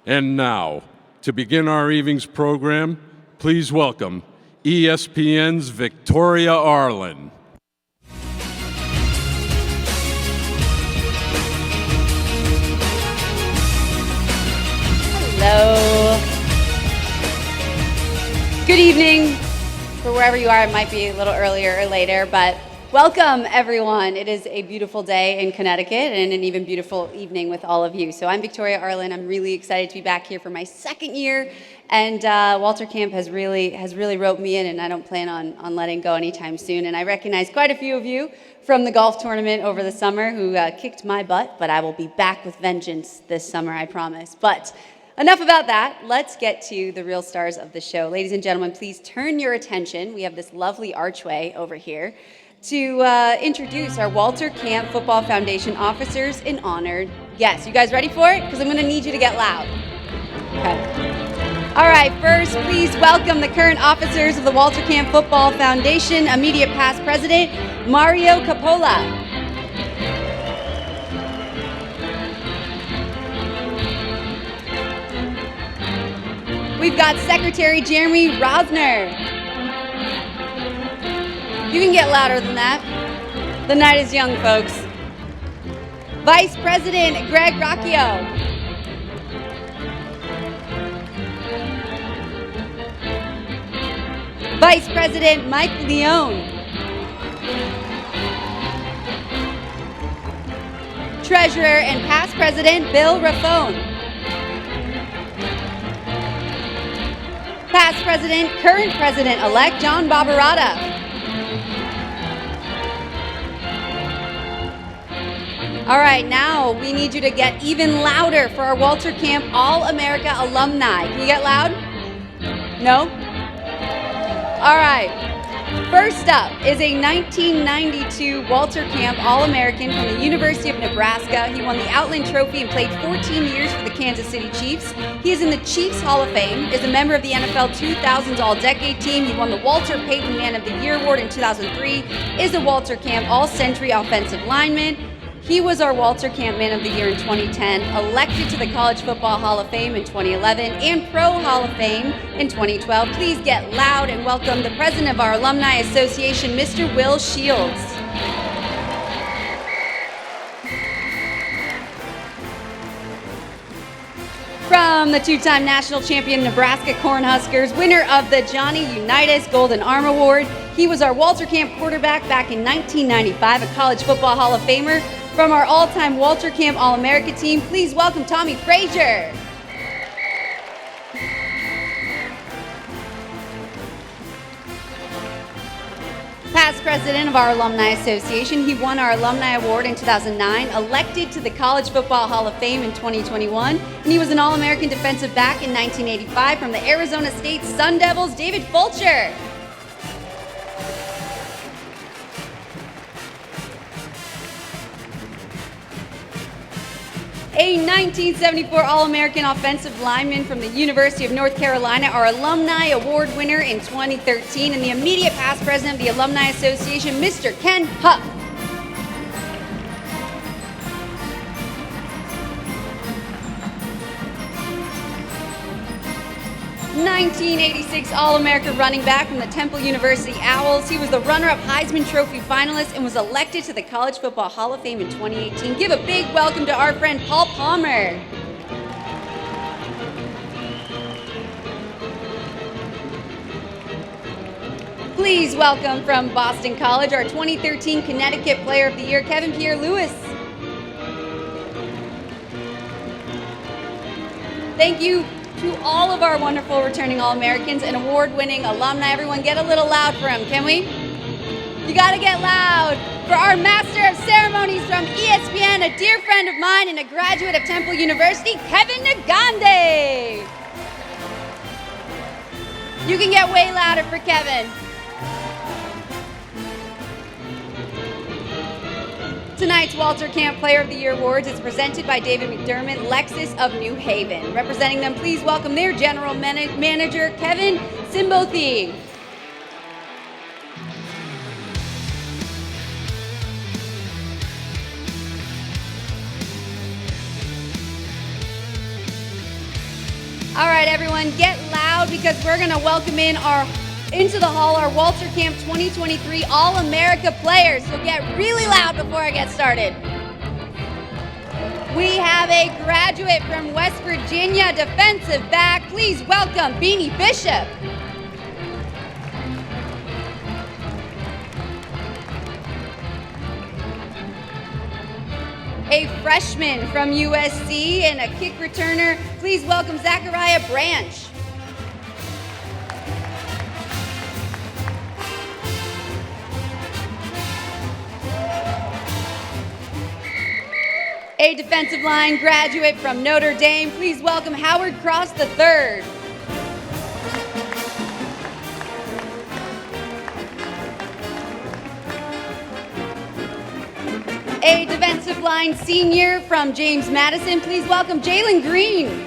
And now, to begin our evening's program, please welcome ESPN's Victoria Arlen. Hello. Good evening. For wherever you are, it might be a little earlier or later, but welcome everyone. It is a beautiful day in Connecticut and an even beautiful evening with all of you. So I'm Victoria Arlen. I'm really excited to be back here for my second year, and Walter Camp has really roped me in, and I don't plan on letting go anytime soon. And I recognize quite a few of you from the golf tournament over the summer who kicked my butt, but I will be back with vengeance this summer, I promise. But enough about that. Let's get to the real stars of the show. Ladies and gentlemen, please turn your attention. We have this lovely archway over here to introduce our Walter Camp Football Foundation officers and honored guests. You guys ready for it? Because I'm going to need you to get loud. Okay. All right, first, please welcome the current officers of the Walter Camp Football Foundation, immediate past president, Mario Capola. We've got Secretary Jeremy Rosner. You can get louder than that. The night is young, folks. Vice President Greg Rocchio. Vice President Mike Leone. Treasurer and past President Bill Raffone. Past President, current President-elect John Barbarata. All right, now we need you to get even louder for our Walter Camp All-America alumni. Can you get loud? No? All right. First up is a 1992 Walter Camp All-American from the University of Nebraska. He won the Outland Trophy and played 14 years for the Kansas City Chiefs. He is in the Chiefs Hall of Fame, is a member of the NFL 2000s All-Decade Team. He won the Walter Payton Man of the Year Award in 2003, is a Walter Camp All-Century Offensive Lineman. He was our Walter Camp Man of the Year in 2010, elected to the College Football Hall of Fame in 2011, and Pro Hall of Fame in 2012. Please get loud and welcome the president of our Alumni Association, Mr. Will Shields. From the two-time national champion Nebraska Cornhuskers, winner of the Johnny Unitas Golden Arm Award, he was our Walter Camp quarterback back in 1995, a College Football Hall of Famer. From our all-time Walter Camp All-America team, please welcome Tommy Frazier. Past president of our Alumni Association, he won our Alumni Award in 2009, elected to the College Football Hall of Fame in 2021, and he was an All-American defensive back in 1985 from the Arizona State Sun Devils, David Fulcher. A 1974 All-American offensive lineman from the University of North Carolina, our Alumni Award winner in 2013, and the immediate past president of the Alumni Association, Mr. Ken Huff. '86 All-America running back from the Temple University Owls. He was the runner-up Heisman Trophy finalist and was elected to the College Football Hall of Fame in 2018. Give a big welcome to our friend Paul Palmer. Please welcome from Boston College, our 2013 Connecticut Player of the Year, Kevin Pierre-Louis. Thank you to all of our wonderful returning All-Americans and award-winning alumni. Everyone get a little loud for him, can we? You gotta get loud for our Master of Ceremonies from ESPN, a dear friend of mine and a graduate of Temple University, Kevin Nagande. You can get way louder for Kevin. Tonight's Walter Camp Player of the Year Awards is presented by David McDermott, Lexus of New Haven. Representing them, please welcome their General Manager, Kevin Simbothi. All right, everyone, get loud because we're going to welcome into the hall our Walter Camp 2023 All-America players. So get really loud before I get started. We have a graduate from West Virginia, defensive back. Please welcome Beanie Bishop. A freshman from USC and a kick returner. Please welcome Zachariah Branch. A defensive line graduate from Notre Dame. Please welcome Howard Cross III. A defensive line senior from James Madison. Please welcome Jalen Green.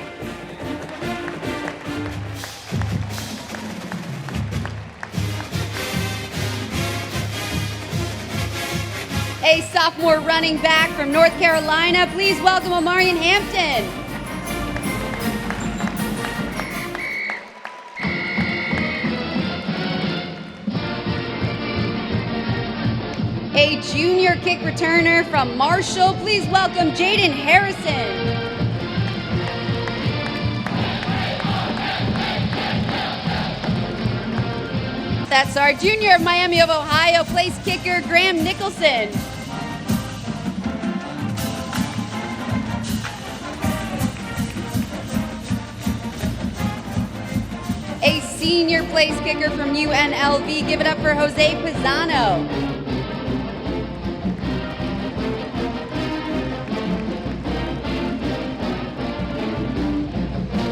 A sophomore running back from North Carolina. Please welcome Omarion Hampton. A junior kick returner from Marshall. Please welcome Jaden Harrison. That's our junior of Miami of Ohio, place kicker Graham Nicholson. A senior place kicker from UNLV. Give it up for Jose Pisano.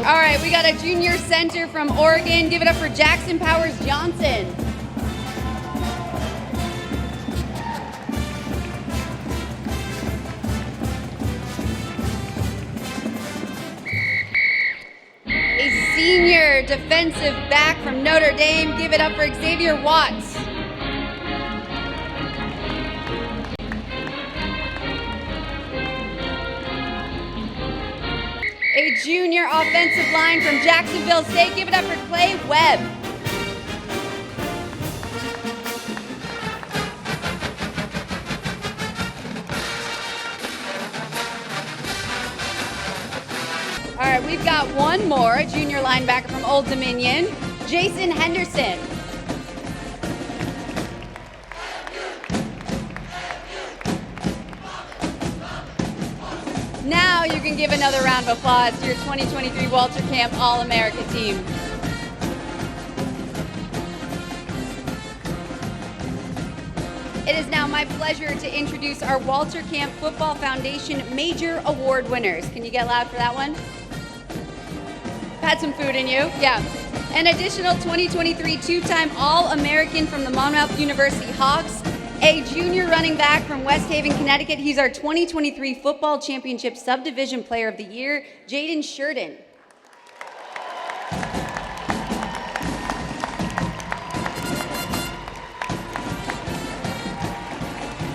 All right, we got a junior center from Oregon. Give it up for Jackson Powers Johnson. A senior defensive back from Notre Dame. Give it up for Xavier Watts. A junior offensive line from Jacksonville State. Give it up for Clay Webb. All right, we've got one more, a junior linebacker from Old Dominion, Jason Henderson. Now you can give another round of applause to your 2023 Walter Camp All-America team. It is now my pleasure to introduce our Walter Camp Football Foundation Major Award winners. Can you get loud for that one? Had some food in you? Yeah. An additional 2023 two-time All-American from the Monmouth University Hawks, a junior running back from West Haven, Connecticut. He's our 2023 Football Championship Subdivision Player of the Year, Jaden Sheridan.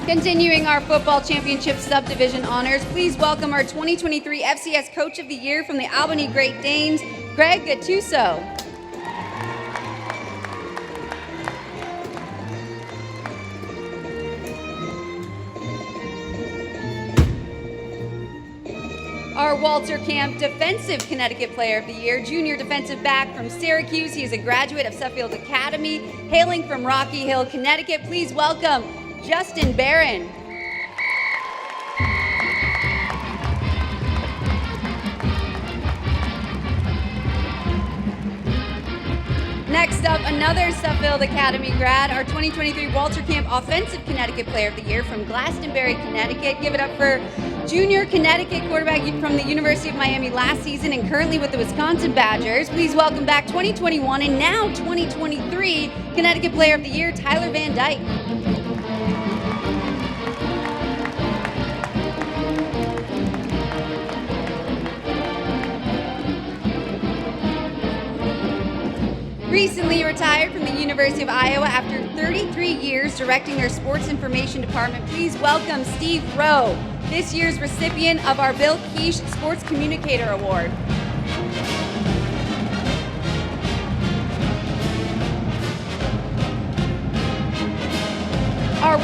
Continuing our Football Championship Subdivision honors, please welcome our 2023 FCS Coach of the Year from the Albany Great Danes, Greg Gattuso. Our Walter Camp Defensive Connecticut Player of the Year, junior defensive back from Syracuse. He is a graduate of Suffield Academy, hailing from Rocky Hill, Connecticut. Please welcome Justin Barron. Next up, another Suffield Academy grad, our 2023 Walter Camp Offensive Connecticut Player of the Year from Glastonbury, Connecticut. Give it up for junior Connecticut quarterback from the University of Miami last season and currently with the Wisconsin Badgers. Please welcome back 2021 and now 2023 Connecticut Player of the Year, Tyler Van Dyke. Recently retired from the University of Iowa after 33 years directing their sports information department. Please welcome Steve Rowe, this year's recipient of our Bill Keish Sports Communicator Award.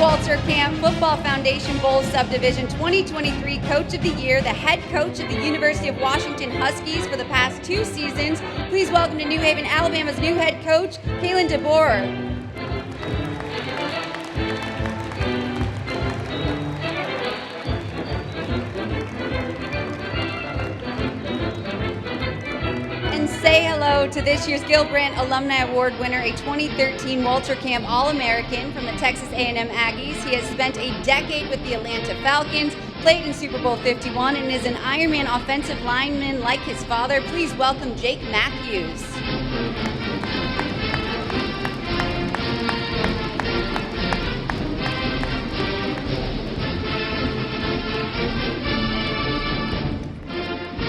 Walter Camp Football Foundation Bowls Subdivision 2023 Coach of the Year, the head coach of the University of Washington Huskies for the past 2 seasons. Please welcome to New Haven, Alabama's new head coach, Kalen DeBoer. And say hello to this year's Gilbrandt Alumni Award winner, a 2013 Walter Camp All-American from the Texas A&M Aggies. He has spent a decade with the Atlanta Falcons, played in Super Bowl 51, and is an Ironman offensive lineman like his father. Please welcome Jake Matthews.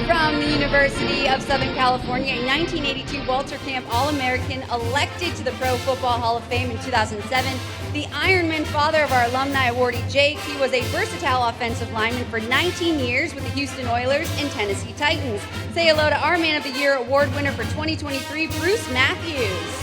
From the University of Southern California, a 1982 Walter Camp All-American, elected to the Pro Football Hall of Fame in 2007, the Ironman father of our alumni awardee Jake. He was a versatile offensive lineman for 19 years with the Houston Oilers and Tennessee Titans. Say hello to our Man of the Year award winner for 2023, Bruce Matthews.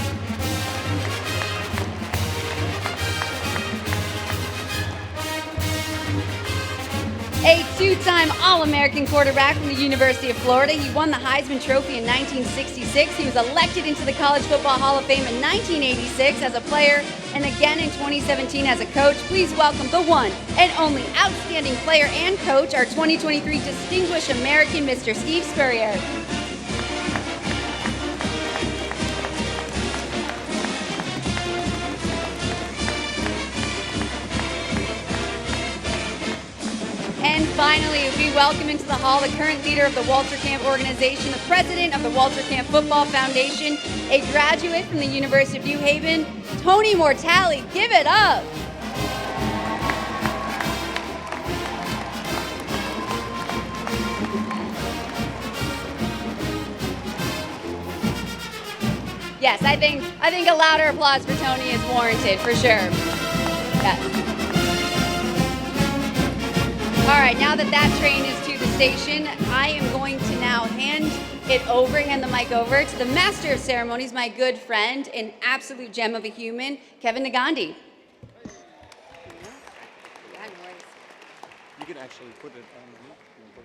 A 2-time All-American quarterback from the University of Florida. He won the Heisman Trophy in 1966. He was elected into the College Football Hall of Fame in 1986 as a player and again in 2017 as a coach. Please welcome the one and only outstanding player and coach, our 2023 Distinguished American, Mr. Steve Spurrier. And finally, we welcome into the hall the current leader of the Walter Camp organization, the president of the Walter Camp Football Foundation, a graduate from the University of New Haven, Tony Mortale. Give it up. Yes, I think a louder applause for Tony is warranted, for sure. Yes. All right, now that train is to the station, I am going to now hand the mic over to the master of ceremonies, my good friend, an absolute gem of a human, Kevin Nagandi. You can actually put it on the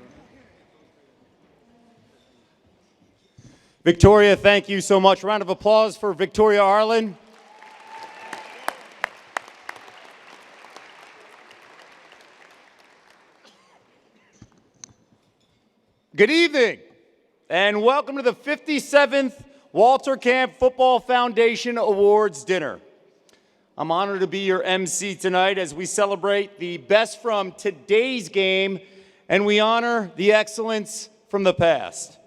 Victoria, thank you so much. Round of applause for Victoria Arlen. Good evening, and welcome to the 57th Walter Camp Football Foundation Awards Dinner. I'm honored to be your MC tonight as we celebrate the best from today's game, and we honor the excellence from the past.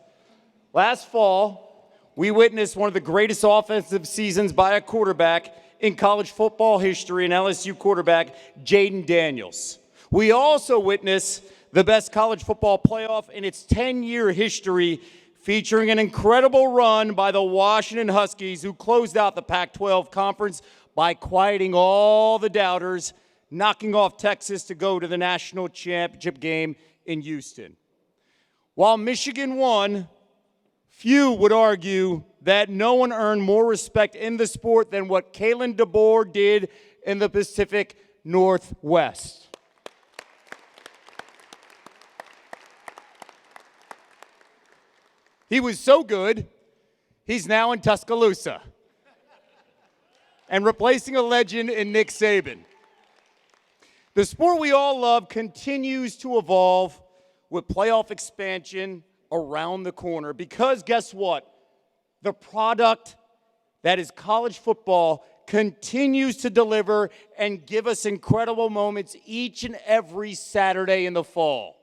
Last fall, we witnessed one of the greatest offensive seasons by a quarterback in college football history, an LSU quarterback, Jaden Daniels. We also witnessed the best college football playoff in its 10-year history, featuring an incredible run by the Washington Huskies, who closed out the Pac-12 conference by quieting all the doubters, knocking off Texas to go to the national championship game in Houston. While Michigan won, few would argue that no one earned more respect in the sport than what Kalen DeBoer did in the Pacific Northwest. He was so good, he's now in Tuscaloosa and replacing a legend in Nick Saban. The sport we all love continues to evolve with playoff expansion around the corner because guess what? The product that is college football continues to deliver and give us incredible moments each and every Saturday in the fall.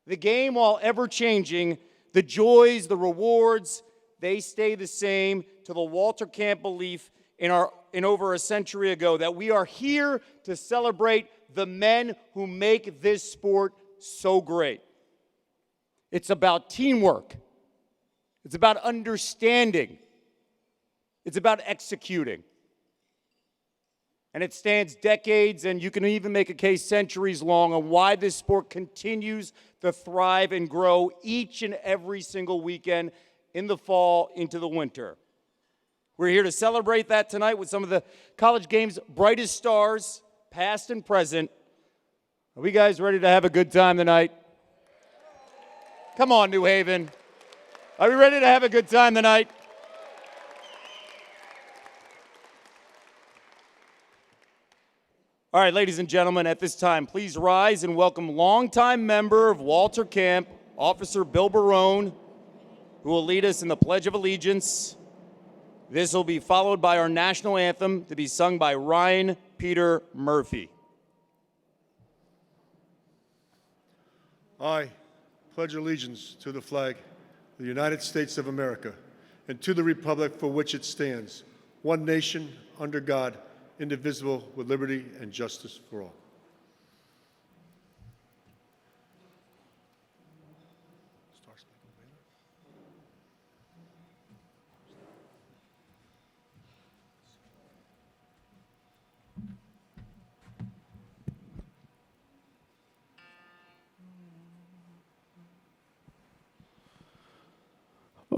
The game, while ever-changing, the joys, the rewards, they stay the same to the Walter Camp belief in over a century ago that we are here to celebrate the men who make this sport so great. It's about teamwork. It's about understanding. It's about executing. And it stands decades, and you can even make a case centuries long on why this sport continues to thrive and grow each and every single weekend in the fall into the winter. We're here to celebrate that tonight with some of the college game's brightest stars, past and present. Are we guys ready to have a good time tonight? Come on, New Haven. Are we ready to have a good time tonight? All right, ladies and gentlemen, at this time, please rise and welcome longtime member of Walter Camp, Officer Bill Barone, who will lead us in the Pledge of Allegiance. This will be followed by our national anthem to be sung by Ryan Peter Murphy. I pledge allegiance to the flag of the United States of America and to the republic for which it stands, one nation, under God, indivisible, with liberty and justice for all.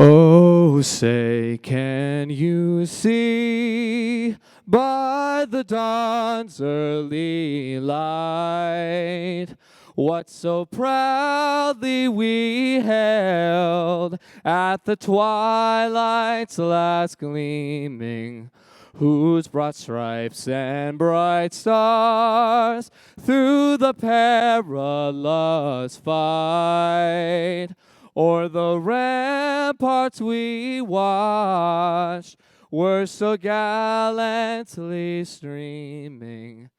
Oh, say, can you see by the dawn's early light what so proudly we held at the twilight's last gleaming, whose broad stripes and bright stars through the perilous fight o'er the ramparts we watched were so gallantly streaming,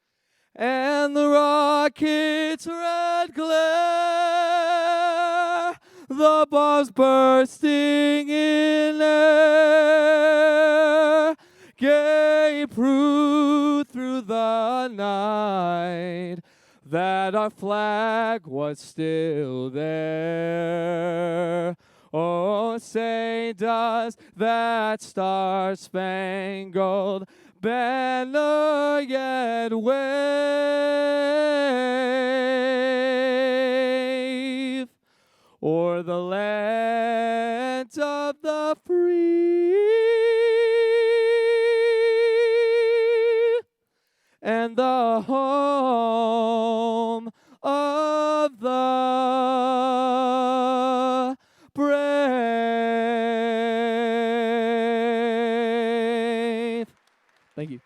and the rocket's red glare, the bombs bursting in air, gave proof through the night that our flag was still there. Oh, say, does that star-spangled banner yet wave o'er the land of the free and the home of the brave? Thank you.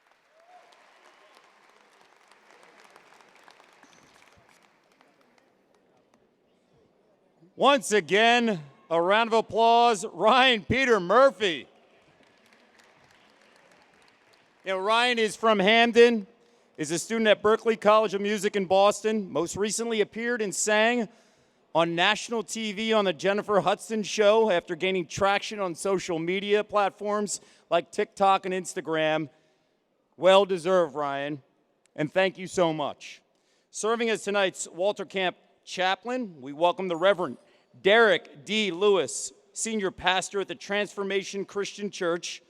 Once again, a round of applause, Ryan Peter Murphy. You know, Ryan is from Hamden, is a student at Berklee College of Music in Boston, most recently appeared and sang on national TV on the Jennifer Hudson Show after gaining traction on social media platforms like TikTok and Instagram. Well deserved, Ryan, and thank you so much. Serving as tonight's Walter Camp chaplain, we welcome the Reverend Derek D. Lewis, senior pastor at the Transformation Christian Church.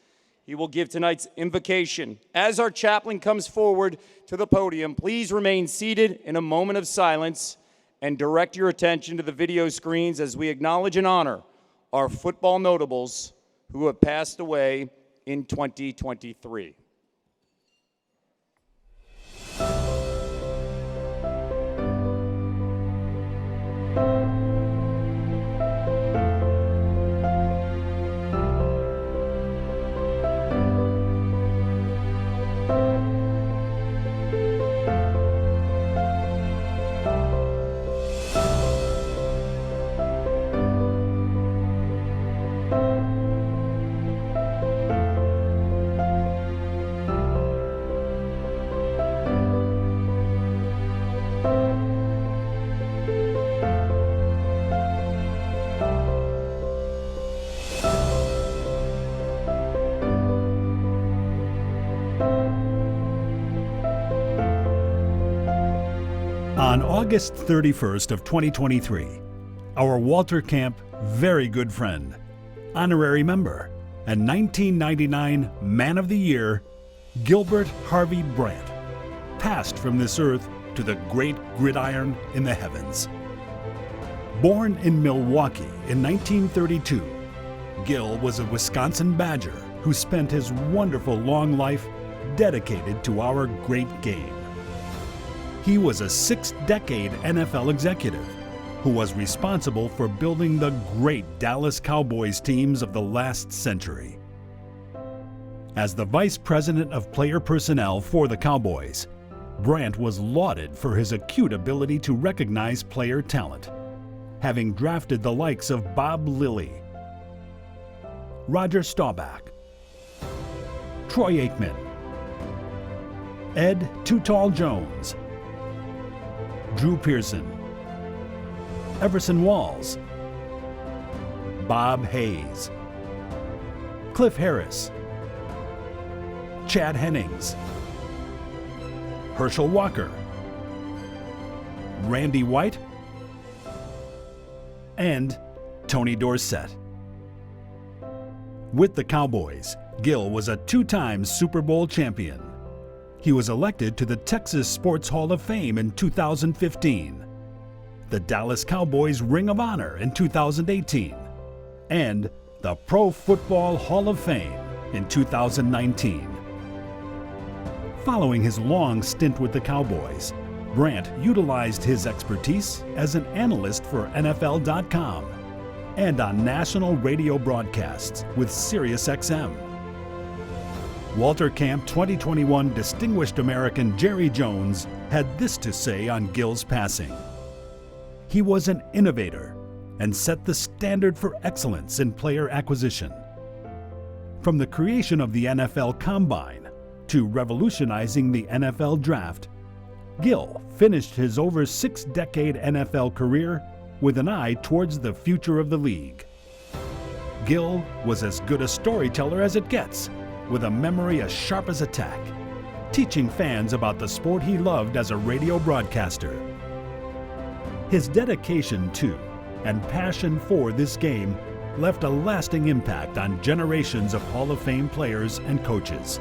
He will give tonight's invocation. As our chaplain comes forward to the podium, please remain seated in a moment of silence and direct your attention to the video screens as we acknowledge and honor our football notables who have passed away in 2023. On August 31st of 2023, our Walter Camp very good friend, honorary member, and 1999 Man of the Year, Gilbert Harvey Brandt, passed from this earth to the great gridiron in the heavens. Born in Milwaukee in 1932, Gil was a Wisconsin Badger who spent his wonderful long life dedicated to our great game. He was a six-decade NFL executive who was responsible for building the great Dallas Cowboys teams of the last century. As the vice president of player personnel for the Cowboys, Brandt was lauded for his acute ability to recognize player talent, having drafted the likes of Bob Lilly, Roger Staubach, Troy Aikman, Ed Too Tall Jones, Drew Pearson, Everson Walls, Bob Hayes, Cliff Harris, Chad Hennings, Herschel Walker, Randy White, and Tony Dorsett. With the Cowboys, Gill was a two-time Super Bowl champion. He was elected to the Texas Sports Hall of Fame in 2015, the Dallas Cowboys Ring of Honor in 2018, and the Pro Football Hall of Fame in 2019. Following his long stint with the Cowboys, Brandt utilized his expertise as an analyst for NFL.com and on national radio broadcasts with SiriusXM. Walter Camp 2021 Distinguished American Jerry Jones had this to say on Gill's passing. He was an innovator and set the standard for excellence in player acquisition. From the creation of the NFL Combine to revolutionizing the NFL Draft, Gill finished his over six-decade NFL career with an eye towards the future of the league. Gill was as good a storyteller as it gets, with a memory as sharp as a tack, teaching fans about the sport he loved as a radio broadcaster. His dedication to and passion for this game left a lasting impact on generations of Hall of Fame players and coaches.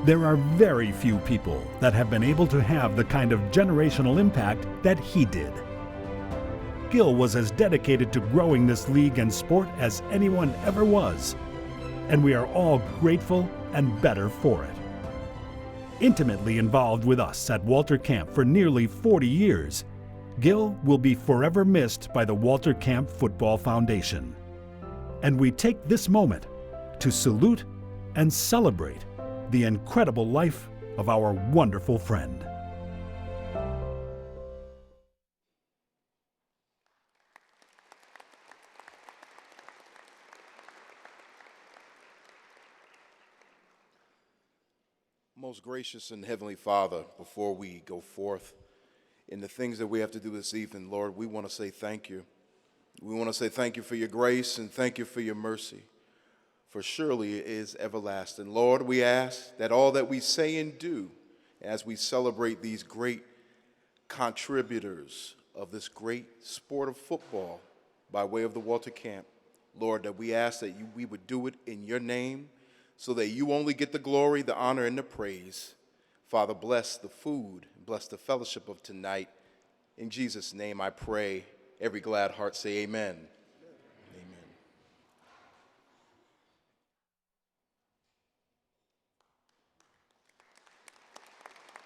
There are very few people that have been able to have the kind of generational impact that he did. Gill was as dedicated to growing this league and sport as anyone ever was, and we are all grateful and better for it. Intimately involved with us at Walter Camp for nearly 40 years, Gill will be forever missed by the Walter Camp Football Foundation. And we take this moment to salute and celebrate the incredible life of our wonderful friend. Most gracious and heavenly Father, before we go forth in the things that we have to do this evening, Lord, we want to say thank you. We want to say thank you for your grace and thank you for your mercy, for surely it is everlasting. Lord, we ask that all that we say and do as we celebrate these great contributors of this great sport of football by way of the Walter Camp, Lord, that we ask that we would do it in your name so that you only get the glory, the honor, and the praise. Father, bless the food, bless the fellowship of tonight. In Jesus' name I pray. Every glad heart say amen. Amen.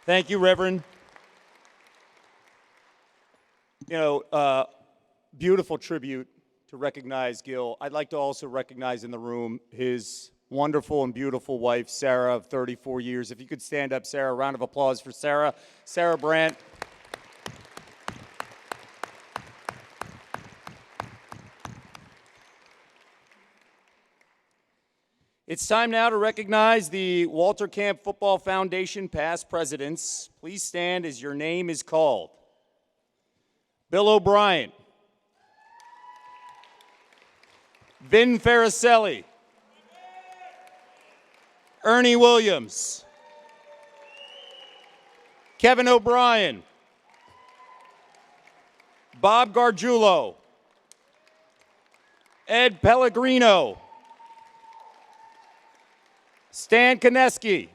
Thank you, Reverend. Beautiful tribute to recognize Gill. I'd like to also recognize in the room his wonderful and beautiful wife, Sarah, of 34 years. If you could stand up, Sarah, a round of applause for Sarah. Sarah Brandt. It's time now to recognize the Walter Camp Football Foundation past presidents. Please stand as your name is called. Bill O'Brien. Vin Faricelli. Ernie Williams. Kevin O'Brien. Bob Gargiulo. Ed Pellegrino. Stan Koneski.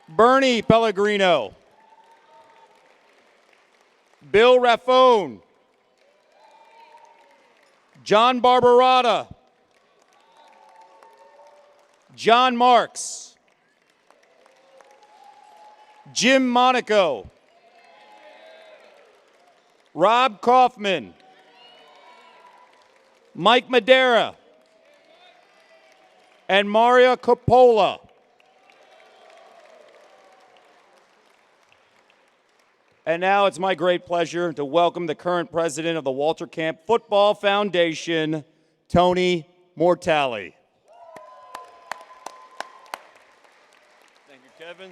Bernie Pellegrino. Bill Raffone. John Barbarata. John Marks. Jim Monaco, Rob Kaufman, Mike Madera, and Maria Coppola. And now it's my great pleasure to welcome the current president of the Walter Camp Football Foundation, Tony Mortali. Thank you, Kevin.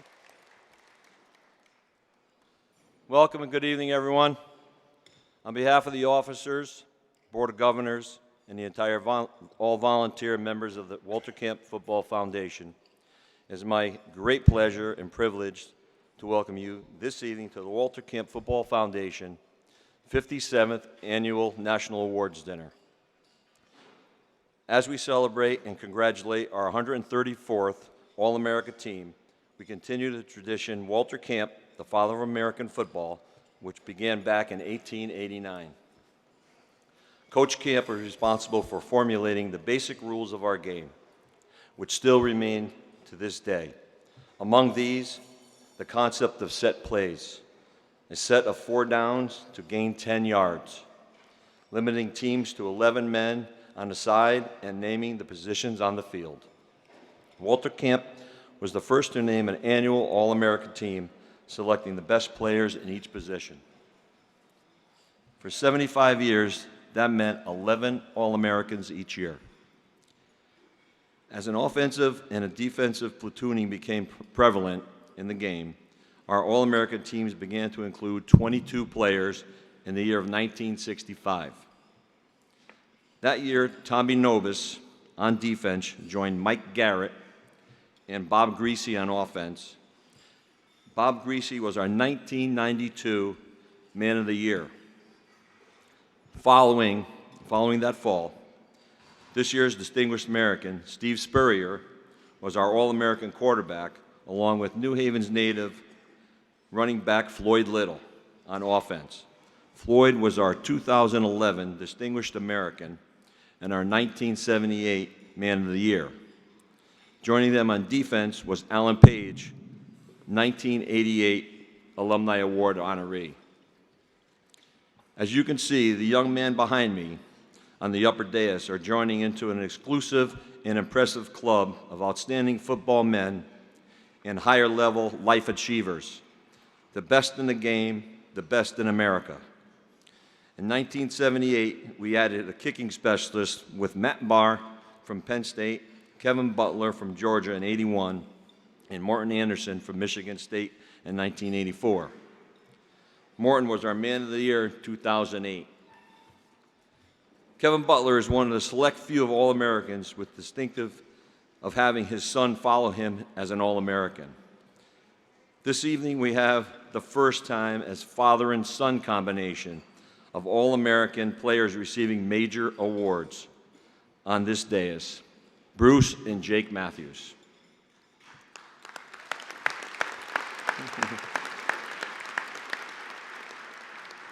Welcome and good evening, everyone. On behalf of the officers, Board of Governors, and the entire all volunteer members of the Walter Camp Football Foundation, it is my great pleasure and privilege to welcome you this evening to the Walter Camp Football Foundation 57th Annual National Awards Dinner. As we celebrate and congratulate our 134th All-America team, we continue the tradition Walter Camp, the father of American football, which began back in 1889. Coach Camp was responsible for formulating the basic rules of our game, which still remain to this day. Among these, the concept of set plays, a set of 4 downs to gain 10 yards, limiting teams to 11 men on the side and naming the positions on the field. Walter Camp was the first to name an annual All-American team, selecting the best players in each position. For 75 years, that meant 11 All-Americans each year. As an offensive and a defensive platooning became prevalent in the game, our All-American teams began to include 22 players in the year of 1965. That year, Tommy Nobis on defense joined Mike Garrett and Bob Greasy on offense. Bob Greasy was our 1992 Man of the Year. Following that fall, this year's Distinguished American, Steve Spurrier, was our All-American quarterback, along with New Haven's native running back Floyd Little on offense. Floyd was our 2011 Distinguished American and our 1978 Man of the Year. Joining them on defense was Alan Page, 1988 Alumni Award honoree. As you can see, the young man behind me on the upper dais are joining into an exclusive and impressive club of outstanding football men and higher-level life achievers, the best in the game, the best in America. In 1978, we added a kicking specialist with Matt Barr from Penn State, Kevin Butler from Georgia in '81, and Morton Anderson from Michigan State in 1984. Morton was our Man of the Year in 2008. Kevin Butler is one of the select few of All-Americans with distinctive of having his son follow him as an All-American. This evening we have the first time as father and son combination of All-American players receiving major awards on this dais, Bruce and Jake Matthews.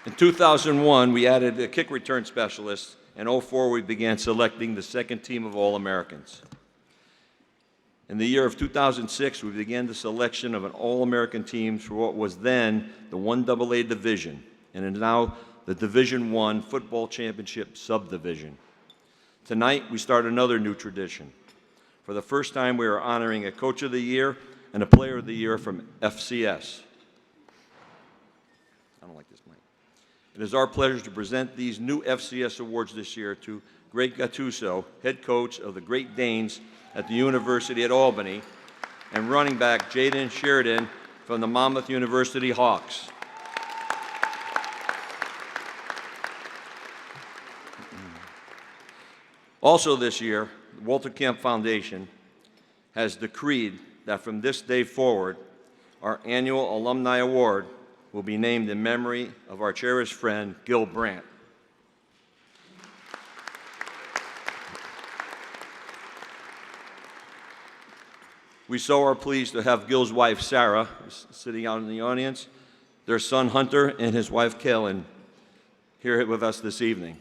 In 2001, we added a kick return specialist. In 2004, we began selecting the second team of All-Americans. In the year of 2006, we began the selection of an All-American team for what was then the 1AA division, and is now the Division I Football Championship subdivision. Tonight, we start another new tradition. For the first time, we are honoring a Coach of the Year and a Player of the Year from FCS. I don't like this mic. It is our pleasure to present these new FCS awards this year to Greg Gattuso, head coach of the Great Danes at the University at Albany, and running back Jaden Sheridan from the Monmouth University Hawks. Also this year, the Walter Camp Foundation has decreed that from this day forward, our annual Alumni Award will be named in memory of our cherished friend, Gil Brandt. We so are pleased to have Gil's wife, Sarah, sitting out in the audience, their son, Hunter, and his wife, Kaylin, here with us this evening.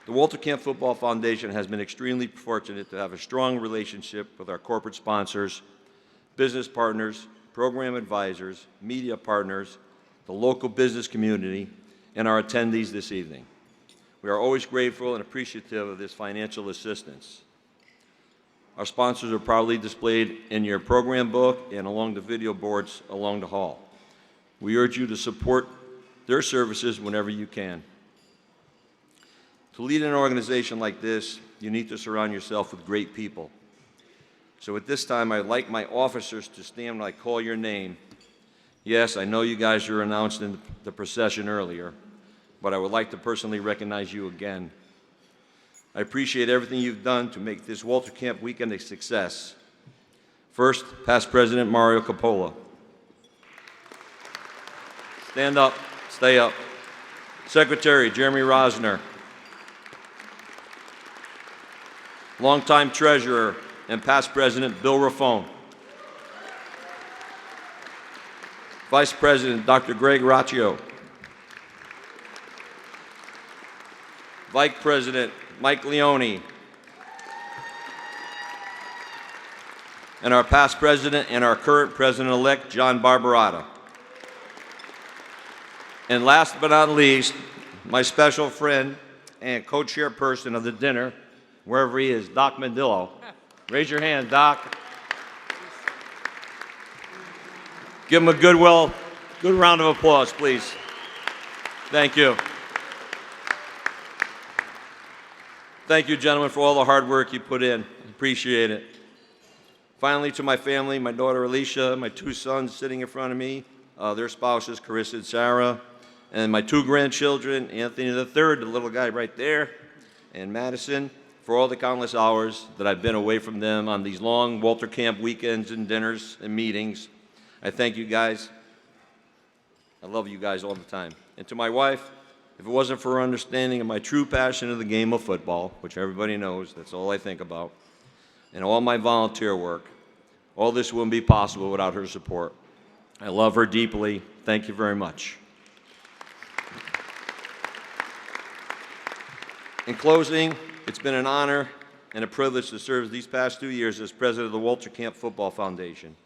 The Walter Camp Football Foundation has been extremely fortunate to have a strong relationship with our corporate sponsors, business partners, program advisors, media partners, the local business community, and our attendees this evening. We are always grateful and appreciative of this financial assistance. Our sponsors are proudly displayed in your program book and along the video boards along the hall. We urge you to support their services whenever you can. To lead an organization like this, you need to surround yourself with great people. So at this time, I'd like my officers to stand when I call your name. Yes, I know you guys were announced in the procession earlier, but I would like to personally recognize you again. I appreciate everything you've done to make this Walter Camp weekend a success. First, past President Mario Coppola. Stand up, stay up. Secretary Jeremy Rosner. Longtime Treasurer and past President Bill Raffone. Vice President Dr. Greg Raccio. Vice President Mike Leone. And our past president and our current president-elect, John Barbarata. And last but not least, my special friend and co-chairperson of the dinner, wherever he is, Doc Mandillo. Raise your hand, Doc. Give him a good round of applause, please. Thank you. Thank you, gentlemen, for all the hard work you put in. Appreciate it. Finally, to my family, my daughter Alicia, my two sons sitting in front of me, their spouses, Carissa and Sarah, and my two grandchildren, Anthony III, the little guy right there, and Madison, for all the countless hours that I've been away from them on these long Walter Camp weekends and dinners and meetings. I thank you guys. I love you guys all the time. And to my wife, if it wasn't for her understanding of my true passion of the game of football, which everybody knows, that's all I think about, and all my volunteer work, all this wouldn't be possible without her support. I love her deeply. Thank you very much. In closing, it's been an honor and a privilege to serve these past 2 years as president of the Walter Camp Football Foundation.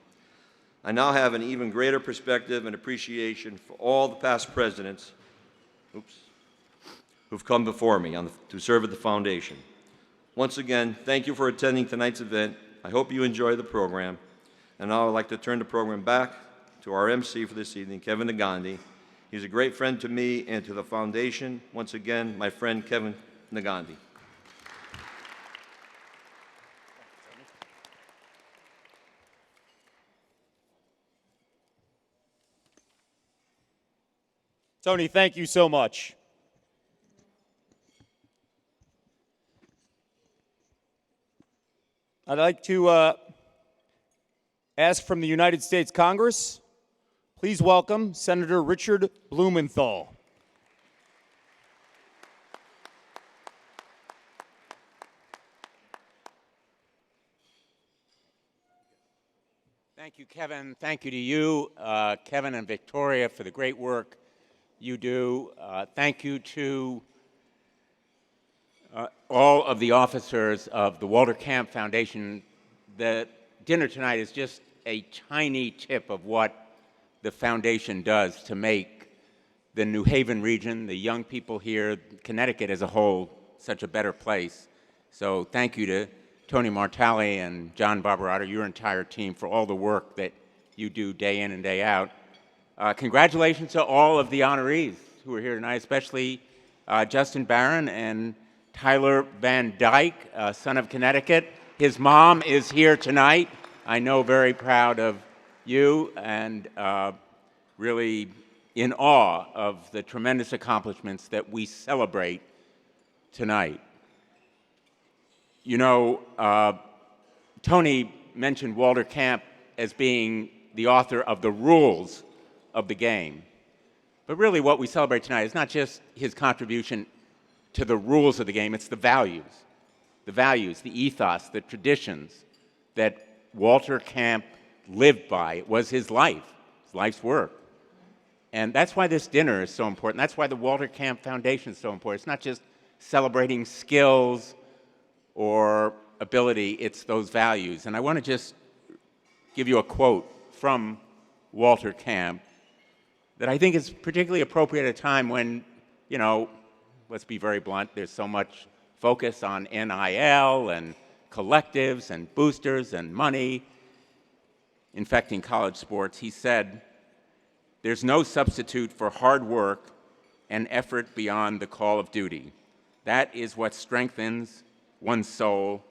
I now have an even greater perspective and appreciation for all the past presidents who've come before me to serve at the foundation. Once again, thank you for attending tonight's event. I hope you enjoy the program. And now I'd like to turn the program back to our MC for this evening, Kevin Nagandi. He's a great friend to me and to the foundation. Once again, my friend Kevin Nagandi. Tony, thank you so much. I'd like to ask from the United States Congress, please welcome Senator Richard Blumenthal. Thank you, Kevin. Thank you to you, Kevin and Victoria, for the great work you do. Thank you to all of the officers of the Walter Camp Foundation. The dinner tonight is just a tiny tip of what the foundation does to make the New Haven region, the young people here, Connecticut as a whole, such a better place. So thank you to Tony Martali and John Barbarata, your entire team, for all the work that you do day in and day out. Congratulations to all of the honorees who are here tonight, especially Justin Barron and Tyler Van Dyke, son of Connecticut. His mom is here tonight. I know, very proud of you and really in awe of the tremendous accomplishments that we celebrate tonight. You know, Tony mentioned Walter Camp as being the author of the rules of the game. But really what we celebrate tonight is not just his contribution to the rules of the game, it's the values, the ethos, the traditions that Walter Camp lived by. It was his life's work. And that's why this dinner is so important. That's why the Walter Camp Foundation is so important. It's not just celebrating skills or ability, it's those values. And I want to just give you a quote from Walter Camp that I think is particularly appropriate at a time when, you know, let's be very blunt, there's so much focus on NIL and collectives and boosters and money infecting college sports. He said, "There's no substitute for hard work and effort beyond the call of duty. That is what strengthens one's soul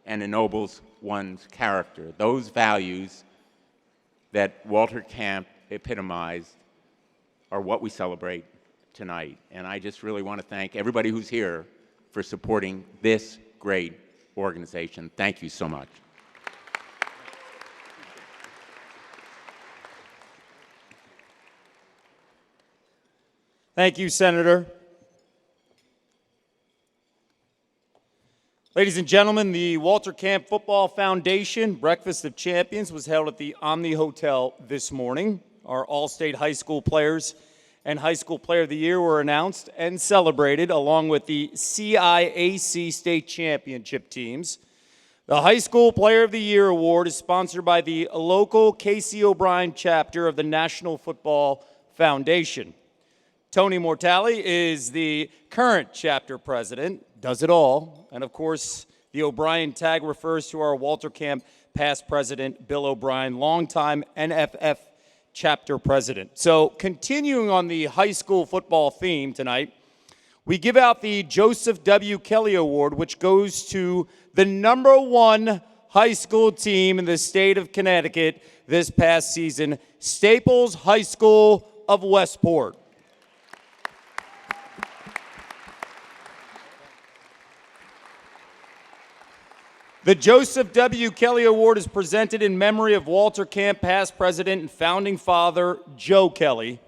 and ennobles one's character." Those values that Walter Camp epitomized are what we celebrate tonight. And I just really want to thank everybody who's here for supporting this great organization. Thank you so much. Thank you, Senator. Ladies and gentlemen, the Walter Camp Football Foundation Breakfast of Champions was held at the Omni Hotel this morning. Our All-State High School players and High School Player of the Year were announced and celebrated, along with the CIAC State Championship teams. The High School Player of the Year Award is sponsored by the local Casey O'Brien chapter of the National Football Foundation. Tony Mortale is the current chapter president, does it all, and of course, the O'Brien tag refers to our Walter Camp past president, Bill O'Brien, longtime NFF chapter president. So, continuing on the high school football theme tonight, we give out the Joseph W. Kelly Award, which goes to the #1 high school team in the state of Connecticut this past season, Staples High School of Westport. The Joseph W. Kelly Award is presented in memory of Walter Camp past president and founding father, Joe Kelly.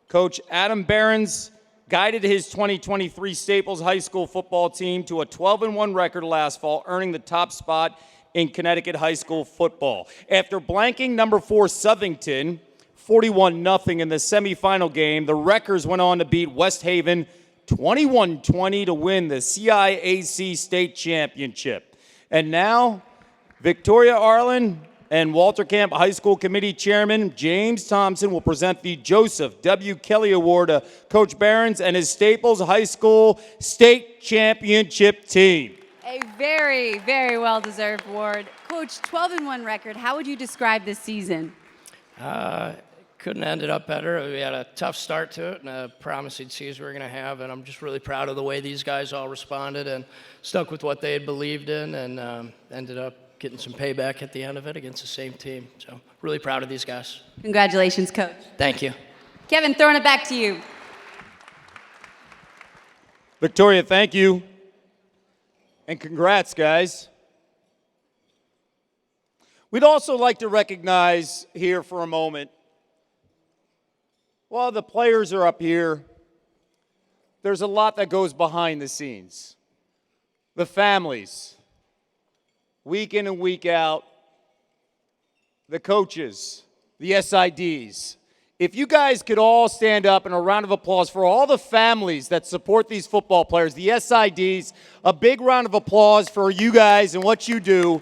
Coach Adam Behrens guided his 2023 Staples High School football team to a 12-1 record last fall, earning the top spot in Connecticut high school football. After blanking number 4 Southington 41-0 in the semifinal game, the Wreckers went on to beat West Haven 21-20 to win the CIAC state championship. And now, Victoria Arlen and Walter Camp High School Committee Chairman James Thompson will present the Joseph W. Kelly Award to Coach Behrens and his Staples High School State Championship team. A very, very well-deserved award. Coach, 12-1 record. How would you describe this season? Couldn't have ended up better. We had a tough start to it and a promising season we were going to have, and I'm just really proud of the way these guys all responded and stuck with what they had believed in, and ended up getting some payback at the end of it against the same team. So really proud of these guys. Congratulations, Coach. Thank you. Kevin, throwing it back to you. Victoria, thank you. And congrats, guys. We'd also like to recognize here for a moment, while the players are up here, there's a lot that goes behind the scenes. The families, week in and week out, the coaches, the SIDs. If you guys could all stand up in a round of applause for all the families that support these football players, the SIDs, a big round of applause for you guys and what you do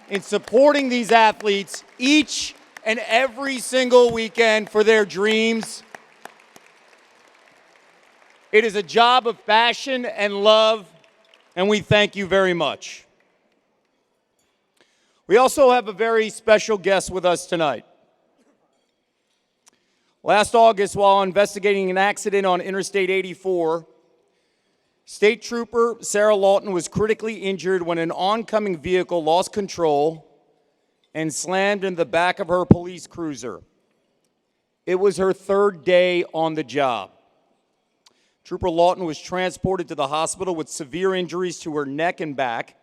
in supporting these athletes each and every single weekend for their dreams. It is a job of passion and love, and we thank you very much. We also have a very special guest with us tonight. Last August, while investigating an accident on Interstate 84, State Trooper Sarah Lawton was critically injured when an oncoming vehicle lost control and slammed in the back of her police cruiser. It was her third day on the job. Trooper Lawton was transported to the hospital with severe injuries to her neck and back.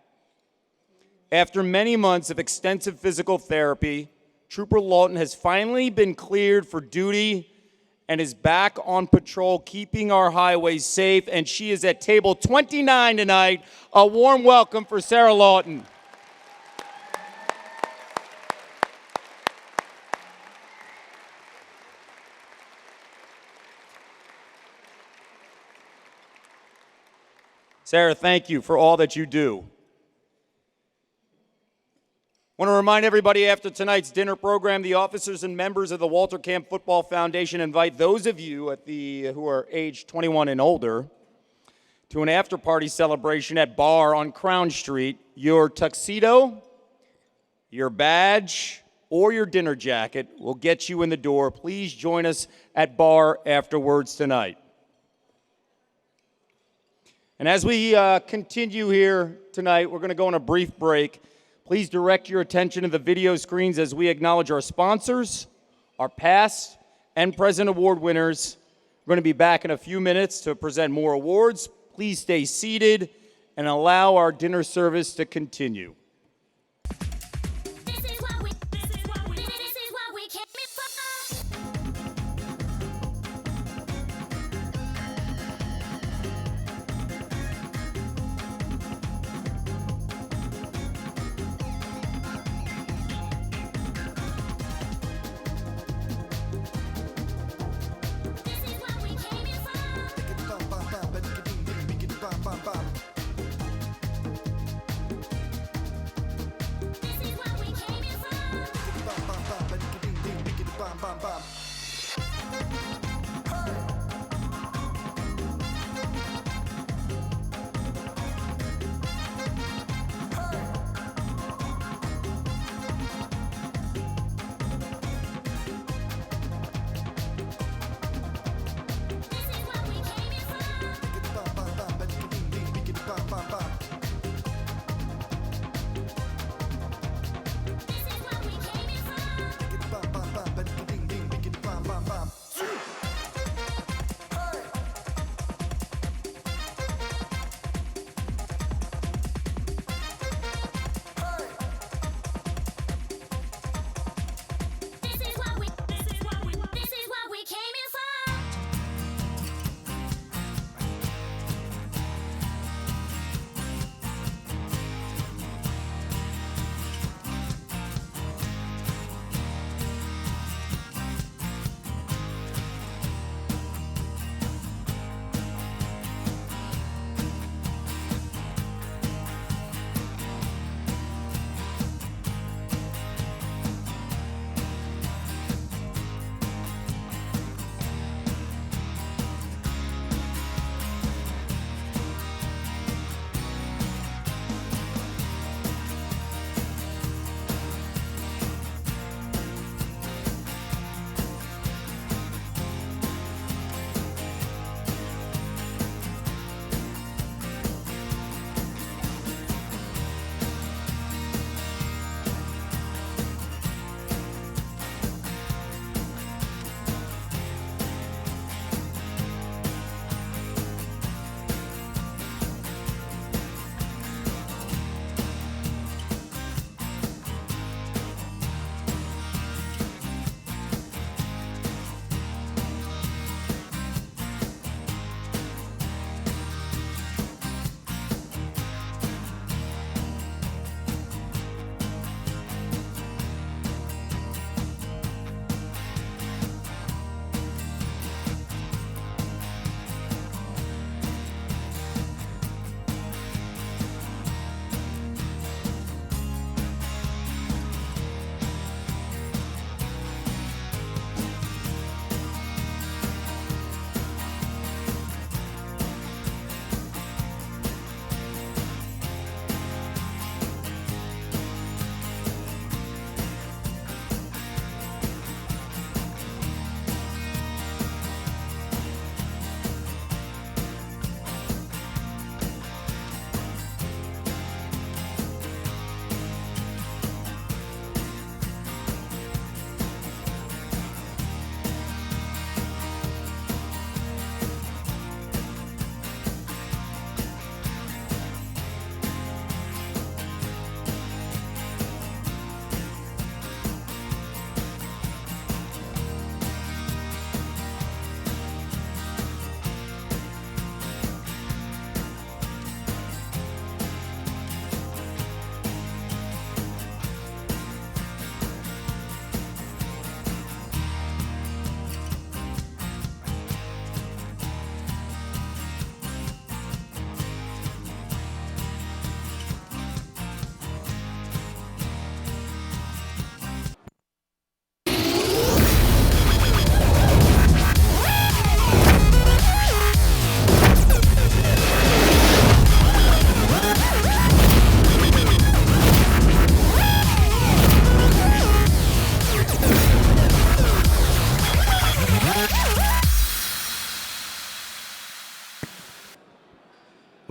After many months of extensive physical therapy, Trooper Lawton has finally been cleared for duty and is back on patrol, keeping our highways safe, and she is at table 29 tonight. A warm welcome for Sarah Lawton. Sarah, thank you for all that you do. I want to remind everybody after tonight's dinner program, the officers and members of the Walter Camp Football Foundation invite those of you who are age 21 and older to an after-party celebration at Bar on Crown Street. Your tuxedo, your badge, or your dinner jacket will get you in the door. Please join us at Bar afterwards tonight. And as we continue here tonight, we're going to go on a brief break. Please direct your attention to the video screens as we acknowledge our sponsors, our past and present award winners. We're going to be back in a few minutes to present more awards. Please stay seated and allow our dinner service to continue.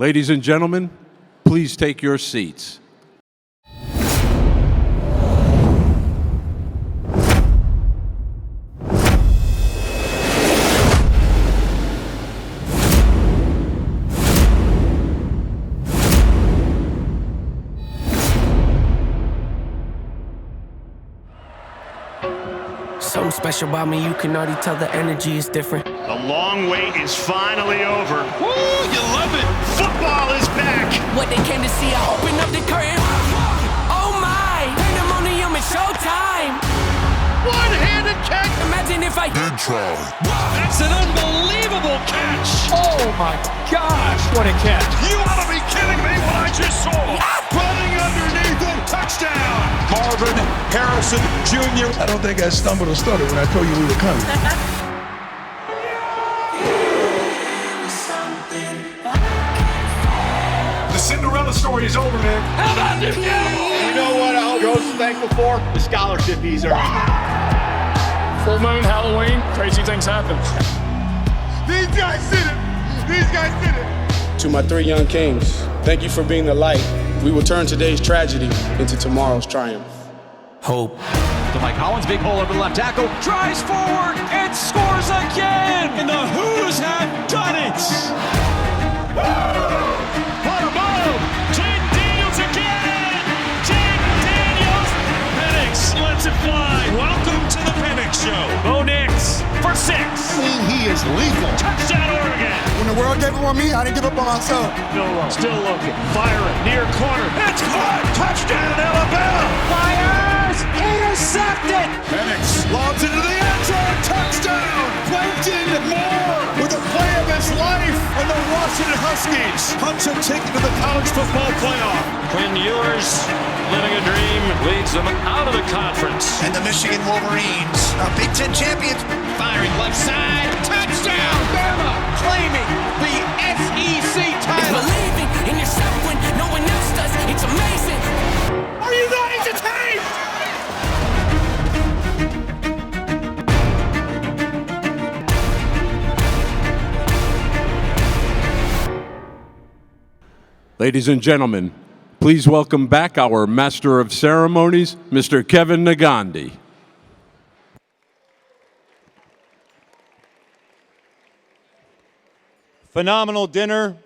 Ladies and gentlemen, please take your seats. Something special about me, you can already tell the energy is different. The long wait is finally over. Woo, you love it. Football is back. What they came to see, I open up the curtain. Oh my, pandemonium is showtime. One-handed catch. Imagine if I did try. That's an unbelievable catch. Oh my gosh, what a catch. You ought to be kidding me what I just saw. Running underneath it, touchdown. Marvin Harrison Jr. I don't think I stumbled or stuttered when I told you we were coming. The Cinderella story is over, man. How about this now? You know what I hope Ghost is thankful for? The scholarship he's earned. Full moon, Halloween, crazy things happen. These guys did it. These guys did it. To my 3 young kings, thank you for being the light. We will turn today's tragedy into tomorrow's triumph. Hope. To Mike Collins, big hole over the left tackle, drives forward and scores again. And the Who's have done it. What a move! Jaden Daniels again! Jaden Daniels! Penix lets it fly. Welcome to the Penix Show. Bo Nix for 6. He is lethal. Touchdown Oregon. When the world gave up on me, I didn't give up on myself. Still looking. Firing. Near corner. It's caught. Touchdown Alabama. Fires! Intercepted! Penix lobs into the end zone. Touchdown. Clinton Moore with a play of his life. And the Washington Huskies punch a ticket to the college football playoff. Quinn Ewers, living a dream, leads them out of the conference. And the Michigan Wolverines are Big Ten champions. Firing left side. Touchdown. Bama claiming the SEC title. It's believing in yourself when no one else does. It's amazing. Are you not entertained? Ladies and gentlemen, please welcome back our Master of Ceremonies, Mr. Kevin Nagandi. Phenomenal dinner.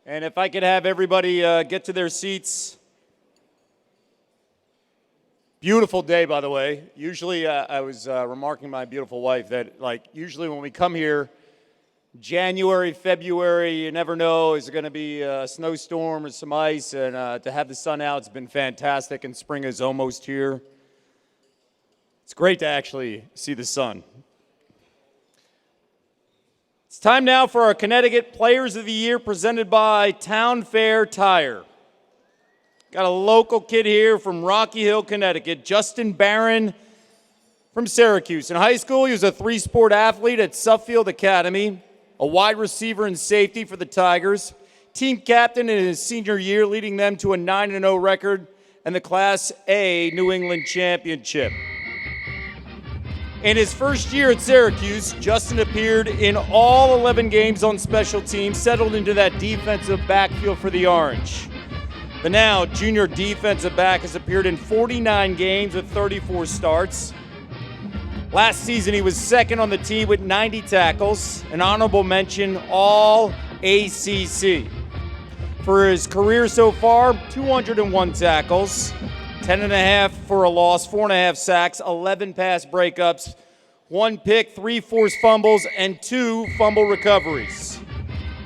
And if I could have everybody get to their seats. Beautiful day, by the way. Usually, I was remarking to my beautiful wife that, usually when we come here, January, February, you never know, is there going to be a snowstorm or some ice? And to have the sun out, it's been fantastic, and spring is almost here. It's great to actually see the sun. It's time now for our Connecticut Players of the Year presented by Town Fair Tire. Got a local kid here from Rocky Hill, Connecticut, Justin Barron from Syracuse. In high school, he was a 3-sport athlete at Suffield Academy, a wide receiver and safety for the Tigers, team captain in his senior year, leading them to a 9-0 record and the Class A New England Championship. In his first year at Syracuse, Justin appeared in all 11 games on special teams, settled into that defensive backfield for the Orange. The now junior defensive back has appeared in 49 games with 34 starts. Last season, he was second on the team with 90 tackles, an honorable mention, all ACC. For his career so far, 201 tackles, 10.5 for a loss, 4.5 sacks, 11 pass breakups, 1 pick, 3 forced fumbles, and 2 fumble recoveries.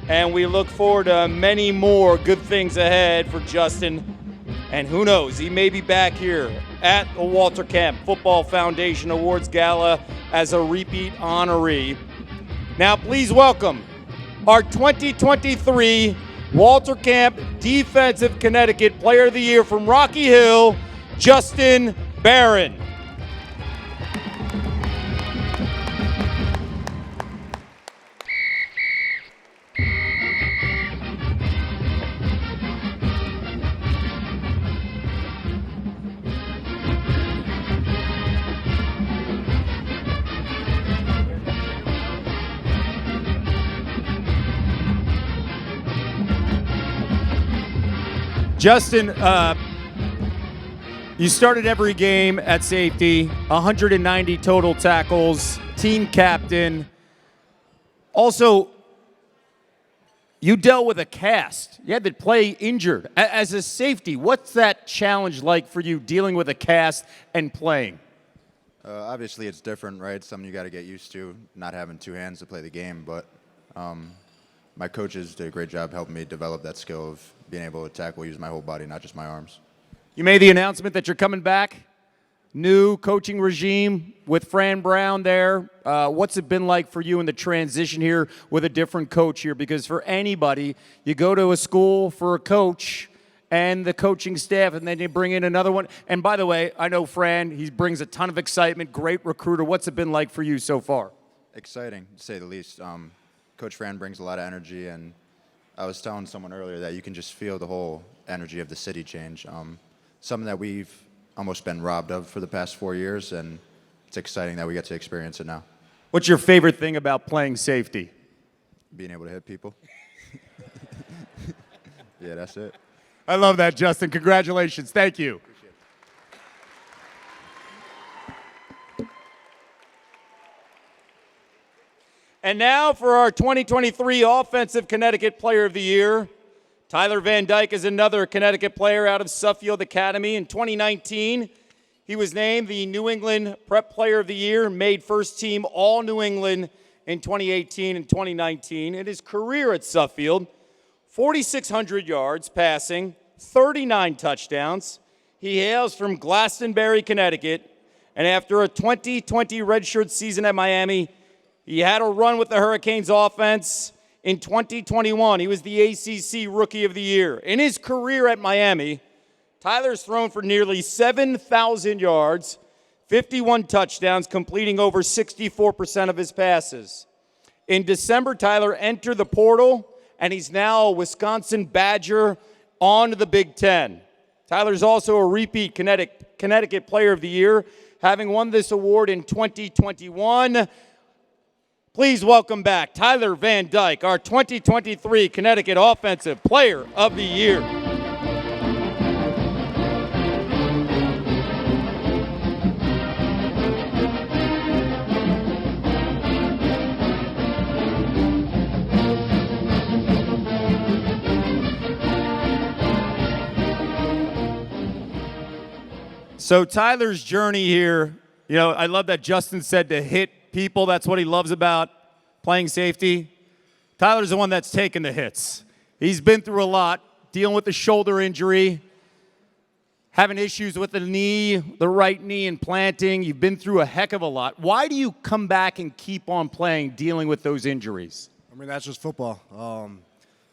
And we look forward to many more good things ahead for Justin. And who knows, he may be back here at the Walter Camp Football Foundation Awards Gala as a repeat honoree. Now please welcome our 2023 Walter Camp Defensive Connecticut Player of the Year from Rocky Hill, Justin Barron. Justin, you started every game at safety, 190 total tackles, team captain. Also, you dealt with a cast. You had to play injured. As a safety, what's that challenge like for you dealing with a cast and playing? Obviously, it's different, right? It's something you got to get used to, not having two hands to play the game. But my coaches did a great job helping me develop that skill of being able to tackle, use my whole body, not just my arms. You made the announcement that you're coming back. New coaching regime with Fran Brown there. What's it been like for you in the transition here with a different coach here? Because for anybody, you go to a school for a coach and the coaching staff, and then you bring in another one. And by the way, I know Fran, he brings a ton of excitement, great recruiter. What's it been like for you so far? Exciting, to say the least. Coach Fran brings a lot of energy, and I was telling someone earlier that you can just feel the whole energy of the city change. Something that we've almost been robbed of for the past 4 years, and it's exciting that we get to experience it now. What's your favorite thing about playing safety? Being able to hit people. Yeah, that's it. I love that, Justin. Congratulations. Thank you. And now for our 2023 Offensive Connecticut Player of the Year. Tyler Van Dyke is another Connecticut player out of Suffield Academy. In 2019, he was named the New England Prep Player of the Year, made first team All-New England in 2018 and 2019. In his career at Suffield, 4,600 yards passing, 39 touchdowns. He hails from Glastonbury, Connecticut, and after a 2020 redshirt season at Miami, he had a run with the Hurricanes offense. In 2021, he was the ACC Rookie of the Year. In his career at Miami, Tyler's thrown for nearly 7,000 yards, 51 touchdowns, completing over 64% of his passes. In December, Tyler entered the portal, and he's now a Wisconsin Badger on to the Big Ten. Tyler's also a repeat Connecticut Player of the Year, having won this award in 2021. Please welcome back Tyler Van Dyke, our 2023 Connecticut Offensive Player of the Year. So Tyler's journey here, you know, I love that Justin said to hit people. That's what he loves about playing safety. Tyler's the one that's taken the hits. He's been through a lot, dealing with the shoulder injury, having issues with the knee, the right knee and planting. You've been through a heck of a lot. Why do you come back and keep on playing, dealing with those injuries? I mean, that's just football.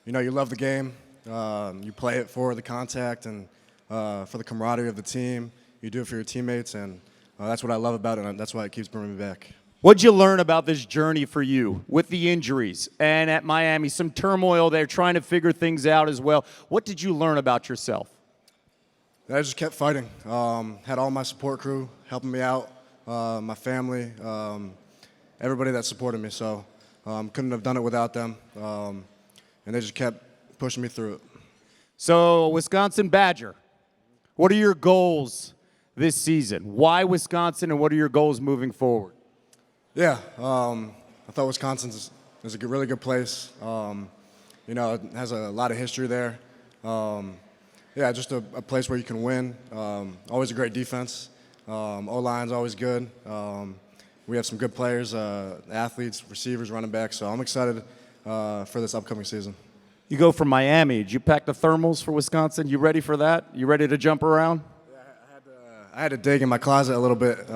You know, you love the game. You play it for the contact and for the camaraderie of the team. You do it for your teammates, and that's what I love about it, and that's why it keeps bringing me back. What'd you learn about this journey for you with the injuries and at Miami, some turmoil there, trying to figure things out as well? What did you learn about yourself? I just kept fighting. Had all my support crew helping me out, my family, everybody that supported me. So couldn't have done it without them. And they just kept pushing me through it. So Wisconsin Badger, what are your goals this season? Why Wisconsin, and what are your goals moving forward? Yeah, I thought Wisconsin is a really good place. You know, it has a lot of history there. Yeah, just a place where you can win. Always a great defense. O-line's always good. We have some good players, athletes, receivers, running backs. So I'm excited for this upcoming season. You go from Miami. Did you pack the thermals for Wisconsin? You ready for that? You ready to jump around? Yeah, I had to dig in my closet a little bit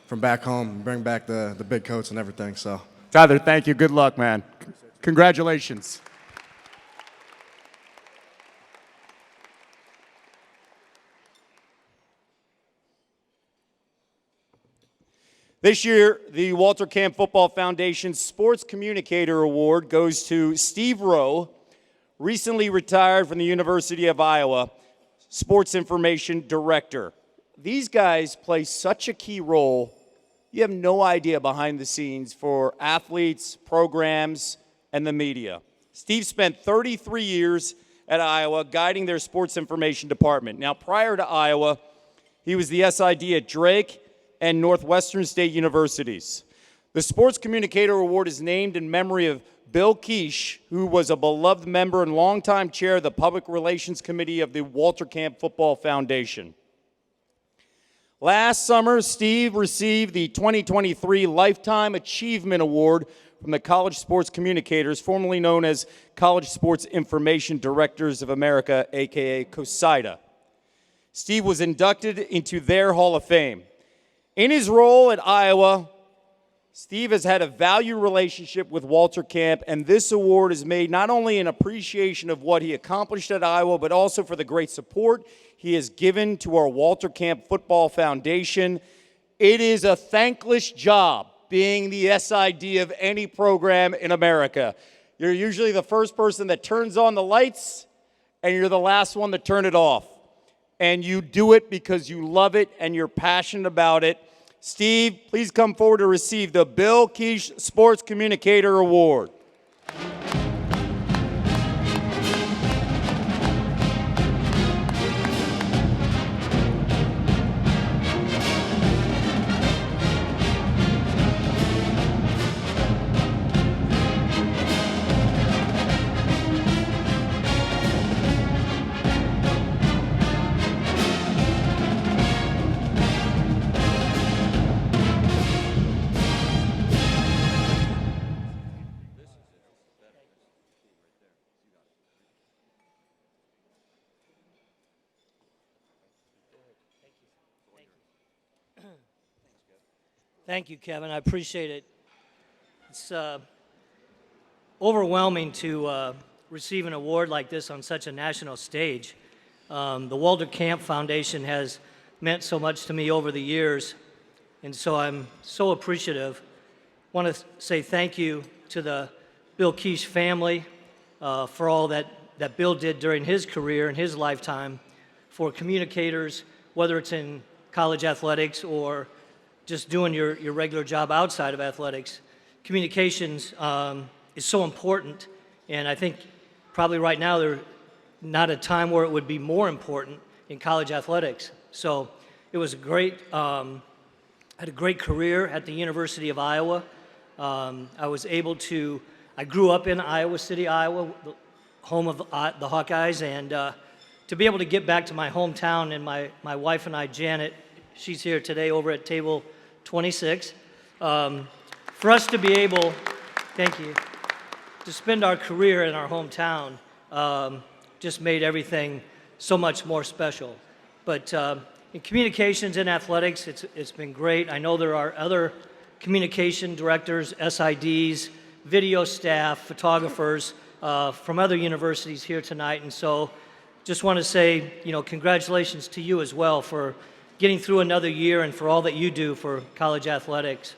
from back home, bring back the big coats and everything. So, Tyler, thank you. Good luck, man. Congratulations. This year, the Walter Camp Football Foundation Sports Communicator Award goes to Steve Rowe, recently retired from the University of Iowa, Sports Information Director. These guys play such a key role. You have no idea behind the scenes for athletes, programs, and the media. Steve spent 33 years at Iowa, guiding their sports information department. Now, prior to Iowa, he was the SID at Drake and Northwestern State Universities. The Sports Communicator Award is named in memory of Bill Keish, who was a beloved member and longtime chair of the Public Relations Committee of the Walter Camp Football Foundation. Last summer, Steve received the 2023 Lifetime Achievement Award from the College Sports Communicators, formerly known as College Sports Information Directors of America, aka COSIDA. Steve was inducted into their Hall of Fame. In his role at Iowa, Steve has had a valued relationship with Walter Camp, and this award is made not only in appreciation of what he accomplished at Iowa, but also for the great support he has given to our Walter Camp Football Foundation. It is a thankless job being the SID of any program in America. You're usually the first person that turns on the lights, and you're the last one to turn it off. And you do it because you love it and you're passionate about it. Steve, please come forward to receive the Bill Keish Sports Communicator Award. Thank you, Kevin. I appreciate it. It's overwhelming to receive an award like this on such a national stage. The Walter Camp Foundation has meant so much to me over the years, and so I'm so appreciative. I want to say thank you to the Bill Keish family for all that Bill did during his career and his lifetime for communicators, whether it's in college athletics or just doing your regular job outside of athletics. Communications is so important, and I think probably right now there's not a time where it would be more important in college athletics. So it was great. Had a great career at the University of Iowa. I grew up in Iowa City, Iowa, the home of the Hawkeyes, and to be able to get back to my hometown, and my wife and I, Janet, she's here today over at table 26. For us to be able, thank you, to spend our career in our hometown just made everything so much more special. But in communications and athletics, it's been great. I know there are other communication directors, SIDs, video staff, photographers from other universities here tonight, and so just want to say, congratulations to you as well for getting through another year and for all that you do for college athletics.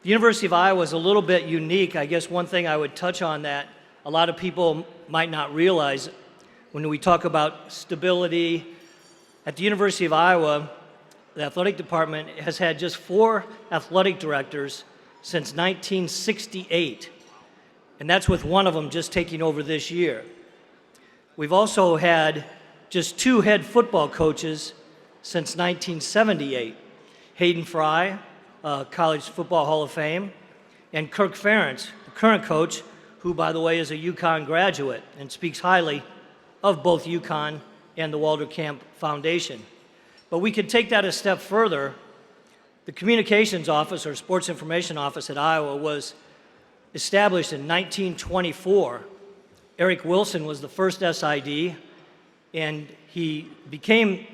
The University of Iowa is a little bit unique. I guess one thing I would touch on that a lot of people might not realize when we talk about stability, at the University of Iowa, the athletic department has had just 4 athletic directors since 1968, and that's with one of them just taking over this year. We've also had just 2 head football coaches since 1978, Hayden Fry, College Football Hall of Fame, and Kirk Ferentz, the current coach, who, by the way, is a UConn graduate and speaks highly of both UConn and the Walter Camp Foundation. But we could take that a step further. The communications office, or sports information office at Iowa, was established in 1924. Eric Wilson was the first SID, and he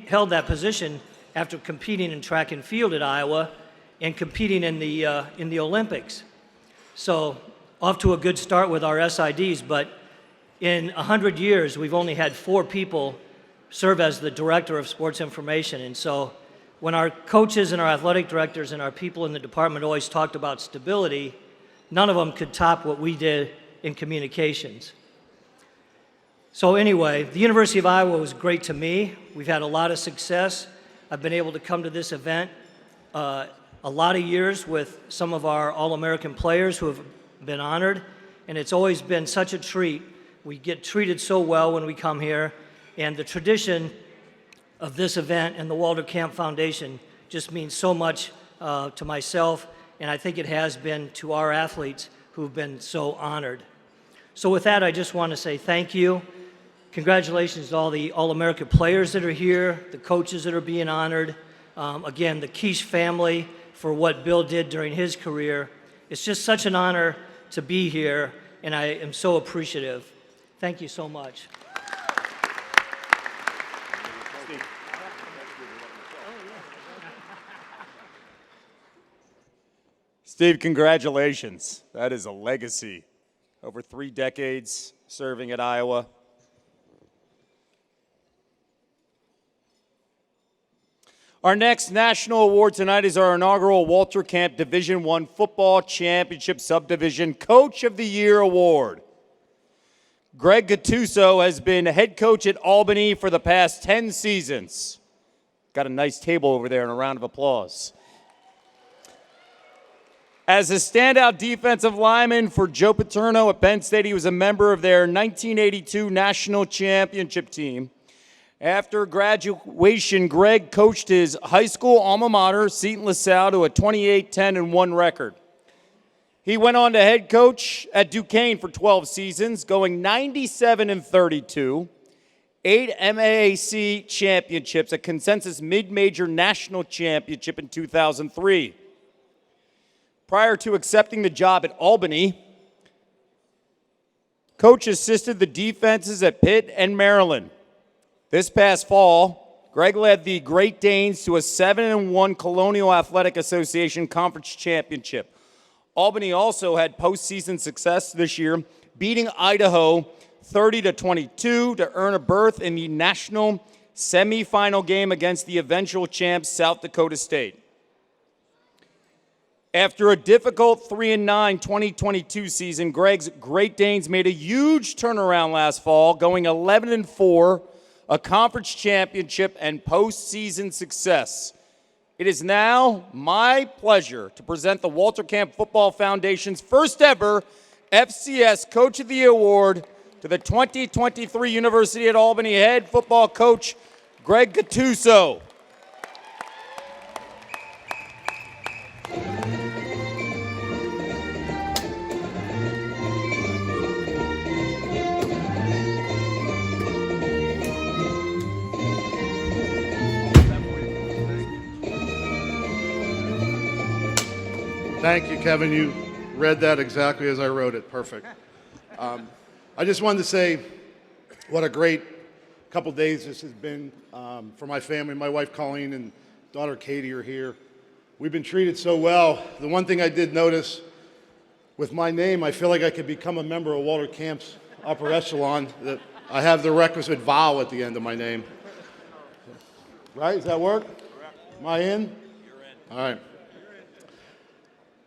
held that position after competing in track and field at Iowa and competing in the Olympics. So off to a good start with our SIDs, but in 100 years, we've only had 4 people serve as the director of sports information. And so when our coaches and our athletic directors and our people in the department always talked about stability, none of them could top what we did in communications. So anyway, the University of Iowa was great to me. We've had a lot of success. I've been able to come to this event a lot of years with some of our All-American players who have been honored, and it's always been such a treat We get treated so well when we come here, and the tradition of this event and the Walter Camp Foundation just means so much to myself, and I think it has been to our athletes who've been so honored. So with that, I just want to say thank you. Congratulations to all the All-America players that are here, the coaches that are being honored. Again, the Quiche family for what Bill did during his career. It's just such an honor to be here, and I am so appreciative. Thank you so much. Steve, congratulations. That is a legacy. Over 3 decades serving at Iowa. Our next national award tonight is our inaugural Walter Camp Division I Football Championship Subdivision Coach of the Year Award. Greg Gattuso has been head coach at Albany for the past 10 seasons. Got a nice table over there and a round of applause. As a standout defensive lineman for Joe Paterno at Penn State, he was a member of their 1982 national championship team. After graduation, Greg coached his high school alma mater, Seton LaSalle, to a 28-10-1 record. He went on to head coach at Duquesne for 12 seasons, going 97-32, 8 MAAC championships, a consensus mid-major national championship in 2003. Prior to accepting the job at Albany, Coach assisted the defenses at Pitt and Maryland. This past fall, Greg led the Great Danes to a 7-1 Colonial Athletic Association Conference Championship. Albany also had postseason success this year, beating Idaho 30-22 to earn a berth in the national semifinal game against the eventual champs South Dakota State. After a difficult 3-9 2022 season, Greg's Great Danes made a huge turnaround last fall, going 11-4, a conference championship, and postseason success. It is now my pleasure to present the Walter Camp Football Foundation's first ever FCS Coach of the Year Award to the 2023 University at Albany head football coach, Greg Gattuso. Thank you, Kevin. You read that exactly as I wrote it. Perfect. I just wanted to say what a great couple days this has been for my family. My wife Colleen and daughter Katie are here. We've been treated so well. The one thing I did notice with my name, I feel like I could become a member of Walter Camp's upper echelon, that I have the requisite vowel at the end of my name. Right? Does that work? Am I in? You're in. All right.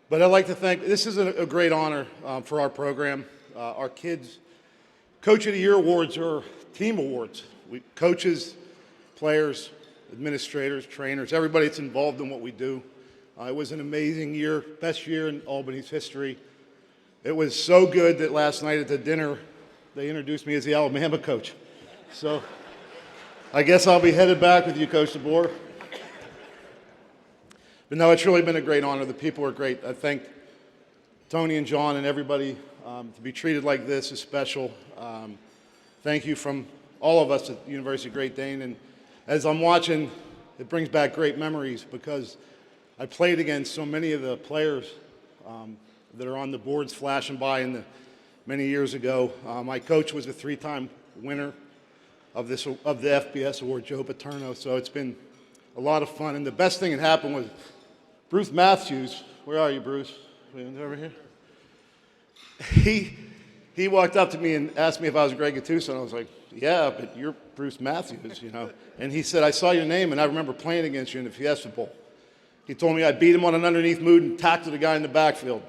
But I'd like to thank, this is a great honor for our program. Our kids' Coach of the Year awards are team awards. Coaches, players, administrators, trainers, everybody that's involved in what we do. It was an amazing year, best year in Albany's history. It was so good that last night at the dinner, they introduced me as the Alabama coach. So I guess I'll be headed back with you, Coach DeBoer. But no, it's really been a great honor. The people are great. I thank Tony and John and everybody. To be treated like this is special. Thank you from all of us at the University of Great Dane. And as I'm watching, it brings back great memories because I played against so many of the players that are on the boards flashing by many years ago. My coach was a 3-time winner of the FBS award, Joe Paterno. So it's been a lot of fun. And the best thing that happened was Bruce Matthews. Where are you, Bruce? Over here. He walked up to me and asked me if I was Greg Gattuso, and I was like, yeah, but you're Bruce Matthews, you know. And he said, I saw your name, and I remember playing against you in the Fiesta Bowl. He told me I beat him on an underneath move and tackled a guy in the backfield.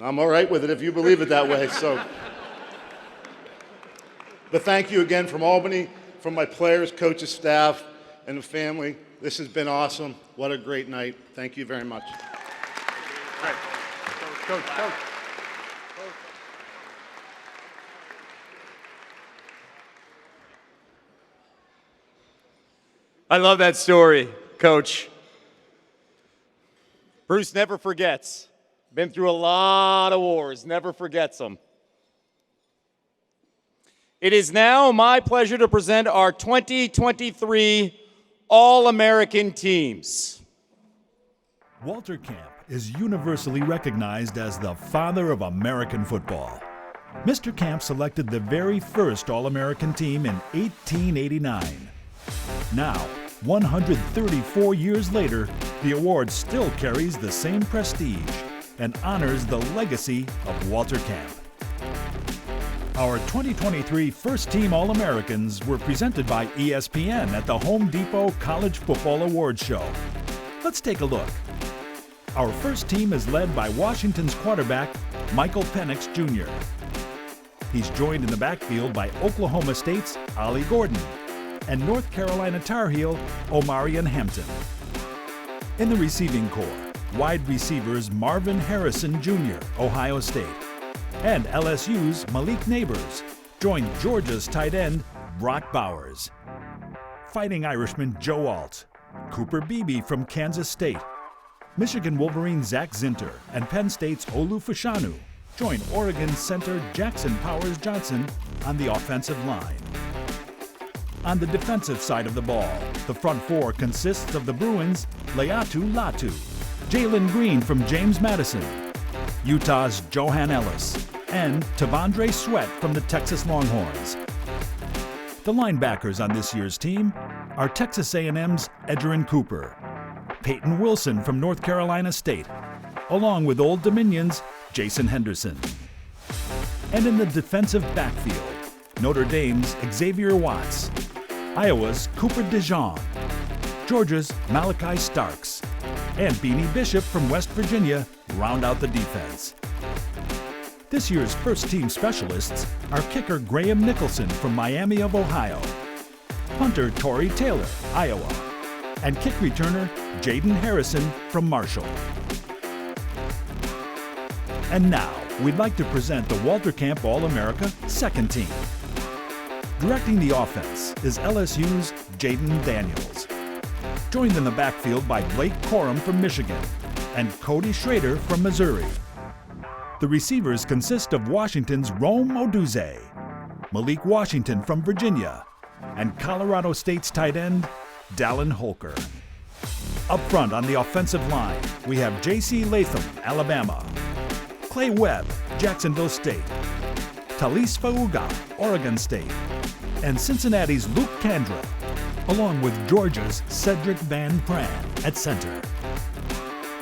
I'm all right with it if you believe it that way. So, but thank you again from Albany, from my players, coaches, staff, and the family. This has been awesome. What a great night. Thank you very much. Coach. I love that story, Coach. Bruce never forgets. Been through a lot of wars, never forgets them. It is now my pleasure to present our 2023 All-American teams. Walter Camp is universally recognized as the father of American football. Mr. Camp selected the very first All-American team in 1889. Now, 134 years later, the award still carries the same prestige and honors the legacy of Walter Camp. Our 2023 First Team All-Americans were presented by ESPN at the Home Depot College Football Awards Show. Let's take a look. Our first team is led by Washington's quarterback, Michael Penix Jr. He's joined in the backfield by Oklahoma State's Ollie Gordon and North Carolina Tar Heel Omarion Hampton. In the receiving corps, wide receivers Marvin Harrison Jr., Ohio State, and LSU's Malik Neighbors joined Georgia's tight end Brock Bowers. Fighting Irishman Joe Alt, Cooper Beebe from Kansas State, Michigan Wolverine Zach Zinter, and Penn State's Olu Fashanu joined Oregon center Jackson Powers Johnson on the offensive line. On the defensive side of the ball, the front four consists of the Bruins' Leatu Latu, Jalen Green from James Madison, Utah's Johan Ellis, and Tavondre Sweat from the Texas Longhorns. The linebackers on this year's team are Texas A&M's Edgerrin Cooper, Peyton Wilson from North Carolina State, along with Old Dominion's Jason Henderson. And in the defensive backfield, Notre Dame's Xavier Watts, Iowa's Cooper DeJean, Georgia's Malachi Starks, and Beanie Bishop from West Virginia round out the defense. This year's first-team specialists are kicker Graham Nicholson from Miami of Ohio, punter Torrey Taylor, Iowa, and kick returner Jaden Harrison from Marshall. And now, we'd like to present the Walter Camp All-America second team. Directing the offense is LSU's Jaden Daniels, joined in the backfield by Blake Corum from Michigan and Cody Schrader from Missouri. The receivers consist of Washington's Rome Odunze, Malik Washington from Virginia, and Colorado State's tight end, Dallin Holker. Up front on the offensive line, we have J.C. Latham, Alabama, Clay Webb, Jacksonville State, Talise Fauga, Oregon State, and Cincinnati's Luke Kandra, along with Georgia's Cedric Van Pran at center.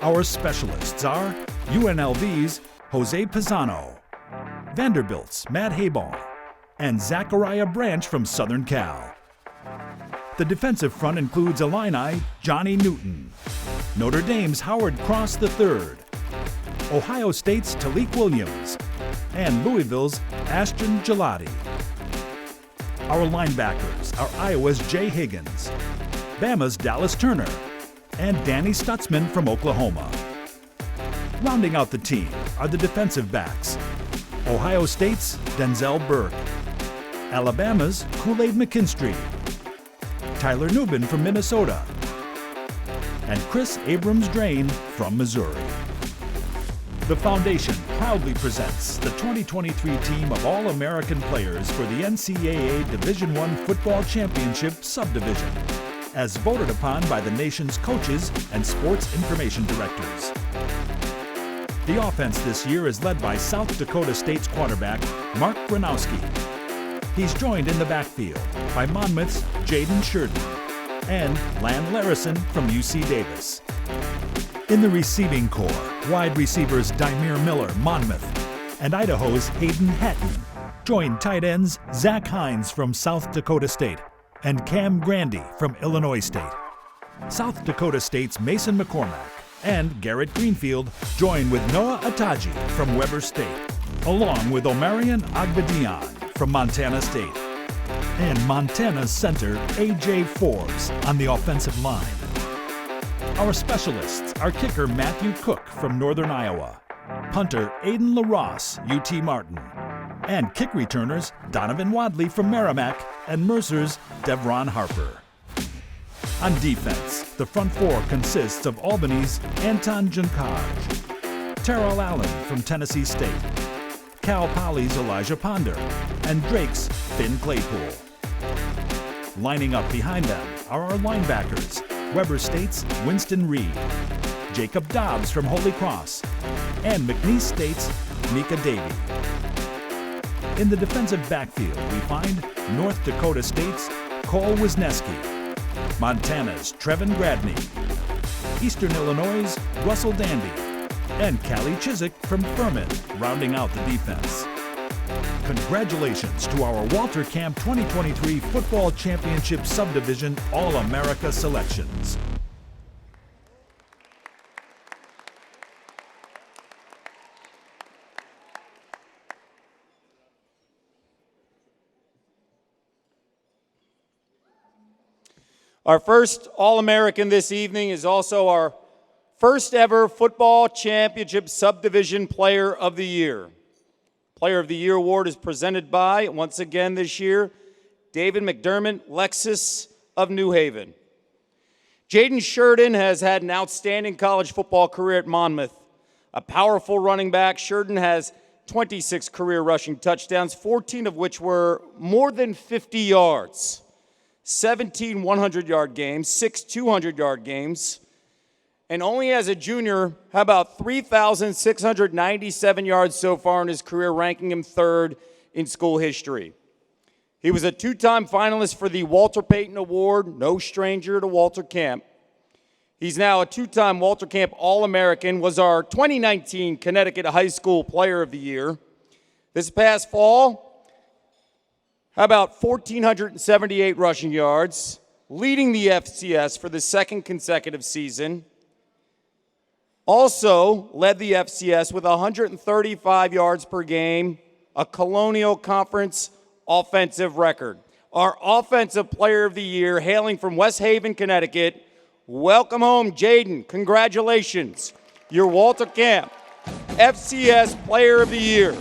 Our specialists are UNLV's Jose Pisano, Vanderbilt's Matt Haybaum, and Zachariah Branch from Southern Cal. The defensive front includes Illini Johnny Newton, Notre Dame's Howard Cross III, Ohio State's Talik Williams, and Louisville's Ashton Gelati. Our linebackers are Iowa's Jay Higgins, Bama's Dallas Turner, and Danny Stutzman from Oklahoma. Rounding out the team are the defensive backs, Ohio State's Denzel Burke, Alabama's Kool-Aid McKinstry, Tyler Nubin from Minnesota, and Chris Abrams-Drain from Missouri. The Foundation proudly presents the 2023 team of All-American players for the NCAA Division I Football Championship Subdivision, as voted upon by the nation's coaches and sports information directors. The offense this year is led by South Dakota State's quarterback, Mark Gronowski. He's joined in the backfield by Monmouth's Jaden Sheridan and Lan Larison from UC Davis. In the receiving corps, wide receivers Dymere Miller, Monmouth, and Idaho's Hayden Hatton join tight ends Zach Hines from South Dakota State and Cam Grandy from Illinois State. South Dakota State's Mason McCormack and Garrett Greenfield join with Noah Ataji from Weber State, along with Omarion Agbadian from Montana State, and Montana's center A.J. Forbes on the offensive line. Our specialists are kicker Matthew Cook from Northern Iowa, punter Aiden LaRosse, UT Martin, and kick returners Donovan Wadley from Merrimack and Mercer's Devron Harper. On defense, the front four consists of Albany's Anton Junkaj, Terrell Allen from Tennessee State, Cal Poly's Elijah Ponder, and Drake's Finn Claypool. Lining up behind them are our linebackers, Weber State's Winston Reed, Jacob Dobbs from Holy Cross, and McNeese State's Mika Davey. In the defensive backfield, we find North Dakota State's Cole Wisniewski, Montana's Trevin Gradney, Eastern Illinois' Russell Dandy, and Callie Chiswick from Furman, rounding out the defense. Congratulations to our Walter Camp 2023 Football Championship Subdivision All-America selections. Our first All-American this evening is also our first ever Football Championship Subdivision Player of the Year. Player of the Year award is presented by, once again this year, David McDermott, Lexus of New Haven. Jaden Sheridan has had an outstanding college football career at Monmouth. A powerful running back, Sheridan has 26 career rushing touchdowns, 14 of which were more than 50 yards. 17 100-yard games, 6 200-yard games, and only as a junior, how about 3,697 yards so far in his career, ranking him third in school history. He was a two-time finalist for the Walter Payton Award, no stranger to Walter Camp. He's now a two-time Walter Camp All-American, was our 2019 Connecticut High School Player of the Year. This past fall, how about 1,478 rushing yards, leading the FCS for the second consecutive season. Also led the FCS with 135 yards per game, a Colonial Conference offensive record. Our Offensive Player of the Year, hailing from West Haven, Connecticut. Welcome home, Jaden. Congratulations. Your Walter Camp FCS Player of the Year.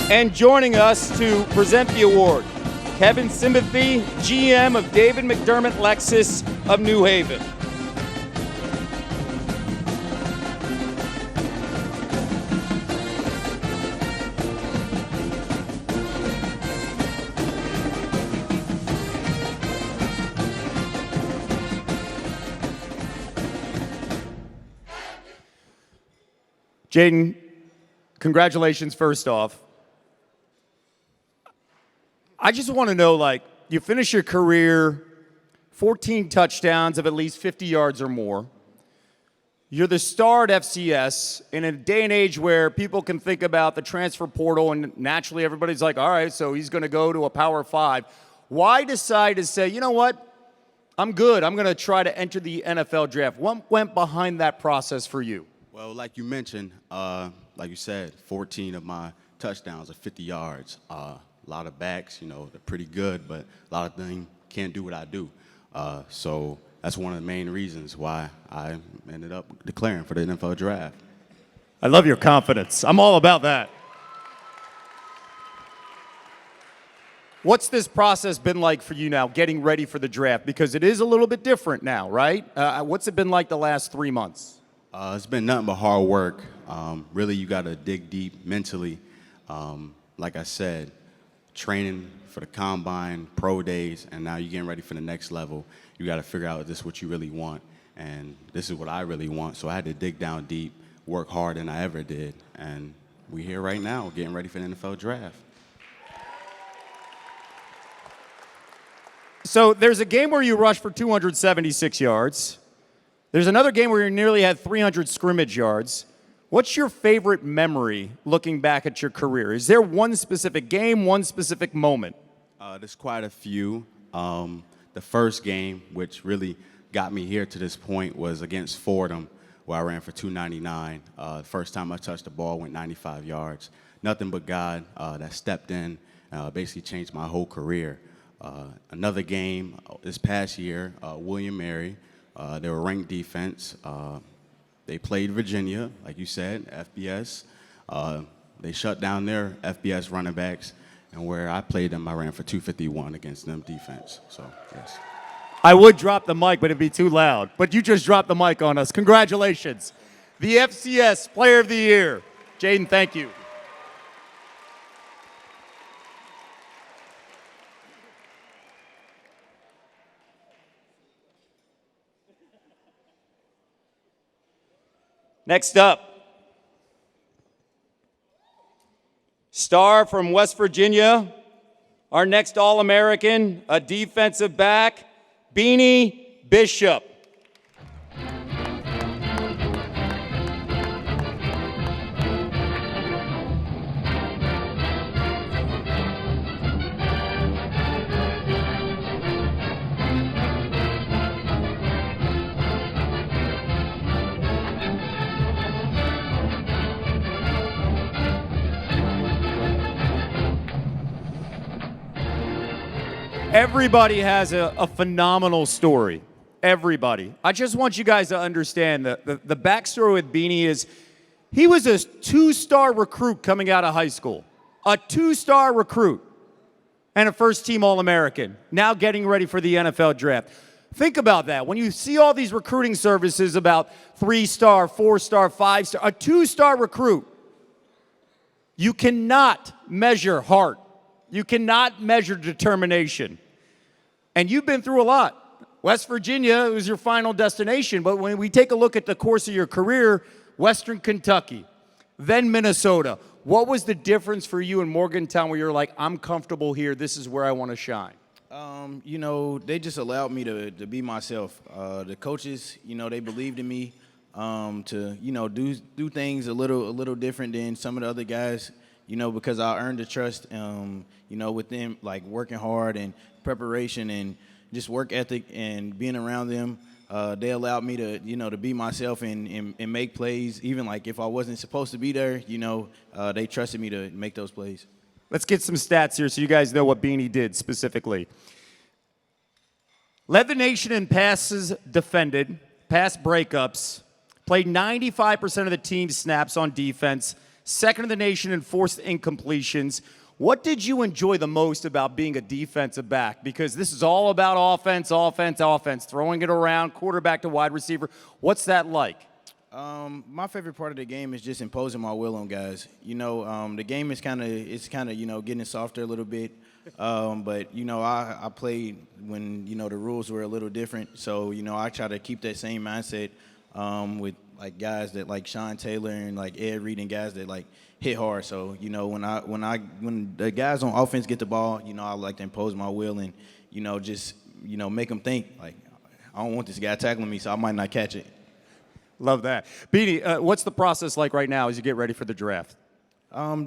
And joining us to present the award, Kevin Simothy, GM of David McDermott Lexus of New Haven. Jaden, congratulations first off. I just want to know, you finish your career, 14 touchdowns of at least 50 yards or more. You're the star at FCS in a day and age where people can think about the transfer portal, and naturally everybody's like, all right, so he's going to go to a Power 5. Why decide to say, you know what, I'm good. I'm going to try to enter the NFL draft. What went behind that process for you? Well, like you mentioned, like you said, 14 of my touchdowns are 50 yards. A lot of backs, they're pretty good, but a lot of them can't do what I do. So that's one of the main reasons why I ended up declaring for the NFL draft. I love your confidence. I'm all about that. What's this process been like for you now, getting ready for the draft? Because it is a little bit different now, right? What's it been like the last 3 months? It's been nothing but hard work. Really, you got to dig deep mentally. Like I said, training for the combine, pro days, and now you're getting ready for the next level. You got to figure out if this is what you really want, and this is what I really want. So I had to dig down deep, work harder than I ever did, and we're here right now getting ready for the NFL draft. So there's a game where you rushed for 276 yards. There's another game where you nearly had 300 scrimmage yards. What's your favorite memory looking back at your career? Is there one specific game, one specific moment? There's quite a few. The first game, which really got me here to this point, was against Fordham, where I ran for 299. The first time I touched the ball, went 95 yards. Nothing but God that stepped in, basically changed my whole career. Another game this past year, William Mary. They were ranked defense. They played Virginia, like you said, FBS. They shut down their FBS running backs, and where I played them, I ran for 251 against them defense. So, yes. I would drop the mic, but it'd be too loud. But you just dropped the mic on us. Congratulations. The FCS Player of the Year. Jaden, thank you. Next up, star from West Virginia, our next All-American, a defensive back, Beanie Bishop. Everybody has a phenomenal story. Everybody. I just want you guys to understand that the backstory with Beanie is he was a 2-star recruit coming out of high school. A 2-star recruit and a first-team All-American, now getting ready for the NFL draft. Think about that. When you see all these recruiting services about 3-star, 4-star, 5-star, a 2-star recruit, you cannot measure heart. You cannot measure determination. And you've been through a lot. West Virginia was your final destination, but when we take a look at the course of your career, Western Kentucky, then Minnesota, what was the difference for you in Morgantown where you're like, I'm comfortable here, this is where I want to shine? You know, they just allowed me to be myself. The coaches, you know, they believed in me to, you know, do things a little different than some of the other guys, you know, because I earned the trust, you know, with them, like working hard and preparation and just work ethic and being around them. They allowed me to, you know, to be myself and make plays. Even like if I wasn't supposed to be there, you know, they trusted me to make those plays. Let's get some stats here so you guys know what Beanie did specifically. Led the nation in passes defended, pass breakups, played 95% of the team's snaps on defense, second in the nation in forced incompletions. What did you enjoy the most about being a defensive back? Because this is all about offense, offense, offense, throwing it around, quarterback to wide receiver. What's that like? My favorite part of the game is just imposing my will on guys. You know, the game is kind of, you know, getting softer a little bit. But, you know, I played when, you know, the rules were a little different. So, you know, I try to keep that same mindset with, like, guys that like Sean Taylor and, like, Ed Reed and guys that, like, hit hard. So, you know, when the guys on offense get the ball, you know, I like to impose my will and, you know, just, you know, make them think, like, I don't want this guy tackling me, so I might not catch it. Love that. Beanie, what's the process like right now as you get ready for the draft?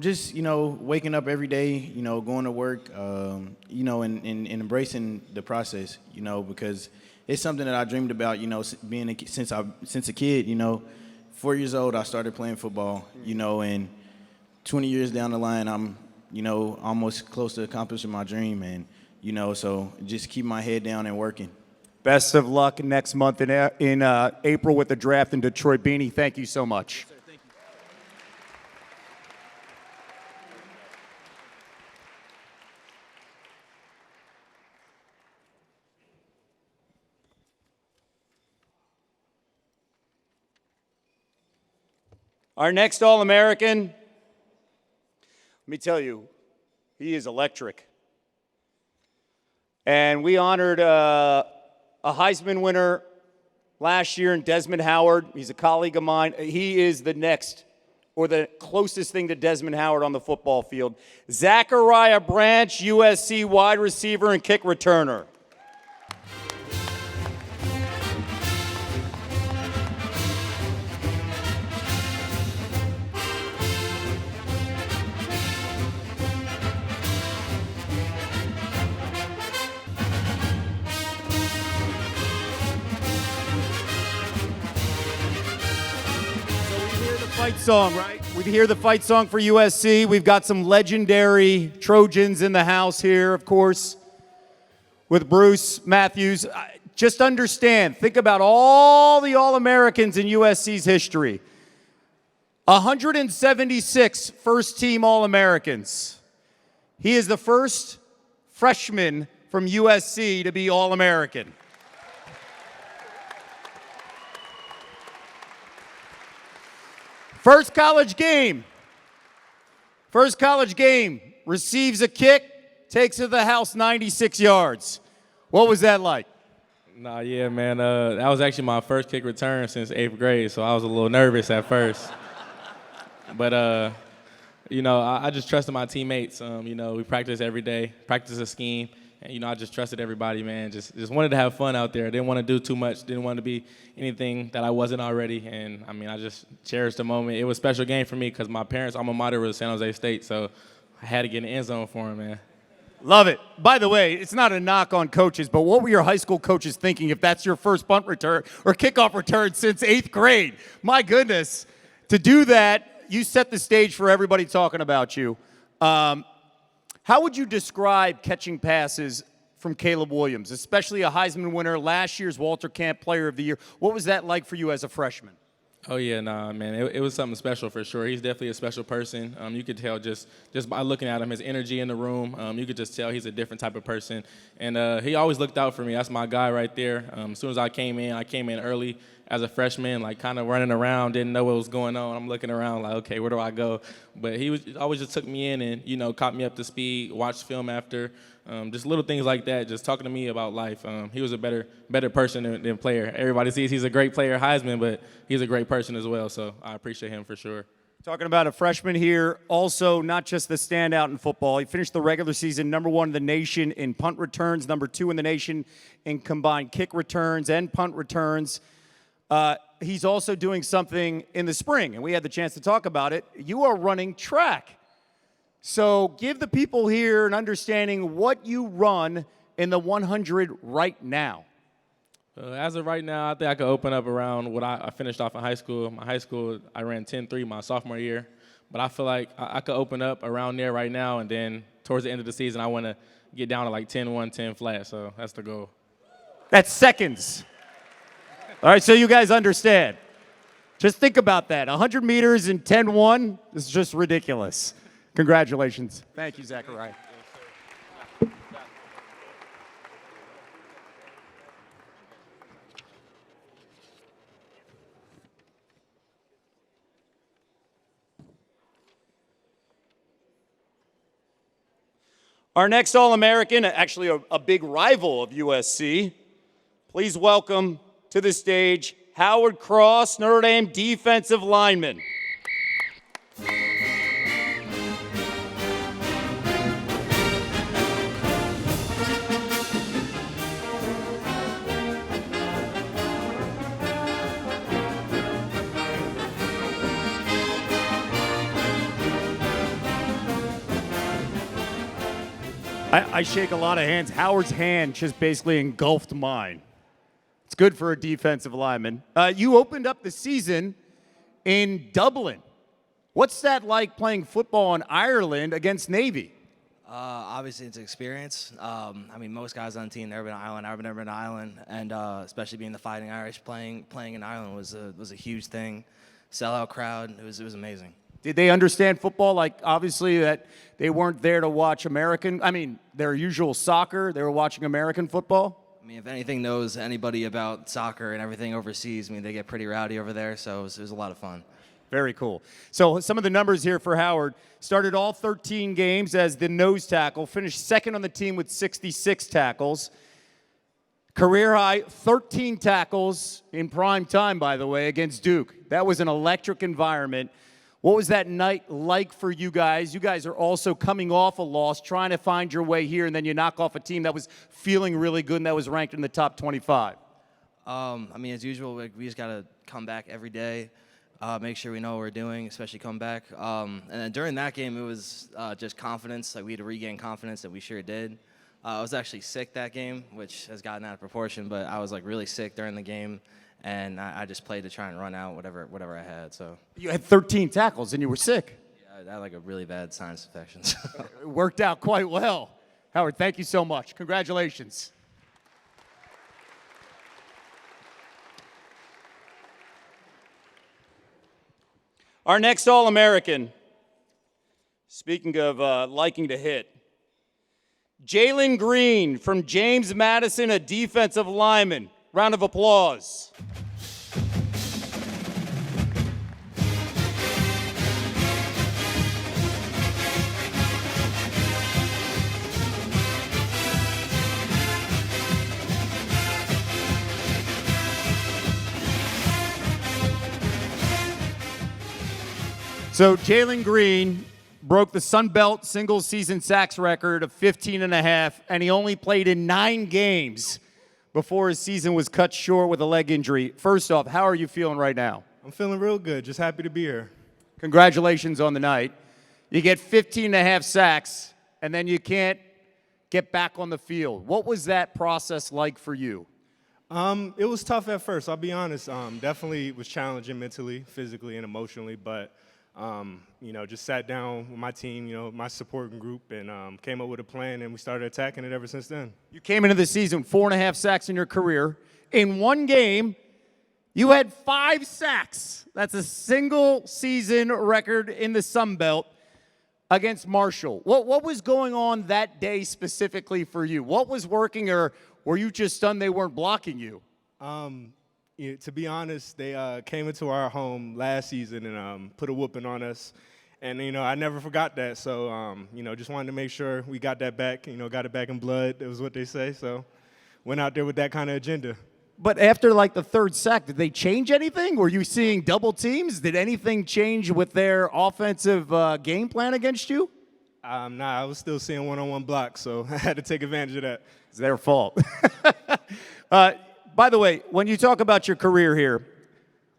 Just, you know, waking up every day, you know, going to work, you know, and embracing the process, you know, because it's something that I dreamed about, you know, since a kid, you know. 4 years old, I started playing football, you know, and 20 years down the line, I'm, you know, almost close to accomplishing my dream. And, you know, so just keep my head down and working. Best of luck next month in April with the draft in Detroit. Beanie, thank you so much. Yes, sir, thank you. Our next All-American, let me tell you, he is electric. And we honored a Heisman winner last year in Desmond Howard. He's a colleague of mine. He is the next, or the closest thing to Desmond Howard on the football field. Zachariah Branch, USC wide receiver and kick returner. Fight song, right? We hear the fight song for USC. We've got some legendary Trojans in the house here, of course, with Bruce Matthews. Just understand, think about all the All-Americans in USC's history. 176 first-team All-Americans. He is the first freshman from USC to be All-American. First college game. Receives a kick, takes it to the house 96 yards. What was that like? Nah, yeah, man. That was actually my first kick return since 8th grade, so I was a little nervous at first. But, I just trusted my teammates. We practice every day, practice a scheme. And, I just trusted everybody, man. Just wanted to have fun out there. Didn't want to do too much. Didn't want to be anything that I wasn't already. And, I just cherished the moment. It was a special game for me because my parents' alma mater was San Jose State, so I had to get in the end zone for him, man. Love it. By the way, it's not a knock on coaches, but what were your high school coaches thinking if that's your first punt return or kickoff return since 8th grade? My goodness. To do that, you set the stage for everybody talking about you. How would you describe catching passes from Caleb Williams, especially a Heisman winner, last year's Walter Camp Player of the Year? What was that like for you as a freshman? Oh, yeah, nah, man. It was something special for sure. He's definitely a special person. You could tell just by looking at him, his energy in the room. You could just tell he's a different type of person. And he always looked out for me. That's my guy right there. As soon as I came in early as a freshman, like kind of running around, didn't know what was going on. I'm looking around like, okay, where do I go? But he always just took me in and, caught me up to speed, watched film after. Just little things like that, just talking to me about life. He was a better person than player. Everybody sees he's a great player, Heisman, but he's a great person as well, so I appreciate him for sure. Talking about a freshman here, also not just the standout in football. He finished the regular season #1 in the nation in punt returns, #2 in the nation in combined kick returns and punt returns. He's also doing something in the spring, and we had the chance to talk about it. You are running track. So give the people here an understanding what you run in the 100 right now. As of right now, I think I could open up around what I finished off in high school. My high school, I ran 10.3 my sophomore year. But I feel like I could open up around there right now, and then towards the end of the season, I want to get down to like 10.1, 10 flat. So that's the goal. That's seconds. All right, so you guys understand. Just think about that. 100 meters in 10.1 is just ridiculous. Congratulations. Thank you, Zachariah. Our next All-American, actually a big rival of USC. Please welcome to the stage Howard Cross, Notre Dame defensive lineman. I shake a lot of hands. Howard's hand just basically engulfed mine. It's good for a defensive lineman. You opened up the season in Dublin. What's that like playing football in Ireland against Navy? Obviously, it's an experience. Most guys on the team never been to Ireland. I've never been to Ireland, and especially being the Fighting Irish, playing in Ireland was a huge thing. Sellout crowd. It was amazing. Did they understand football? Like, obviously, that they weren't there to watch their usual soccer. They were watching American football? If anything knows anybody about soccer and everything overseas, they get pretty rowdy over there, so it was a lot of fun. Very cool. So some of the numbers here for Howard. Started all 13 games as the nose tackle. Finished second on the team with 66 tackles. Career high, 13 tackles in prime time, by the way, against Duke. That was an electric environment. What was that night like for you guys? You guys are also coming off a loss, trying to find your way here, and then you knock off a team that was feeling really good and that was ranked in the top 25. As usual, we just got to come back every day, make sure we know what we're doing, especially come back. And then during that game, it was just confidence. Like, we had to regain confidence, and we sure did. I was actually sick that game, which has gotten out of proportion, but I was really sick during the game. And I just played to try and run out whatever I had. So you had 13 tackles and you were sick. Yeah, I had a really bad sinus infection. It worked out quite well. Howard, thank you so much. Congratulations. Our next All-American, speaking of liking to hit, Jalen Green from James Madison, a defensive lineman. Round of applause. So Jalen Green broke the Sun Belt single-season sacks record of 15 and a half, and he only played in 9 games before his season was cut short with a leg injury. First off, how are you feeling right now? I'm feeling real good. Just happy to be here. Congratulations on the night. You get 15 and a half sacks, and then you can't get back on the field. What was that process like for you? It was tough at first, I'll be honest. Definitely was challenging mentally, physically, and emotionally, but just sat down with my team, my supporting group, and came up with a plan, and we started attacking it ever since then. You came into the season 4.5 sacks in your career. In one game, you had 5 sacks. That's a single season record in the Sun Belt against Marshall. What was going on that day specifically for you? What was working, or were you just stunned they weren't blocking you? To be honest, they came into our home last season and put a whooping on us. And, I never forgot that. So, just wanted to make sure we got that back, got it back in blood. That was what they say. So went out there with that kind of agenda. But after, like, the 3rd sack, did they change anything? Were you seeing double teams? Did anything change with their offensive game plan against you? Nah, I was still seeing one-on-one blocks, so I had to take advantage of that. It's their fault. By the way, when you talk about your career here,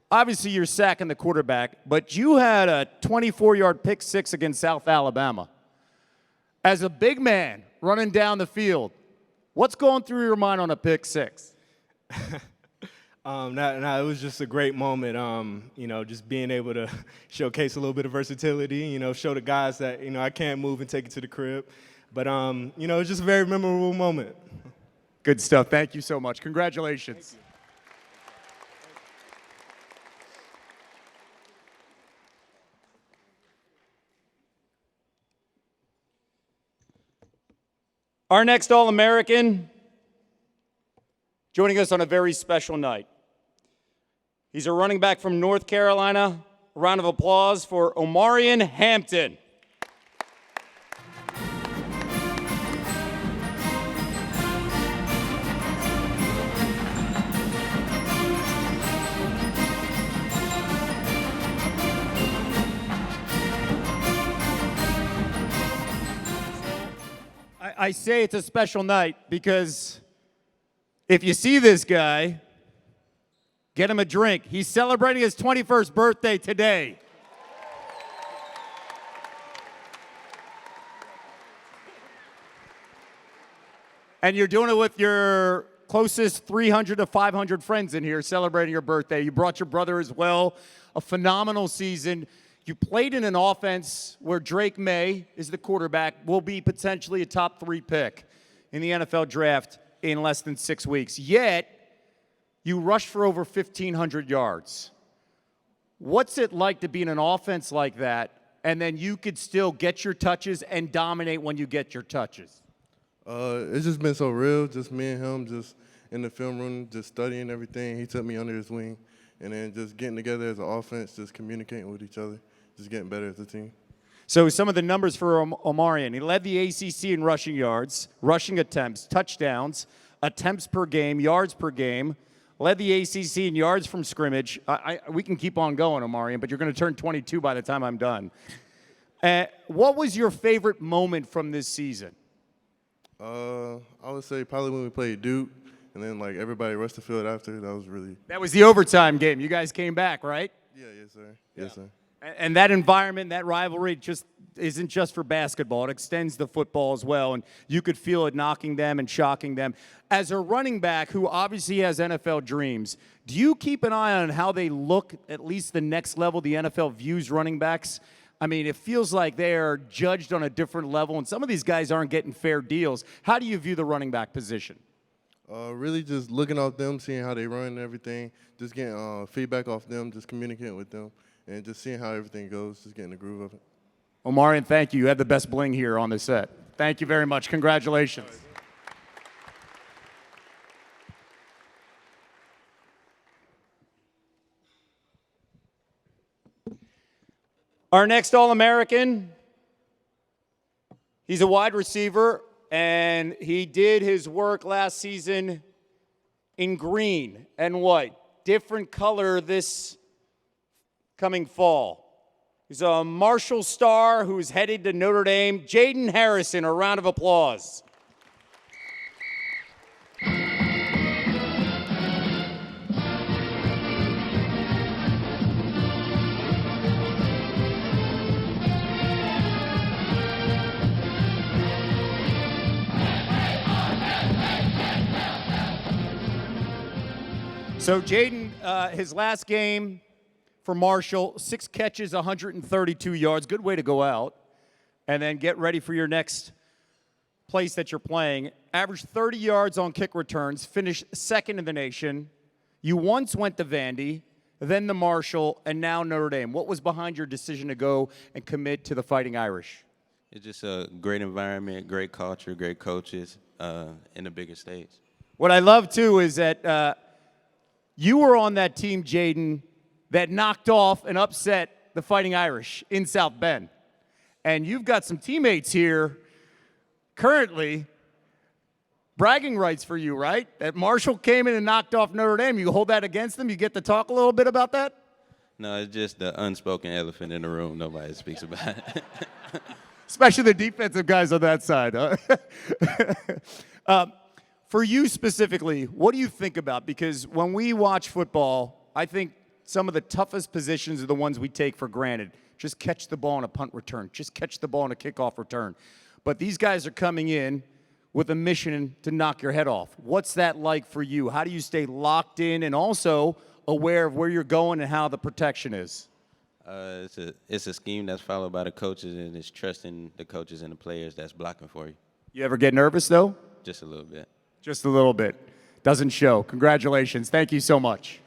obviously you're sacking the quarterback, but you had a 24-yard pick six against South Alabama. As a big man running down the field, what's going through your mind on a pick six? It was just a great moment, just being able to showcase a little bit of versatility, show the guys that, I can't move and take it to the crib. But, it's just a very memorable moment. Good stuff. Thank you so much. Congratulations. Our next All-American, joining us on a very special night. He's a running back from North Carolina. A round of applause for Omarion Hampton. I say it's a special night because if you see this guy, get him a drink. He's celebrating his 21st birthday today. And you're doing it with your closest 300 to 500 friends in here celebrating your birthday. You brought your brother as well. A phenomenal season. You played in an offense where Drake May is the quarterback, will be potentially a top 3 pick in the NFL draft in less than 6 weeks. Yet, you rushed for over 1,500 yards. What's it like to be in an offense like that, and then you could still get your touches and dominate when you get your touches? It's just been so real, just me and him, just in the film room, just studying everything. He took me under his wing, and then just getting together as an offense, just communicating with each other, just getting better as a team. So some of the numbers for Omarion. He led the ACC in rushing yards, rushing attempts, touchdowns, attempts per game, yards per game. Led the ACC in yards from scrimmage. We can keep on going, Omarion, but you're going to turn 22 by the time I'm done. What was your favorite moment from this season? I would say probably when we played Duke, and then like everybody rushed the field after. That was the overtime game. You guys came back, right? Yeah, yes, sir. Yes, sir. And that environment, that rivalry, just isn't just for basketball. It extends to football as well, and you could feel it knocking them and shocking them. As a running back who obviously has NFL dreams, do you keep an eye on how they look, at least the next level the NFL views running backs? I mean, it feels like they are judged on a different level, and some of these guys aren't getting fair deals. How do you view the running back position? Really just looking off them, seeing how they run and everything, just getting feedback off them, just communicating with them, and just seeing how everything goes, just getting the groove of it. Omarion, thank you. You had the best bling here on the set. Thank you very much. Congratulations. Our next All-American, he's a wide receiver, and he did his work last season in green and white. Different color this coming fall. He's a Marshall star who's headed to Notre Dame. Jaden Harrison, a round of applause. So Jaden, his last game for Marshall, 6 catches, 132 yards. Good way to go out. And then get ready for your next place that you're playing. Averaged 30 yards on kick returns, finished second in the nation. You once went to Vandy, then to Marshall, and now Notre Dame. What was behind your decision to go and commit to the Fighting Irish? It's just a great environment, great culture, great coaches in the bigger stage. What I love, too, is that you were on that team, Jaden, that knocked off and upset the Fighting Irish in South Bend. And you've got some teammates here currently, bragging rights for you, right? That Marshall came in and knocked off Notre Dame. You hold that against them? You get to talk a little bit about that? No, it's just the unspoken elephant in the room. Nobody speaks about it. Especially the defensive guys on that side. Huh? For you specifically, what do you think about? Because when we watch football, I think some of the toughest positions are the ones we take for granted. Just catch the ball on a punt return. Just catch the ball on a kickoff return. But these guys are coming in with a mission to knock your head off. What's that like for you? How do you stay locked in and also aware of where you're going and how the protection is? It's a scheme that's followed by the coaches, and it's trusting the coaches and the players that's blocking for you. You ever get nervous, though? Just a little bit. Just a little bit. Doesn't show. Congratulations. Thank you so much.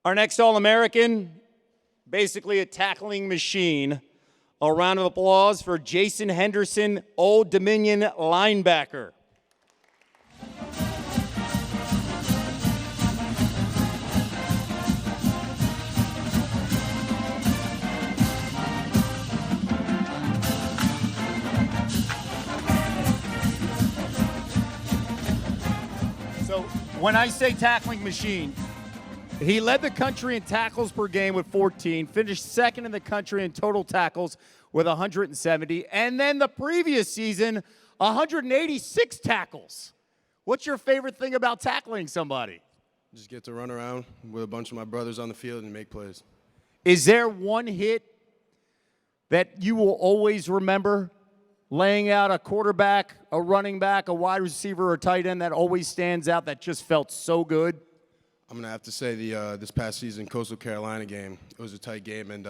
Our next All-American, basically a tackling machine. A round of applause for Jason Henderson, Old Dominion linebacker. So when I say tackling machine, he led the country in tackles per game with 14, finished second in the country in total tackles with 170, and then the previous season, 186 tackles. What's your favorite thing about tackling somebody? Just get to run around with a bunch of my brothers on the field and make plays. Is there one hit that you will always remember? Laying out a quarterback, a running back, a wide receiver, or a tight end that always stands out that just felt so good? I'm going to have to say this past season Coastal Carolina game. It was a tight game, and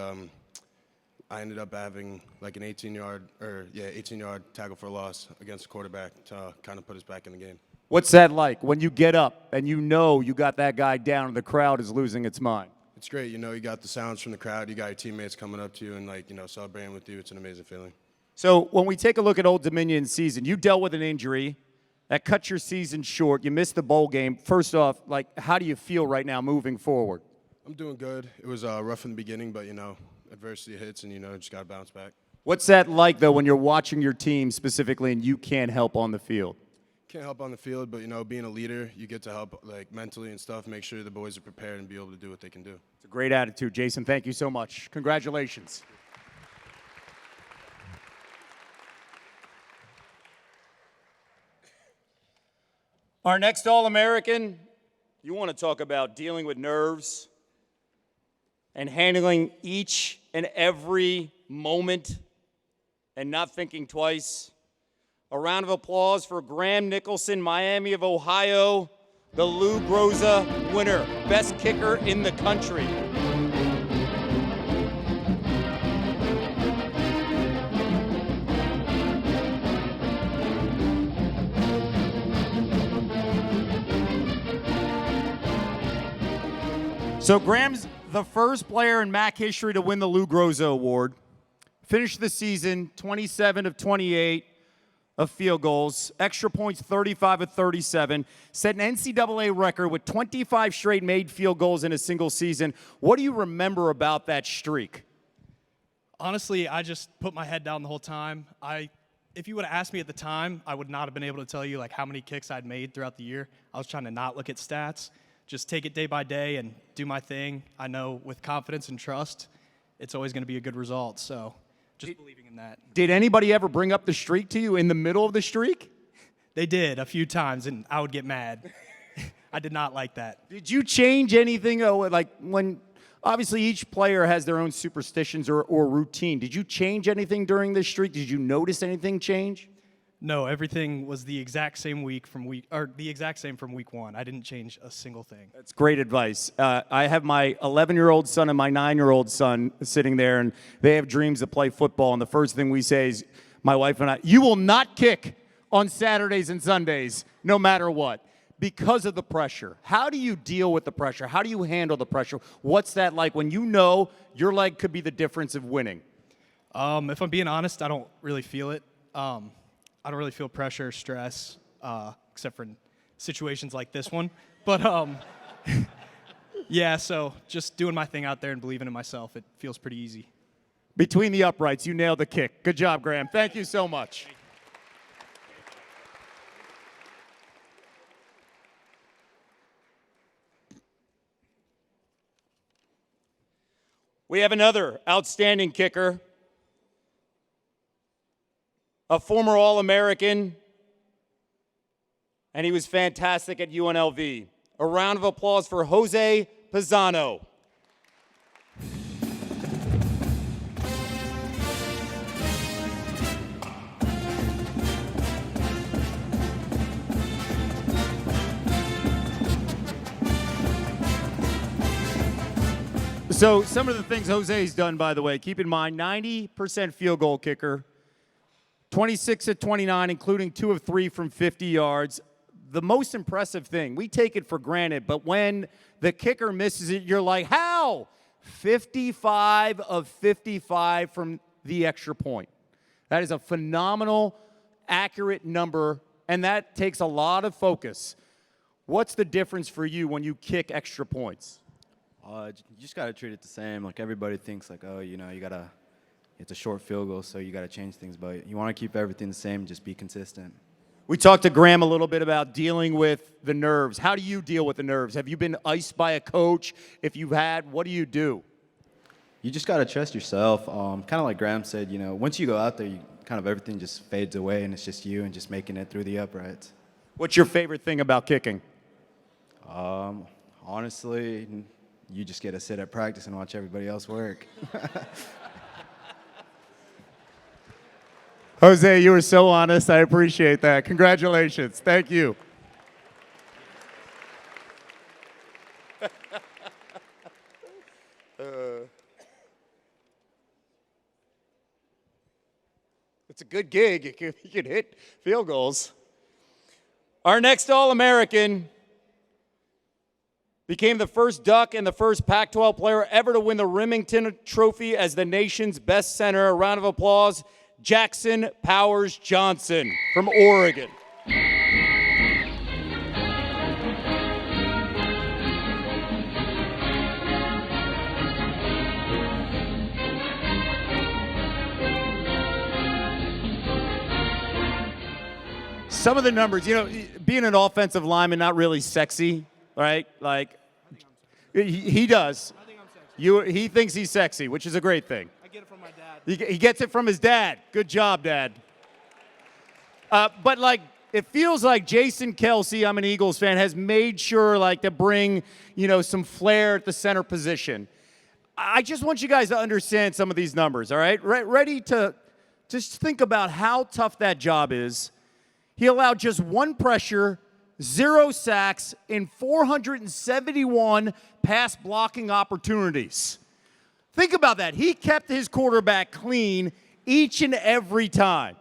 I ended up having like an 18-yard tackle for a loss against the quarterback to kind of put us back in the game. What's that like when you get up and you know you got that guy down and the crowd is losing its mind? It's great. You know, you got the sounds from the crowd. You got your teammates coming up to you and, like, you know, celebrating with you. It's an amazing feeling. So when we take a look at Old Dominion's season, you dealt with an injury that cut your season short. You missed the bowl game. First off, like, how do you feel right now moving forward? I'm doing good. It was rough in the beginning, but, you know, adversity hits and, you know, just got to bounce back. What's that like, though, when you're watching your team specifically and you can't help on the field? Can't help on the field, but, you know, being a leader, you get to help, like, mentally and stuff, make sure the boys are prepared and be able to do what they can do. It's a great attitude, Jason. Thank you so much. Congratulations. Our next All-American, you want to talk about dealing with nerves and handling each and every moment and not thinking twice. A round of applause for Graham Nicholson, Miami of Ohio, the Lou Groza winner, best kicker in the country. So Graham's the first player in MAC history to win the Lou Groza Award. Finished the season 27 of 28 of field goals, extra points 35 of 37, set an NCAA record with 25 straight made field goals in a single season. What do you remember about that streak? Honestly, I just put my head down the whole time. if you would have asked me at the time, I would not have been able to tell you like how many kicks I'd made throughout the year. I was trying to not look at stats, just take it day by day and do my thing. I know with confidence and trust, it's always going to be a good result. So just believing in that. Did anybody ever bring up the streak to you in the middle of the streak? They did a few times, and I would get mad. I did not like that. Did you change anything? Like when obviously each player has their own superstitions or routine. Did you change anything during this streak? Did you notice anything change? No, everything was the exact same from week one. I didn't change a single thing. That's great advice. I have my 11-year-old son and my 9-year-old son sitting there, and they have dreams to play football. And the first thing we say is, my wife and I, you will not kick on Saturdays and Sundays, no matter what, because of the pressure. How do you deal with the pressure? How do you handle the pressure? What's that like when you know your leg could be the difference of winning? If I'm being honest, I don't really feel it. I don't really feel pressure, stress, except for in situations like this one. But yeah, so just doing my thing out there and believing in myself, it feels pretty easy. Between the uprights, you nailed the kick. Good job, Graham. Thank you so much. We have another outstanding kicker, a former All-American, and he was fantastic at UNLV. A round of applause for Jose Pisano. So some of the things Jose's done, by the way, keep in mind, 90% field goal kicker, 26 of 29, including 2 of 3 from 50 yards. The most impressive thing, we take it for granted, but when the kicker misses it, you're like, how? 55 of 55 from the extra point. That is a phenomenal, accurate number, and that takes a lot of focus. What's the difference for you when you kick extra points? You just got to treat it the same. Like everybody thinks like, oh, it's a short field goal, so you got to change things. But you want to keep everything the same, just be consistent. We talked to Graham a little bit about dealing with the nerves. How do you deal with the nerves? Have you been iced by a coach? If you've had, what do you do? You just got to trust yourself. Kind of like Graham said, once you go out there, kind of everything just fades away, and it's just you and just making it through the uprights. What's your favorite thing about kicking? Honestly, you just get to sit at practice and watch everybody else work. Jose, you were so honest. I appreciate that. Congratulations. Thank you. It's a good gig. You can hit field goals. Our next All-American became the first Duck and the first Pac-12 player ever to win the Remington Trophy as the nation's best center. A round of applause, Jackson Powers Johnson from Oregon. Some of the numbers, being an offensive lineman, not really sexy, right? Like, he does. He thinks he's sexy, which is a great thing. I get it from my dad. He gets it from his dad. Good job, Dad. But, it feels like Jason Kelsey, I'm an Eagles fan, has made sure, to bring, some flair at the center position. I just want you guys to understand some of these numbers, all right? Ready to just think about how tough that job is. He allowed just 1 pressure, 0 sacks, in 471 pass blocking opportunities. Think about that. He kept his quarterback clean each and every time.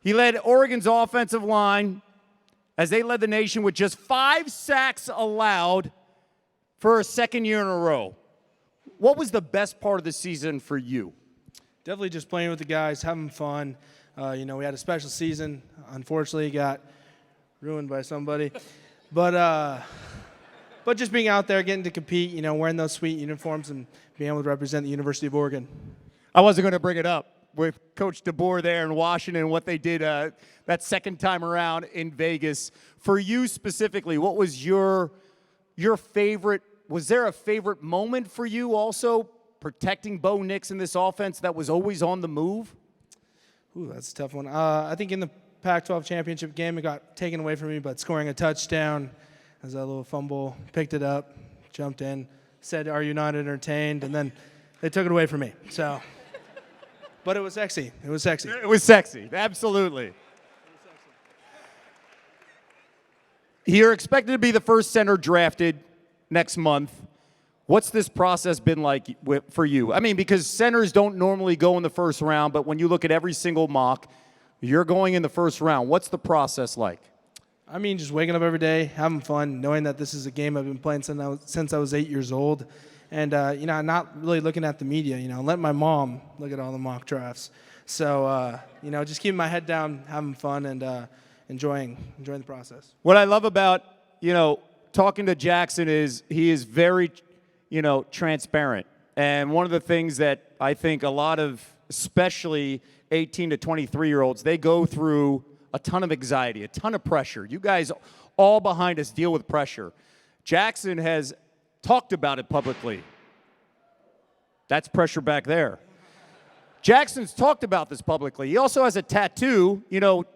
He led Oregon's offensive line as they led the nation with just 5 sacks allowed for a second year in a row. What was the best part of the season for you? Definitely just playing with the guys, having fun. We had a special season. Unfortunately, it got ruined by somebody. But just being out there, getting to compete, wearing those sweet uniforms and being able to represent the University of Oregon. I wasn't going to bring it up, with Coach DeBoer there in Washington, what they did that second time around in Vegas. For you specifically, what was your favorite? Was there a favorite moment for you also protecting Bo Nix in this offense that was always on the move? Ooh, that's a tough one. I think in the Pac-12 championship game, it got taken away from me, but scoring a touchdown as a little fumble, picked it up, jumped in, said, "Are you not entertained?" And then they took it away from me. So, but it was sexy. It was sexy. It was sexy. Absolutely. You're expected to be the first center drafted next month. What's this process been like for you? I mean, because centers don't normally go in the first round, but when you look at every single mock, you're going in the first round. What's the process like? I mean, just waking up every day, having fun, knowing that this is a game I've been playing since I was 8 years old. And, not really looking at the media, letting my mom look at all the mock drafts. So, just keeping my head down, having fun, and enjoying the process. What I love about, talking to Jackson is he is very, transparent. And one of the things that I think a lot of, especially 18 to 23-year-olds, they go through a ton of anxiety, a ton of pressure. You guys all behind us deal with pressure. Jackson has talked about it publicly. That's pressure back there. Jackson's talked about this publicly. He also has a tattoo.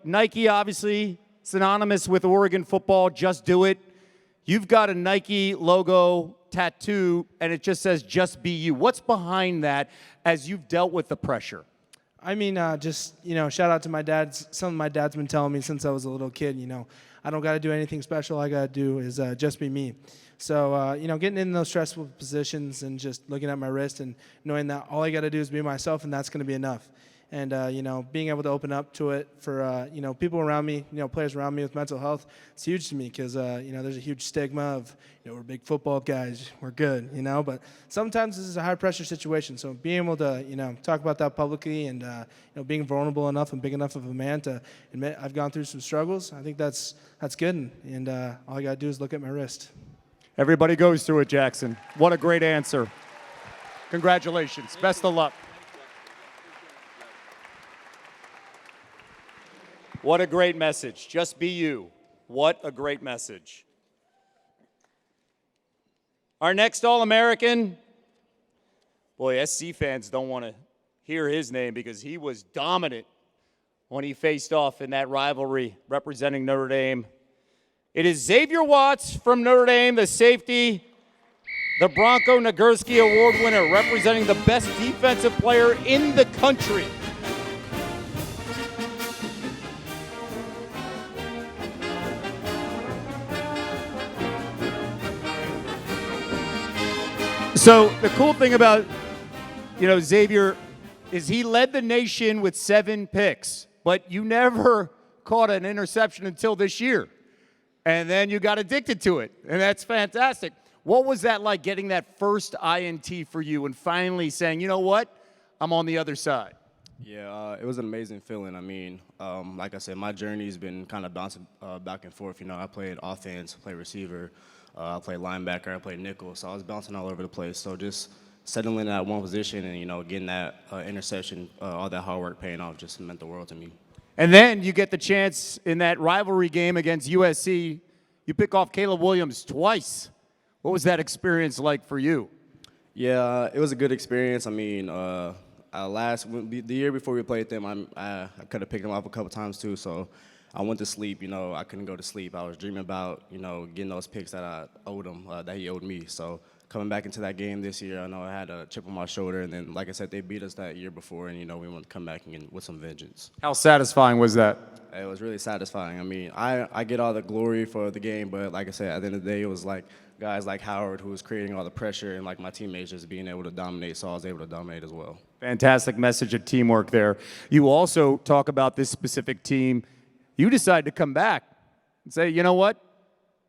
Nike, obviously, synonymous with Oregon football, just do it. You've got a Nike logo tattoo, and it just says, "Just be you." What's behind that as you've dealt with the pressure? I mean, shout out to my dad. Something my dad's been telling me since I was a little kid, I don't got to do anything special. All I got to do is just be me. So, getting in those stressful positions and just looking at my wrist and knowing that all I got to do is be myself, and that's going to be enough. And, being able to open up to it for, people around me, players around me with mental health, it's huge to me because, there's a huge stigma of, we're big football guys, we're good, but sometimes this is a high-pressure situation. So being able to, talk about that publicly and, being vulnerable enough and big enough of a man to admit I've gone through some struggles, I think that's good. And all I got to do is look at my wrist. Everybody goes through it, Jackson. What a great answer. Congratulations. Best of luck. What a great message. Just be you. What a great message. Our next All-American, boy, SC fans don't want to hear his name because he was dominant when he faced off in that rivalry representing Notre Dame. It is Xavier Watts from Notre Dame, the safety, the Bronco Nagurski Award winner, representing the best defensive player in the country. So the cool thing about, Xavier is he led the nation with 7 picks, but you never caught an interception until this year. And then you got addicted to it, and that's fantastic. What was that like, getting that first INT for you and finally saying, you know what, I'm on the other side? Yeah, it was an amazing feeling. I mean, like I said, my journey's been kind of bouncing back and forth. I played offense, played receiver, I played linebacker, I played nickel, so I was bouncing all over the place. So just settling in at one position and, getting that interception, all that hard work paying off just meant the world to me. And then you get the chance in that rivalry game against USC. You pick off Caleb Williams twice. What was that experience like for you? Yeah, it was a good experience. I mean, the year before we played them, I could have picked him up a couple times too. So I went to sleep. I couldn't go to sleep. I was dreaming about getting those picks that I owed him, that he owed me. So coming back into that game this year, I know I had a chip on my shoulder, and then like I said, they beat us that year before, and we want to come back with some vengeance. How satisfying was that? It was really satisfying. I mean, I get all the glory for the game, but like I said, at the end of the day, it was like guys like Howard who was creating all the pressure, and like my teammates just being able to dominate, so I was able to dominate as well. Fantastic message of teamwork there. You also talk about this specific team. You decide to come back and say, you know what?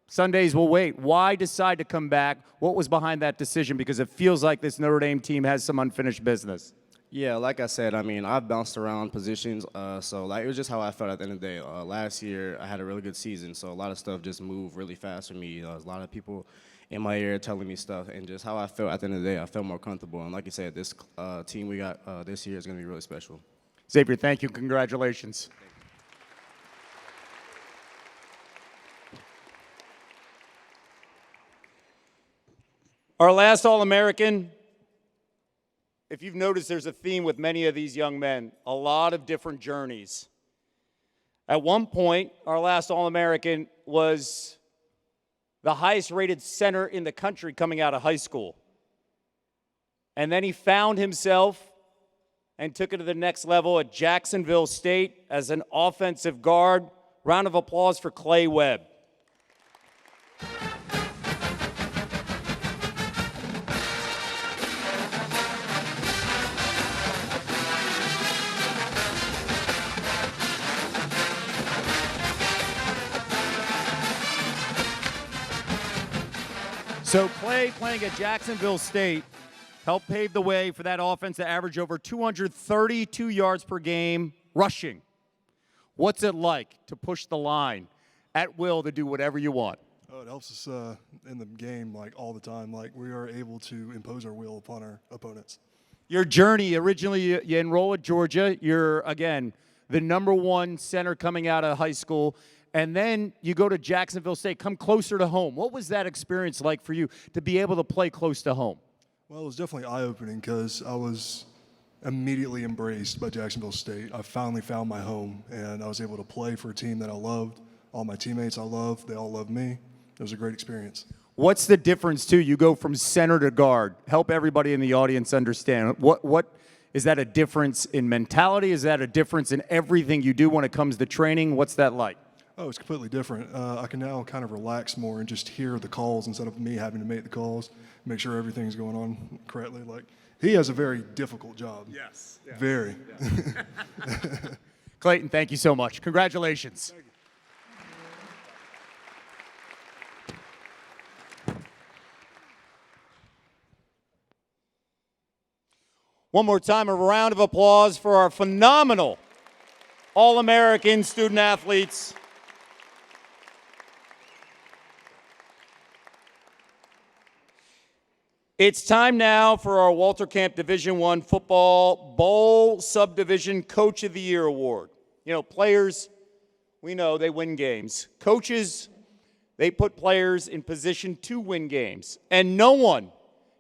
Sundays will wait. Why decide to come back? What was behind that decision? Because it feels like this Notre Dame team has some unfinished business. Yeah, like I said, I mean, I've bounced around positions, so it was just how I felt at the end of the day. Last year, I had a really good season, so a lot of stuff just moved really fast for me. There's a lot of people in my ear telling me stuff, and just how I felt at the end of the day, I felt more comfortable. And like you said, this team we got this year is going to be really special. Xavier, thank you. Congratulations. Our last All-American, if you've noticed, there's a theme with many of these young men, a lot of different journeys. At one point, our last All-American was the highest-rated center in the country coming out of high school. And then he found himself and took it to the next level at Jacksonville State as an offensive guard. Round of applause for Clay Webb. So Clay, playing at Jacksonville State, helped pave the way for that offense to average over 232 yards per game rushing. What's it like to push the line at will to do whatever you want? Oh, it helps us in the game like all the time. Like we are able to impose our will upon our opponents. Your journey, originally you enroll at Georgia. You're, again, the #1 center coming out of high school. And then you go to Jacksonville State, come closer to home. What was that experience like for you to be able to play close to home? Well, it was definitely eye-opening because I was immediately embraced by Jacksonville State. I finally found my home, and I was able to play for a team that I loved. All my teammates I loved. They all loved me. It was a great experience. What's the difference, too? You go from center to guard. Help everybody in the audience understand. What is that a difference in mentality? Is that a difference in everything you do when it comes to training? What's that like? Oh, it's completely different. I can now kind of relax more and just hear the calls instead of me having to make the calls, make sure everything's going on correctly. Like, he has a very difficult job. Yes. Very. Clayton, thank you so much. Congratulations. One more time, a round of applause for our phenomenal All-American student athletes. It's time now for our Walter Camp Division I Football Bowl Subdivision Coach of the Year Award. You know, players, we know they win games. Coaches, they put players in position to win games. And no one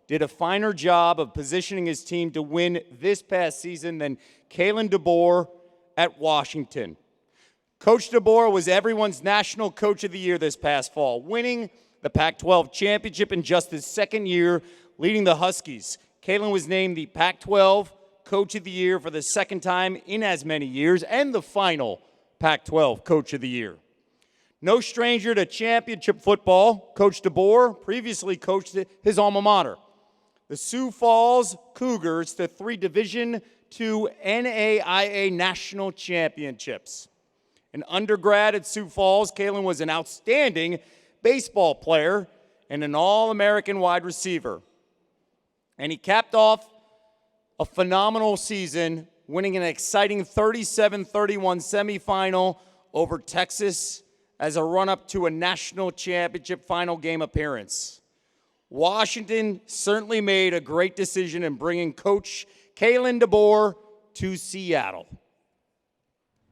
did a finer job of positioning his team to win this past season than Kalen DeBoer at Washington. Coach DeBoer was everyone's National Coach of the Year this past fall, winning the Pac-12 championship in just his second year leading the Huskies. Kalen was named the Pac-12 Coach of the Year for the second time in as many years and the final Pac-12 Coach of the Year. No stranger to championship football, Coach DeBoer previously coached his alma mater, the Sioux Falls Cougars, to 3 Division II NAIA national championships. An undergrad at Sioux Falls, Kalen was an outstanding baseball player and an All-American wide receiver. And he capped off a phenomenal season, winning an exciting 37-31 semifinal over Texas as a run-up to a national championship final game appearance. Washington certainly made a great decision in bringing Coach Kalen DeBoer to Seattle.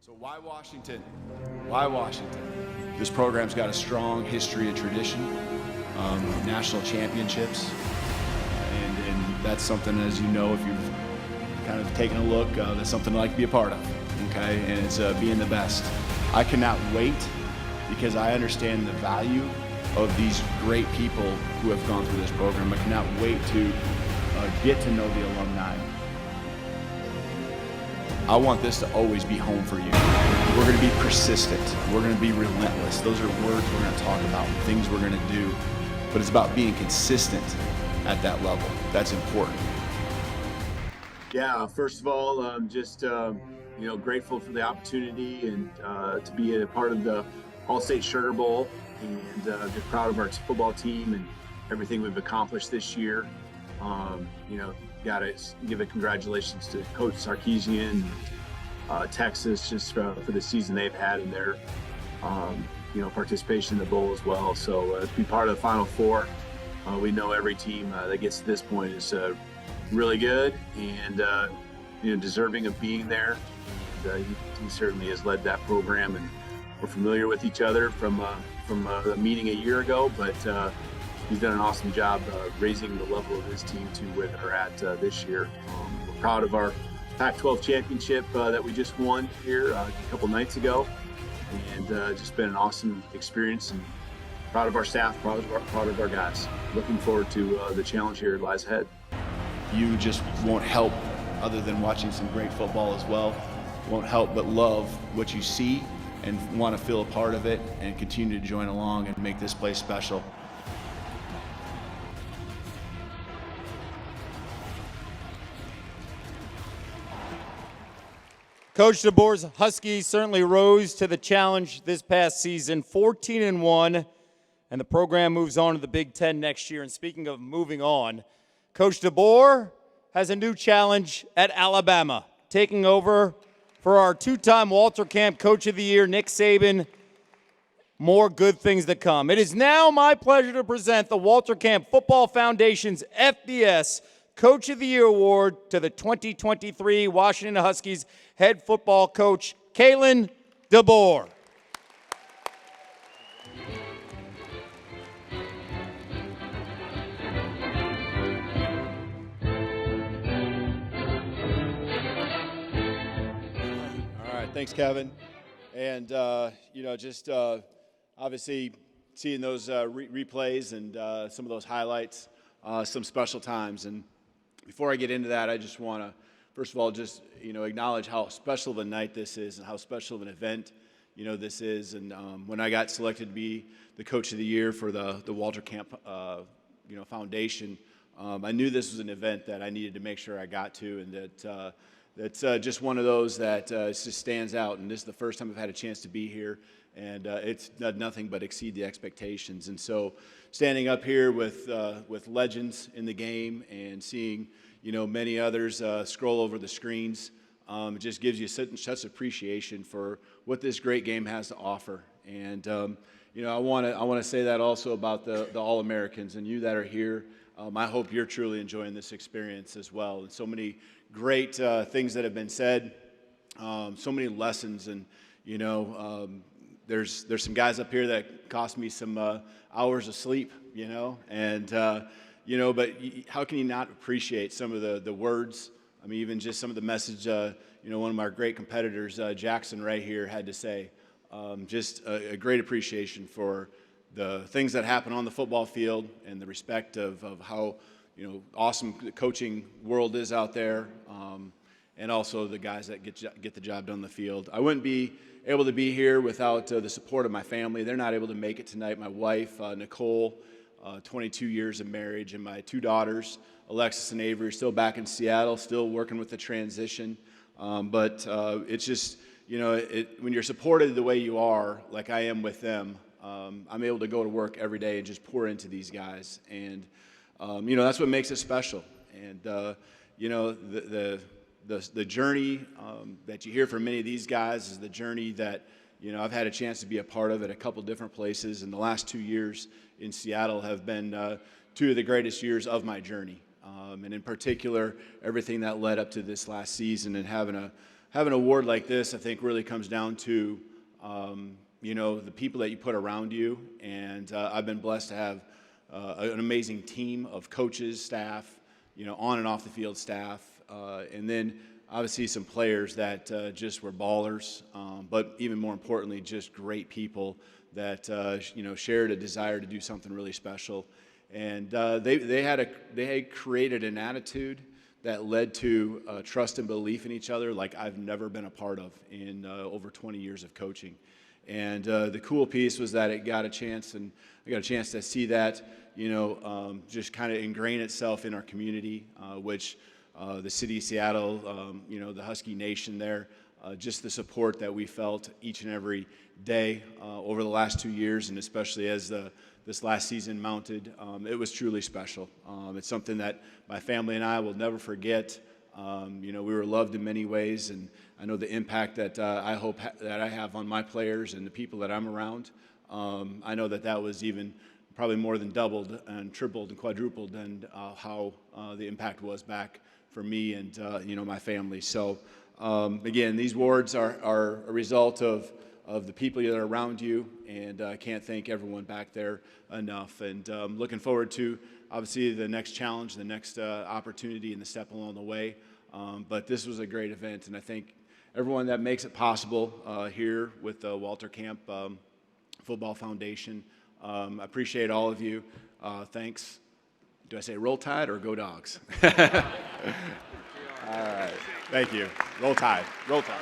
So why Washington? Why Washington? This program's got a strong history and tradition, national championships, and that's something, as you know, if you've kind of taken a look, that's something I like to be a part of, okay? And it's being the best. I cannot wait because I understand the value of these great people who have gone through this program. I cannot wait to get to know the alumni. I want this to always be home for you. We're going to be persistent. We're going to be relentless. Those are words we're going to talk about, things we're going to do. But it's about being consistent at that level. That's important. Yeah, first of all, just grateful for the opportunity and to be a part of the All-State Sugar Bowl, and just proud of our football team and everything we've accomplished this year. Got to give a congratulations to Coach Sarkisian, Texas, just for the season they've had in their participation in the bowl as well. So to be part of the Final Four, we know every team that gets to this point is really good, and deserving of being there. And, he certainly has led that program, and we're familiar with each other from a meeting a year ago, but he's done an awesome job raising the level of his team to where they're at this year. We're proud of our Pac-12 championship that we just won here a couple nights ago, and just been an awesome experience, and proud of our staff, proud of our guys. Looking forward to the challenge here lies ahead. You just won't help, other than watching some great football as well, won't help but love what you see and want to feel a part of it and continue to join along and make this place special. Coach DeBoer's Huskies certainly rose to the challenge this past season, 14-1, and the program moves on to the Big Ten next year. And speaking of moving on, Coach DeBoer has a new challenge at Alabama, taking over for our two-time Walter Camp Coach of the Year, Nick Saban. More good things to come. It is now my pleasure to present the Walter Camp Football Foundation's FBS Coach of the Year Award to the 2023 Washington Huskies head football coach, Kalen DeBoer. Thanks, Kevin. And, just obviously seeing those replays and some of those highlights, some special times. And before I get into that, I just want to, first of all, just, acknowledge how special of a night this is and how special of an event, this is. And when I got selected to be the Coach of the Year for the Walter Camp, Foundation, I knew this was an event that I needed to make sure I got to, and that it's just one of those that just stands out. And this is the first time I've had a chance to be here, and it's done nothing but exceed the expectations. And so standing up here with legends in the game and seeing, many others scroll over the screens, it just gives you such appreciation for what this great game has to offer. And, I want to say that also about the All-Americans and you that are here. I hope you're truly enjoying this experience as well. And so many great things that have been said, so many lessons, and there's some guys up here that cost me some hours of sleep, and but how can you not appreciate some of the words? I mean, even just some of the message, one of my great competitors, Jackson, right here, had to say. Just a great appreciation for the things that happen on the football field and the respect of how awesome the coaching world is out there, and also the guys that get the job done on the field. I wouldn't be able to be here without the support of my family. They're not able to make it tonight. My wife, Nicole, 22 years of marriage, and my two daughters, Alexis and Avery, are still back in Seattle, still working with the transition. But it's just, when you're supported the way you are, like I am with them, I'm able to go to work every day and just pour into these guys. And that's what makes it special. And the journey that you hear from many of these guys is the journey that I've had a chance to be a part of at a couple different places. And the last 2 years in Seattle have been two of the greatest years of my journey. And in particular, everything that led up to this last season, and having an award like this, I think really comes down to the people that you put around you. And I've been blessed to have an amazing team of coaches, staff, on and off the field staff, and then obviously some players that just were ballers, but even more importantly, just great people that shared a desire to do something really special. And they had created an attitude that led to trust and belief in each other like I've never been a part of in over 20 years of coaching. And the cool piece was that I got a chance to see that, just kind of ingrain itself in our community, which the city of Seattle, the Husky Nation there, just the support that we felt each and every day over the last 2 years, and especially as this last season mounted, it was truly special. It's something that my family and I will never forget. We were loved in many ways, and I know the impact that I hope that I have on my players and the people that I'm around. I know that was even probably more than doubled and tripled and quadrupled than how the impact was back for me and my family. So again, these awards are a result of the people that are around you, and I can't thank everyone back there enough. And looking forward to obviously the next challenge, the next opportunity, and the step along the way. But this was a great event, and I thank everyone that makes it possible here with the Walter Camp Football Foundation. I appreciate all of you. Thanks. Do I say Roll Tide or Go Dogs? All right. Thank you. Roll Tide. Roll Tide.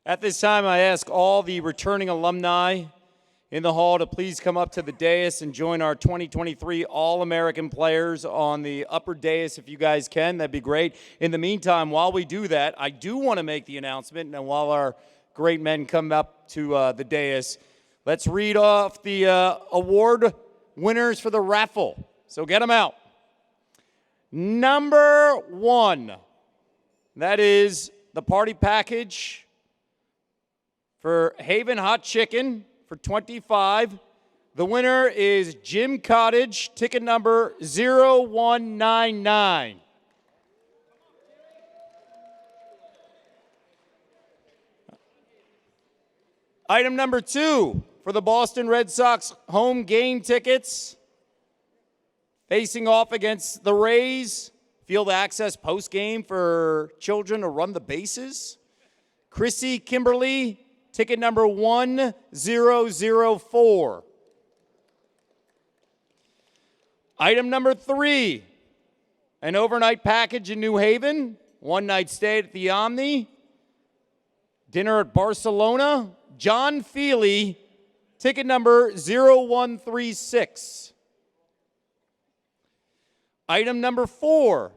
At this time, I ask all the returning alumni in the hall to please come up to the dais and join our 2023 All-American players on the upper dais if you guys can. That'd be great. In the meantime, while we do that, I do want to make the announcement, and while our great men come up to the dais, let's read off the award winners for the raffle. So get them out. Number 1, that is the party package for Haven Hot Chicken for $25. The winner is Jim Cottage, ticket number 0199. Item number 2 for the Boston Red Sox home game tickets, facing off against the Rays. Field access post game for children to run the bases. Chrissy Kimberly, ticket number 1004. Item number 3, an overnight package in New Haven, one-night stay at the Omni, dinner at Barcelona. John Feely, ticket number 0136. Item number 4,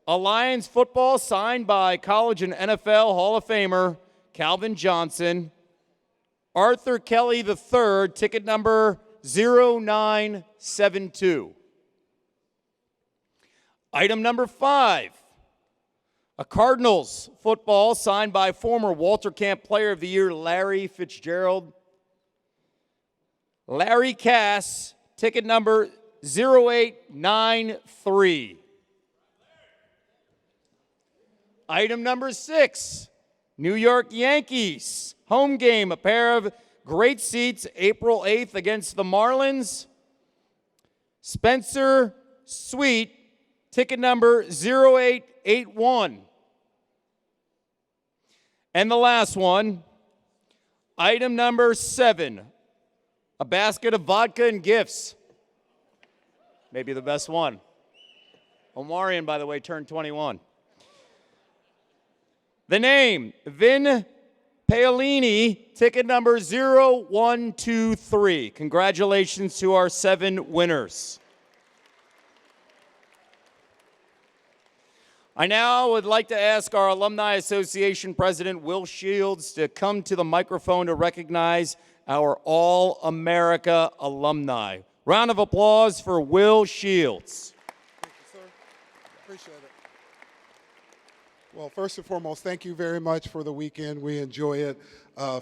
Alliance football signed by college and NFL Hall of Famer Calvin Johnson. Arthur Kelly III, ticket number 0972. Item number 5, a Cardinals football signed by former Walter Camp Player of the Year Larry Fitzgerald. Larry Cass, ticket number 0893. Item number 6, New York Yankees home game, a pair of great seats, April 8th against the Marlins. Spencer Sweet, ticket number 0881. And the last one, item number 7, a basket of vodka and gifts. Maybe the best one. Omarion, by the way, turned 21. The name, Vin Paolini, ticket number 0123. Congratulations to our 7 winners. I now would like to ask our Alumni Association President, Will Shields, to come to the microphone to recognize our All-America alumni. Round of applause for Will Shields. Thank you, sir. Appreciate it. Well, first and foremost, thank you very much for the weekend. We enjoy it.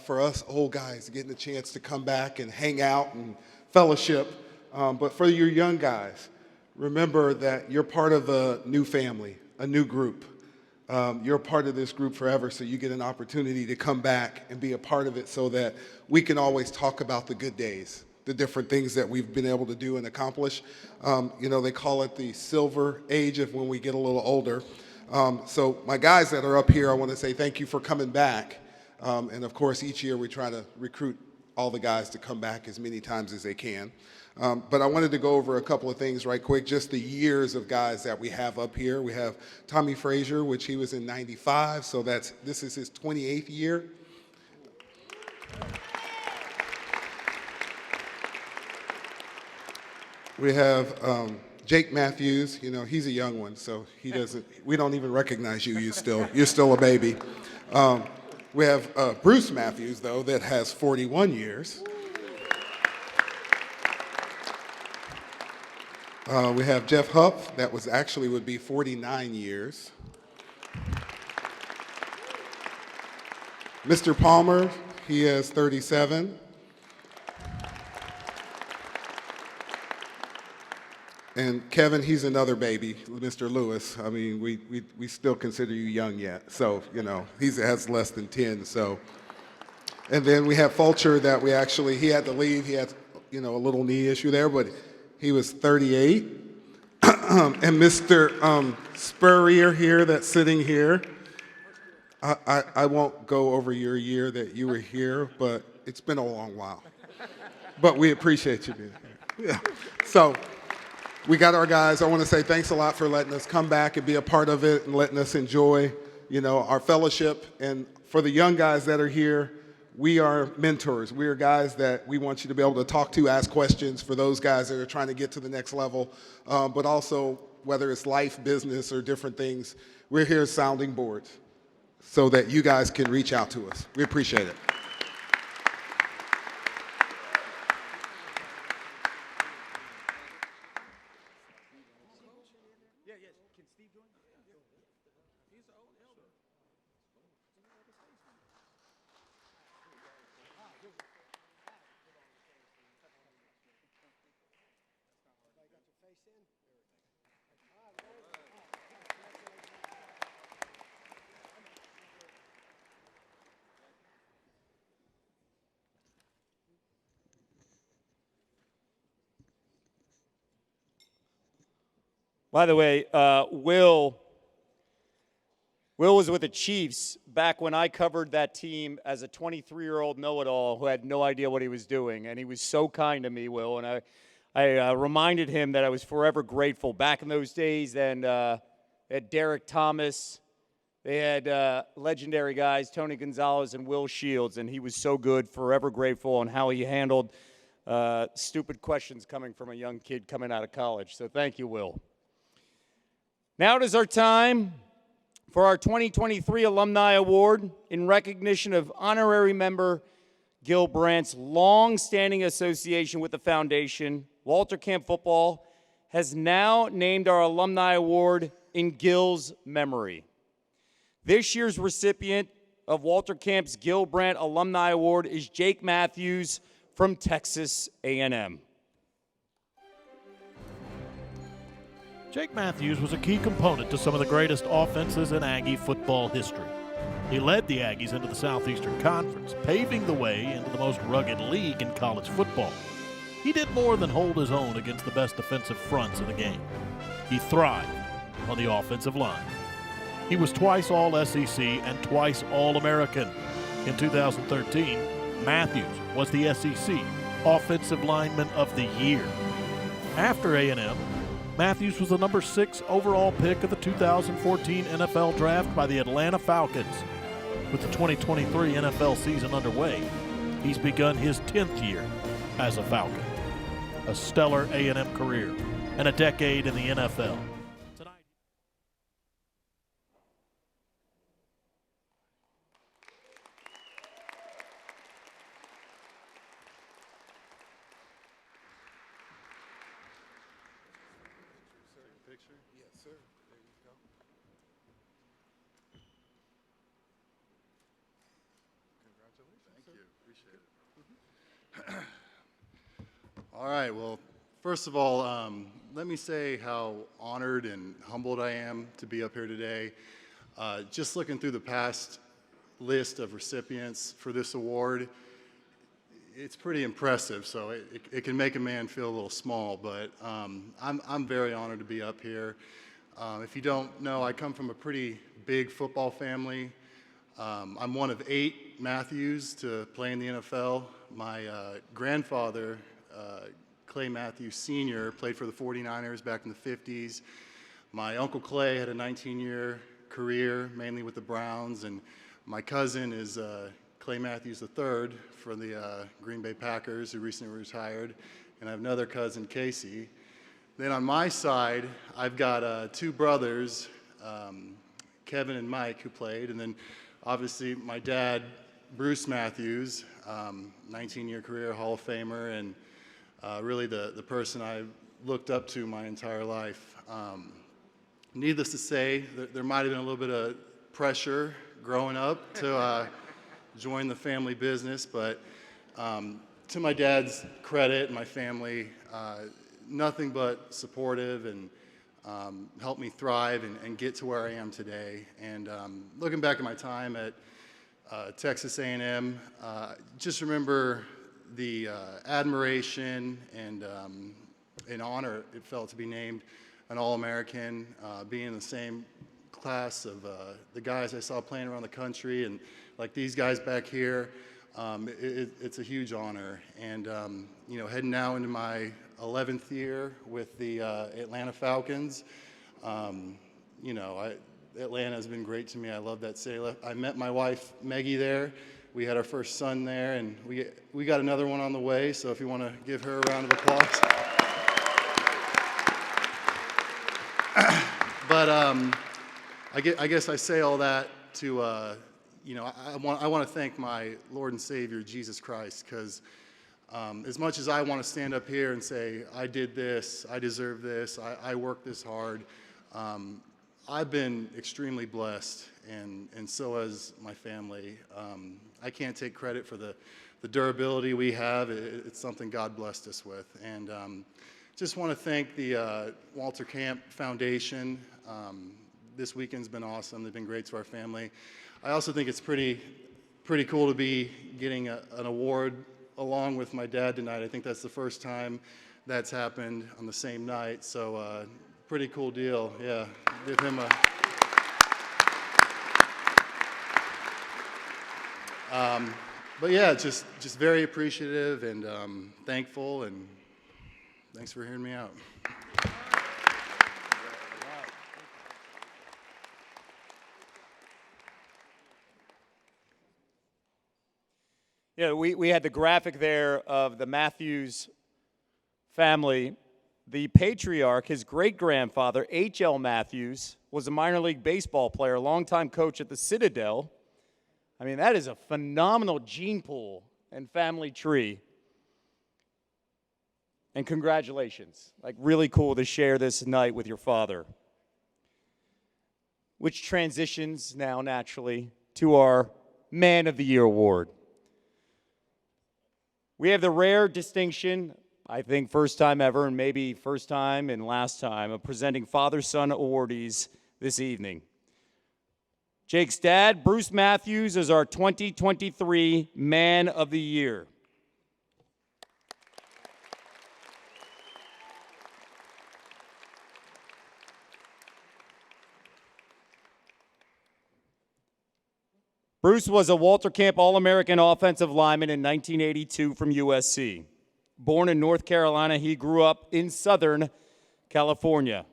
For us old guys, getting the chance to come back and hang out and fellowship. But for your young guys, remember that you're part of a new family, a new group. You're a part of this group forever, so you get an opportunity to come back and be a part of it so that we can always talk about the good days, the different things that we've been able to do and accomplish. They call it the silver age of when we get a little older. So my guys that are up here, I want to say thank you for coming back. And of course, each year we try to recruit all the guys to come back as many times as they can. But I wanted to go over a couple of things right quick, just the years of guys that we have up here. We have Tommy Frazier, which he was in 95, so this is his 28th year. We have Jake Matthews. He's a young one, so we don't even recognize you. You're still a baby. We have Bruce Matthews, though, that has 41 years. We have Jeff Huff, that was actually would be 49 years. Mr. Palmer, he has 37. And Kevin, he's another baby, Mr. Lewis. I mean, we still consider you young yet. So, you know, he has less than 10, so. And then we have Fulcher that he had to leave. He had, you know, a little knee issue there, but he was 38. And Mr. Spurrier here that's sitting here, I won't go over your year that you were here, but it's been a long while. But we appreciate you being here. Yeah. So we got our guys. I want to say thanks a lot for letting us come back and be a part of it and letting us enjoy, you know, our fellowship. And for the young guys that are here, we are mentors. We are guys that we want you to be able to talk to, ask questions for those guys that are trying to get to the next level. But also, whether it's life, business, or different things, we're here as sounding boards so that you guys can reach out to us. We appreciate it. By the way, Will was with the Chiefs back when I covered that team as a 23-year-old know-it-all who had no idea what he was doing, and he was so kind to me, Will, and I reminded him that I was forever grateful. Back in those days, then they had Derek Thomas, they had legendary guys, Tony Gonzalez and Will Shields, and he was so good, forever grateful on how he handled stupid questions coming from a young kid coming out of college. So thank you, Will. Now it is our time for our 2023 Alumni Award in recognition of honorary member Gil Brandt's long-standing association with the foundation. Walter Camp Football has now named our Alumni Award in Gil's memory. This year's recipient of Walter Camp's Gil Brandt Alumni Award is Jake Matthews from Texas A&M. Jake Matthews was a key component to some of the greatest offenses in Aggie football history. He led the Aggies into the Southeastern Conference, paving the way into the most rugged league in college football. He did more than hold his own against the best defensive fronts in the game. He thrived on the offensive line. He was twice All-SEC and twice All-American. In 2013, Matthews was the SEC Offensive Lineman of the Year. After A&M, Matthews was the number 6 overall pick of the 2014 NFL Draft by the Atlanta Falcons. With the 2023 NFL season underway, he's begun his 10th year as a Falcon. A stellar A&M career and a decade in the NFL. All right, well, first of all, let me say how honored and humbled I am to be up here today. Just looking through the past list of recipients for this award, it's pretty impressive, so it can make a man feel a little small, but I'm very honored to be up here. If you don't know, I come from a pretty big football family. I'm one of 8 Matthews to play in the NFL. My grandfather, Clay Matthews Sr., played for the 49ers back in the 50s. My Uncle Clay had a 19-year career, mainly with the Browns, and my cousin is Clay Matthews III for the Green Bay Packers, who recently retired, and I have another cousin, Casey. Then on my side, I've got 2 brothers, Kevin and Mike, who played, and then obviously my dad, Bruce Matthews, 19-year career, Hall of Famer, and really the person I looked up to my entire life. Needless to say, there might have been a little bit of pressure growing up to join the family business, but to my dad's credit and my family, nothing but supportive and helped me thrive and get to where I am today. And looking back at my time at Texas A&M, just remember the admiration and honor it felt to be named an All-American, being in the same class of the guys I saw playing around the country, and like these guys back here. It's a huge honor. And you know, heading now into my 11th year with the Atlanta Falcons. You know, Atlanta has been great to me. I love that city. I met my wife Maggie there. We had our first son there, and we got another one on the way. So if you want to give her a round of applause. But I guess I say all that to, you know, I want to thank my Lord and Savior, Jesus Christ, because as much as I want to stand up here and say, I did this, I deserve this, I worked this hard, I've been extremely blessed, and so has my family. I can't take credit for the durability we have. It's something God blessed us with. And just want to thank the Walter Camp Foundation. This weekend's been awesome. They've been great to our family. I also think it's pretty cool to be getting an award along with my dad tonight. I think that's the first time that's happened on the same night. So pretty cool deal. Yeah, give him a. But yeah, just very appreciative and thankful, and thanks for hearing me out. Yeah, we had the graphic there of the Matthews family. The patriarch, his great-grandfather, H.L. Matthews, was a minor league baseball player, longtime coach at the Citadel. I mean, that is a phenomenal gene pool and family tree. And congratulations. Like, really cool to share this night with your father. Which transitions now, naturally, to our Man of the Year award. We have the rare distinction, I think first time ever, and maybe first time and last time, of presenting father-son awardees this evening. Jake's dad, Bruce Matthews, is our 2023 Man of the Year. Bruce was a Walter Camp All-American offensive lineman in 1982 from USC. Born in North Carolina, he grew up in Southern California.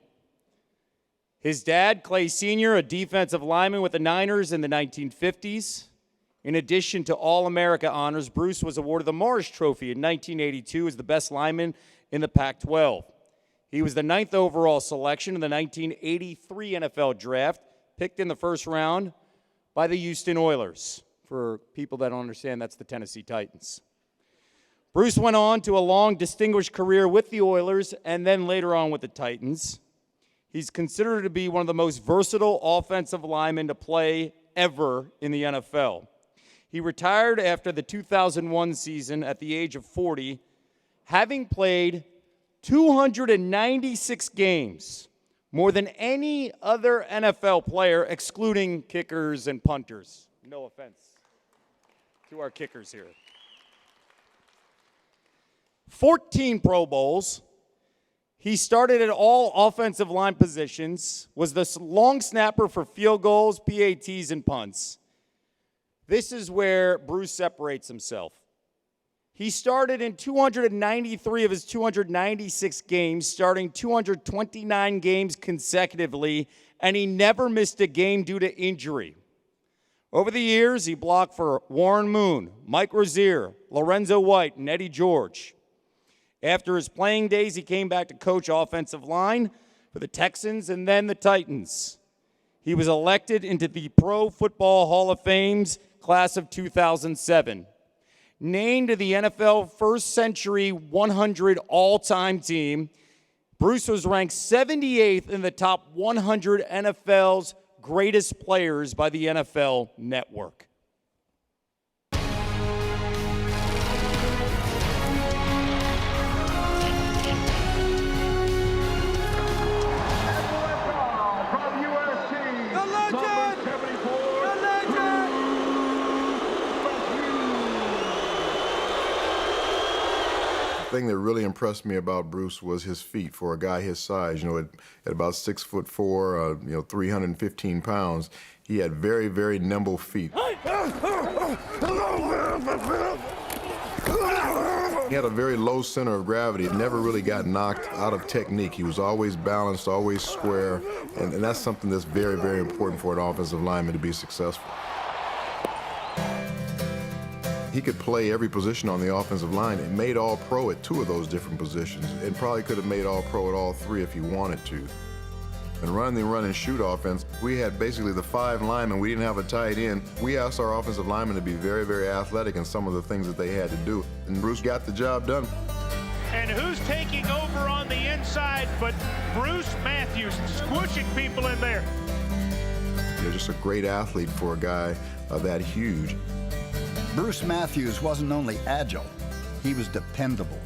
His dad, Clay Sr., a defensive lineman with the Niners in the 1950s. In addition to All-America honors, Bruce was awarded the Morris Trophy in 1982 as the best lineman in the Pac-12. He was the 9th overall selection in the 1983 NFL Draft, picked in the first round by the Houston Oilers. For people that don't understand, that's the Tennessee Titans. Bruce went on to a long, distinguished career with the Oilers and then later on with the Titans. He's considered to be one of the most versatile offensive linemen to play ever in the NFL. He retired after the 2001 season at the age of 40, having played 296 games, more than any other NFL player, excluding kickers and punters. No offense to our kickers here. 14 Pro Bowls. He started at all offensive line positions, was the long snapper for field goals, PATs, and punts. This is where Bruce separates himself. He started in 293 of his 296 games, starting 229 games consecutively, and he never missed a game due to injury. Over the years, he blocked for Warren Moon, Mike Rozier, Lorenzo White, and Eddie George. After his playing days, he came back to coach offensive line for the Texans and then the Titans. He was elected into the Pro Football Hall of Fame's class of 2007. Named to the NFL First Century 100 all-time team, Bruce was ranked 78th in the top 100 NFL's greatest players by the NFL Network. The thing that really impressed me about Bruce was his feet. For a guy his size, at about 6'4", 315 pounds, he had very, very nimble feet. He had a very low center of gravity. Never really got knocked out of technique. He was always balanced, always square, and that's something that's very, very important for an offensive lineman to be successful. He could play every position on the offensive line and made All-Pro at 2 of those different positions, and probably could have made All-Pro at all 3 if he wanted to. And running the run and shoot offense, we had basically the 5 linemen. We didn't have a tight end. We asked our offensive linemen to be very, very athletic in some of the things that they had to do, and Bruce got the job done. And who's taking over on the inside but Bruce Matthews, squishing people in there. Just a great athlete for a guy that huge. Bruce Matthews wasn't only agile, he was dependable.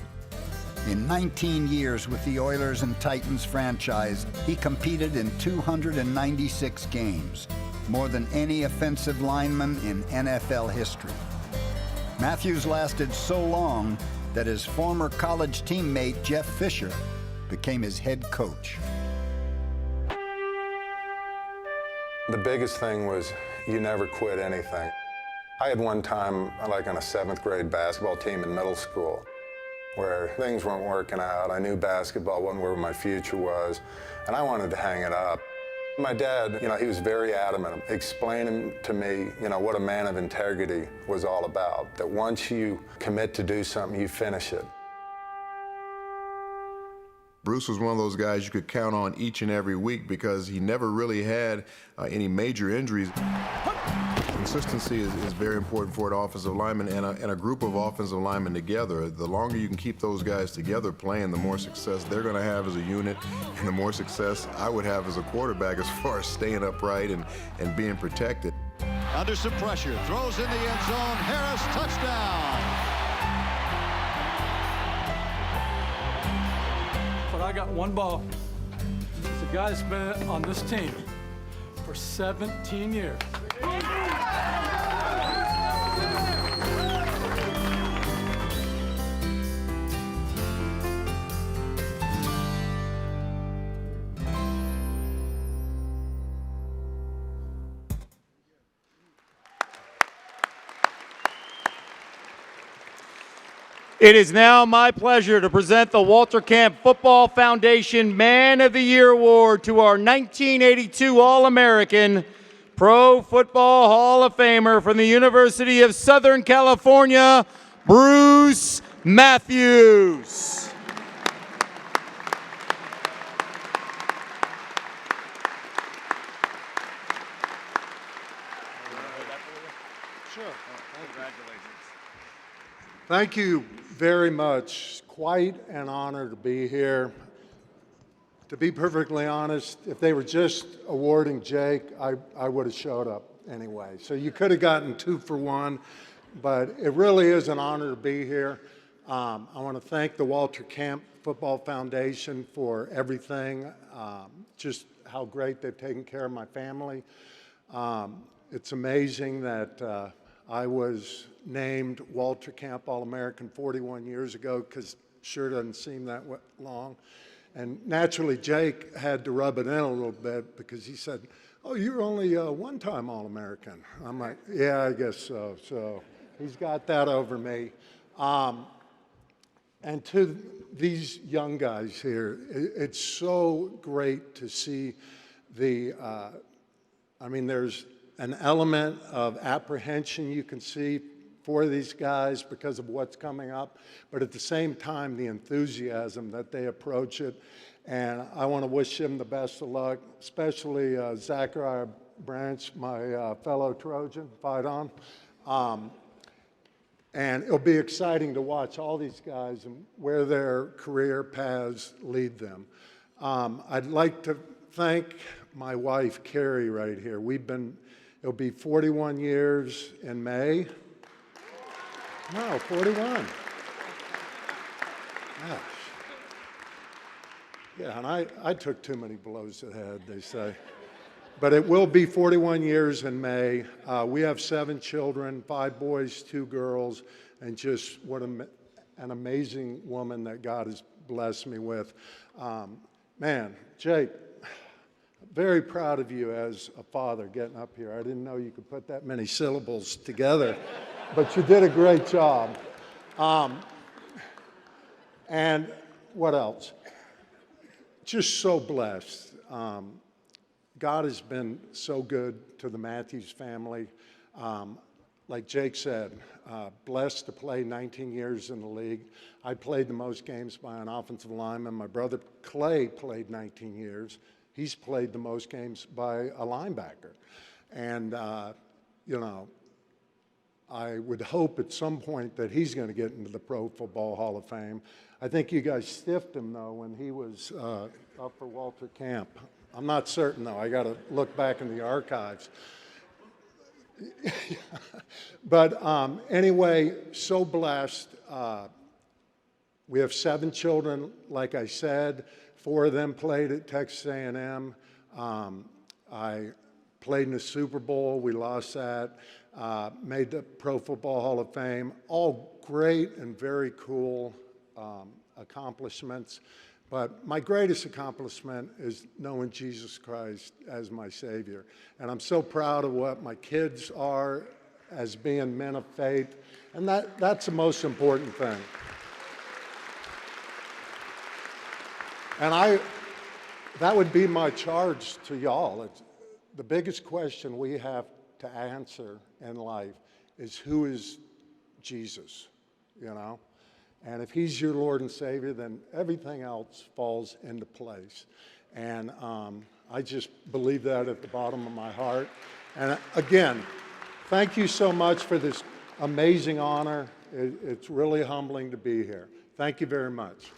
In 19 years with the Oilers and Titans franchise, he competed in 296 games, more than any offensive lineman in NFL history. Matthews lasted so long that his former college teammate Jeff Fisher became his head coach. The biggest thing was you never quit anything. I had one time, like on a 7th grade basketball team in middle school, where things weren't working out. I knew basketball wasn't where my future was, and I wanted to hang it up. My dad, he was very adamant, explaining to me, what a man of integrity was all about, that once you commit to do something, you finish it. Bruce was one of those guys you could count on each and every week because he never really had any major injuries. Consistency is very important for an offensive lineman and a group of offensive linemen together. The longer you can keep those guys together playing, the more success they're going to have as a unit, and the more success I would have as a quarterback as far as staying upright and being protected. Under some pressure, throws in the end zone. Harris, touchdown. But I got one ball. It's a guy that's been on this team for 17 years. It is now my pleasure to present the Walter Camp Football Foundation Man of the Year Award to our 1982 All-American, Pro Football Hall of Famer from the University of Southern California, Bruce Matthews. Thank you very much. Quite an honor to be here. To be perfectly honest, if they were just awarding Jake, I would have showed up anyway. So you could have gotten 2 for 1, but it really is an honor to be here. I want to thank the Walter Camp Football Foundation for everything, just how great they've taken care of my family. It's amazing that I was named Walter Camp All-American 41 years ago, because sure doesn't seem that long. And naturally, Jake had to rub it in a little bit because he said, "Oh, you're only a one-time All-American." I'm like, "Yeah, I guess so." So he's got that over me. And to these young guys here, it's so great to see there's an element of apprehension you can see for these guys because of what's coming up, but at the same time, the enthusiasm that they approach it. And I want to wish him the best of luck, especially Zachariah Branch, my fellow Trojan, fight on. And it'll be exciting to watch all these guys and where their career paths lead them. I'd like to thank my wife, Carrie, right here. It'll be 41 years in May. No, 41. Gosh. Yeah, and I took too many blows to the head, they say. But it will be 41 years in May. We have 7 children, 5 boys, 2 girls, and just what an amazing woman that God has blessed me with. Man, Jake, very proud of you as a father getting up here. I didn't know you could put that many syllables together, but you did a great job. And what else? Just so blessed. God has been so good to the Matthews family. Like Jake said, blessed to play 19 years in the league. I played the most games by an offensive lineman. My brother Clay played 19 years. He's played the most games by a linebacker. And, you know, I would hope at some point that he's going to get into the Pro Football Hall of Fame. I think you guys stiffed him, though, when he was up for Walter Camp. I'm not certain, though. I got to look back in the archives. But anyway, so blessed. We have 7 children, like I said. 4 of them played at Texas A&M. I played in the Super Bowl. We lost that. Made the Pro Football Hall of Fame. All great and very cool accomplishments. But my greatest accomplishment is knowing Jesus Christ as my Savior. And I'm so proud of what my kids are as being men of faith. And that's the most important thing. And that would be my charge to y'all. It's the biggest question we have to answer in life is, who is Jesus, you know? And if he's your Lord and Savior, then everything else falls into place. And I just believe that at the bottom of my heart. And again, thank you so much for this amazing honor. It's really humbling to be here. Thank you very much.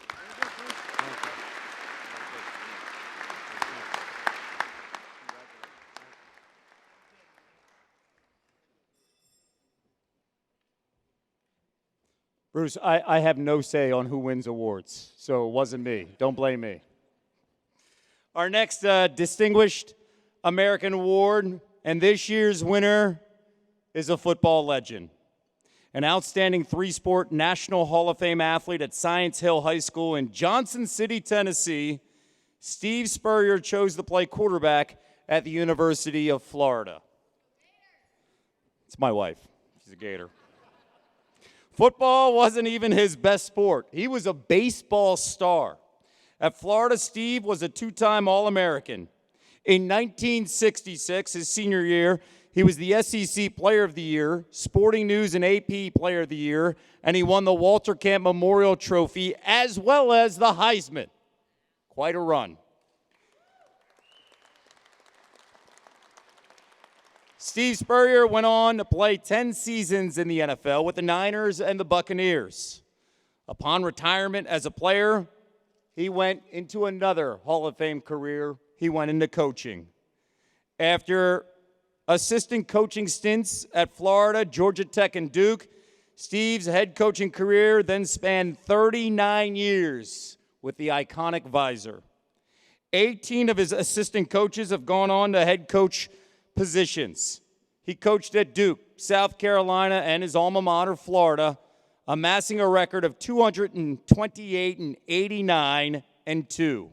Bruce, I have no say on who wins awards, so it wasn't me. Don't blame me. Our next distinguished American award, and this year's winner, is a football legend. An outstanding 3-sport National Hall of Fame athlete at Science Hill High School in Johnson City, Tennessee, Steve Spurrier chose to play quarterback at the University of Florida. It's my wife. She's a Gator. Football wasn't even his best sport. He was a baseball star. At Florida, Steve was a 2-time All-American. In 1966, his senior year, he was the SEC Player of the Year, Sporting News and AP Player of the Year, and he won the Walter Camp Memorial Trophy as well as the Heisman. Quite a run. Steve Spurrier went on to play 10 seasons in the NFL with the Niners and the Buccaneers. Upon retirement as a player, he went into another Hall of Fame career. He went into coaching. After assistant coaching stints at Florida, Georgia Tech, and Duke, Steve's head coaching career then spanned 39 years with the iconic Visor. 18 of his assistant coaches have gone on to head coach positions. He coached at Duke, South Carolina, and his alma mater, Florida, amassing a record of 228-89-2.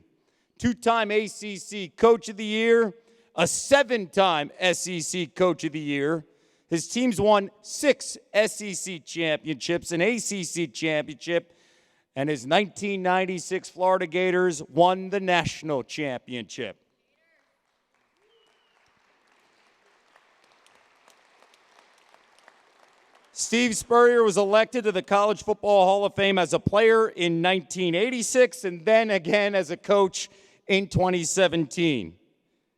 2-time ACC Coach of the Year, a 7-time SEC Coach of the Year. His teams won 6 SEC championships, an ACC championship, and his 1996 Florida Gators won the national championship. Steve Spurrier was elected to the College Football Hall of Fame as a player in 1986 and then again as a coach in 2017.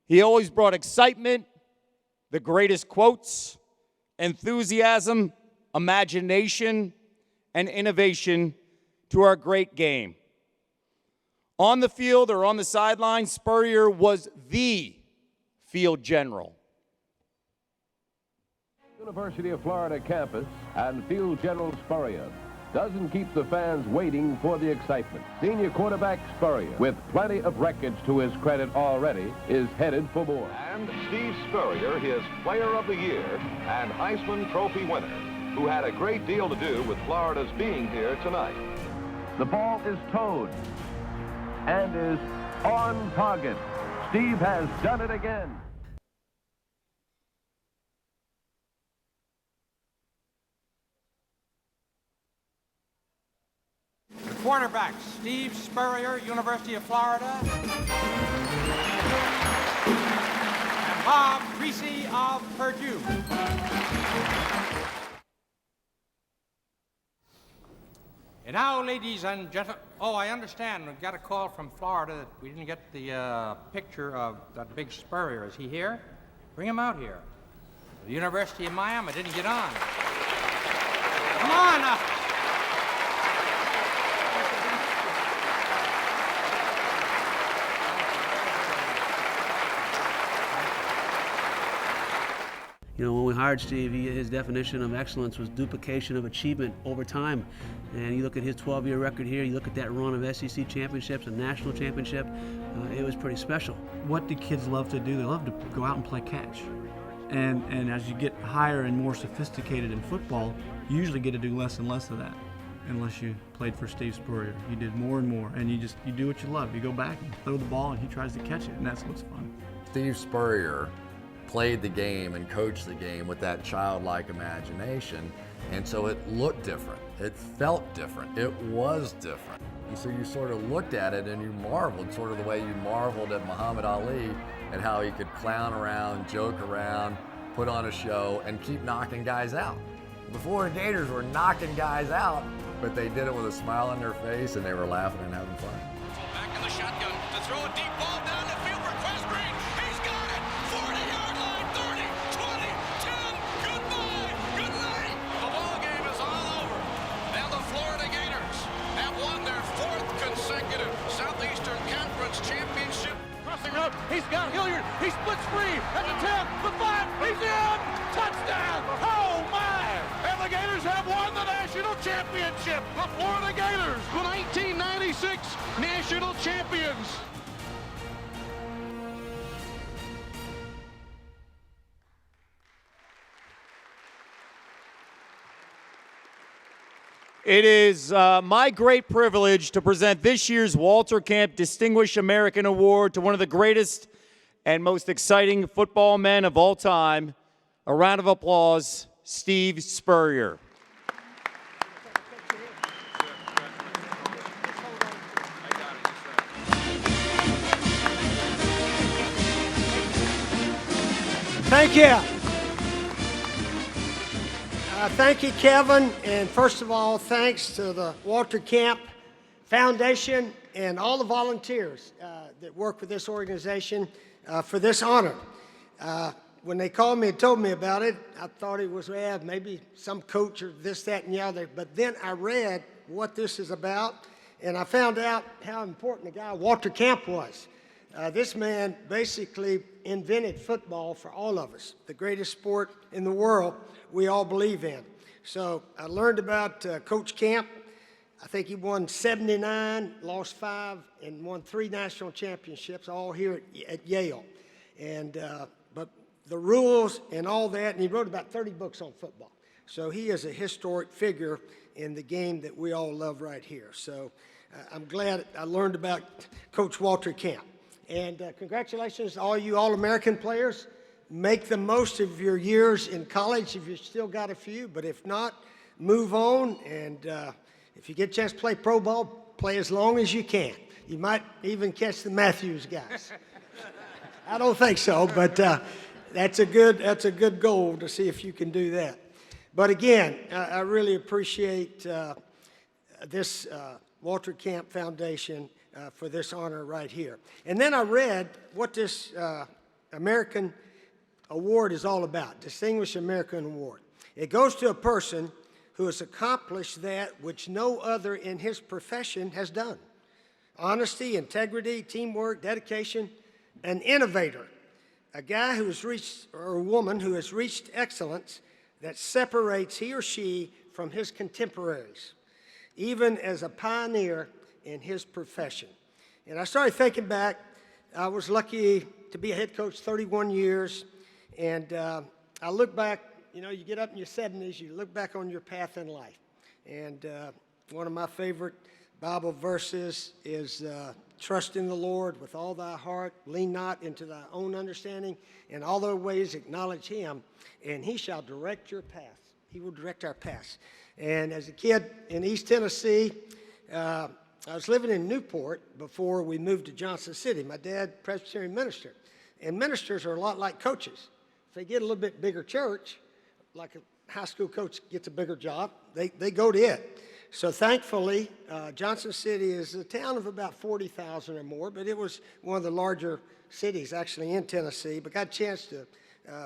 He always brought excitement, the greatest quotes, enthusiasm, imagination, and innovation to our great game. On the field or on the sideline, Spurrier was the field general. University of Florida campus and field general Spurrier doesn't keep the fans waiting for the excitement. Senior quarterback Spurrier, with plenty of records to his credit already, is headed for more. And Steve Spurrier, his Player of the Year and Heisman Trophy winner, who had a great deal to do with Florida's being here tonight. The ball is towed and is on target. Steve has done it again. Quarterback, Steve Spurrier, University of Florida. And Bob Creasy of Purdue. And now, ladies and gentlemen, oh, I understand. We've got a call from Florida. We didn't get the picture of that big Spurrier. Is he here? Bring him out here. The University of Miami didn't get on. Come on now. You know, when we hired Steve, his definition of excellence was duplication of achievement over time. And you look at his 12-year record here, you look at that run of SEC championships and national championship, it was pretty special. What do kids love to do? They love to go out and play catch. And as you get higher and more sophisticated in football, you usually get to do less and less of that. Unless you played for Steve Spurrier. You did more and more, and you do what you love. You go back and throw the ball, and he tries to catch it, and that's what's fun. Steve Spurrier played the game and coached the game with that childlike imagination, and so it looked different. It felt different. It was different. And so you sort of looked at it and you marveled, sort of the way you marveled at Muhammad Ali and how he could clown around, joke around, put on a show, and keep knocking guys out. The Florida Gators were knocking guys out, but they did it with a smile on their face and they were laughing and having fun. Back in the shotgun to throw a deep ball down the field for Quest Green. He's got it! 40-yard line, 30, 20, 10. Goodbye! Good night! The ball game is all over. Now the Florida Gators have won their 4th consecutive Southeastern Conference championship. Crossing route, he's got Hilliard. He splits free at the 10, the 5, he's in! Touchdown! Oh my! And the Gators have won the national championship. The Florida Gators, the 1996 national champions. It is my great privilege to present this year's Walter Camp Distinguished American Award to one of the greatest and most exciting football men of all time. A round of applause, Steve Spurrier. Thank you. Thank you, Kevin. And first of all, thanks to the Walter Camp Foundation and all the volunteers that work with this organization for this honor. When they called me and told me about it, I thought it was maybe some coach or this, that, and the other. But then I read what this is about, and I found out how important the guy Walter Camp was. This man basically invented football for all of us, the greatest sport in the world we all believe in. So I learned about Coach Camp. I think he won 79, lost 5, and won 3 national championships, all here at Yale. And but the rules and all that, and he wrote about 30 books on football. So he is a historic figure in the game that we all love right here. So I'm glad I learned about Coach Walter Camp. And congratulations to all you All-American players. Make the most of your years in college if you've still got a few, but if not, move on. And if you get a chance to play pro ball, play as long as you can. You might even catch the Matthews guys. I don't think so, but that's a good goal to see if you can do that. But again, I really appreciate this Walter Camp Foundation for this honor right here. And then I read what this American Award is all about, Distinguished American Award. It goes to a person who has accomplished that which no other in his profession has done. Honesty, integrity, teamwork, dedication, an innovator, a guy who has reached, or a woman who has reached excellence that separates he or she from his contemporaries, even as a pioneer in his profession. And I started thinking back. I was lucky to be a head coach 31 years, and I look back, you know, you get up in your 70s, you look back on your path in life. And one of my favorite Bible verses is, trust in the Lord with all thy heart, lean not into thy own understanding, in all thy ways acknowledge him, and he shall direct your path. He will direct our paths. And as a kid in East Tennessee, I was living in Newport before we moved to Johnson City. My dad, Presbyterian minister. And ministers are a lot like coaches. If they get a little bit bigger church, like a high school coach gets a bigger job, they go to it. So thankfully, Johnson City is a town of about 40,000 or more, but it was one of the larger cities actually in Tennessee. But got a chance to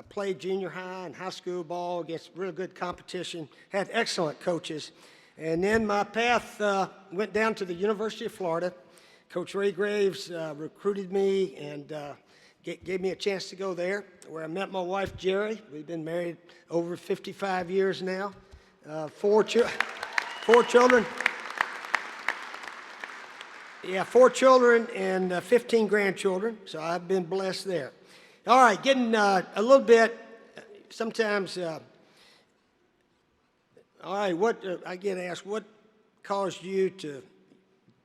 play junior high and high school ball against real good competition, had excellent coaches. And then my path went down to the University of Florida. Coach Ray Graves recruited me and gave me a chance to go there, where I met my wife, Jerry. We've been married over 55 years now. Four children. Yeah, 4 children and 15 grandchildren, so I've been blessed there. All right, getting a little bit, sometimes... all right, I get asked, what caused you to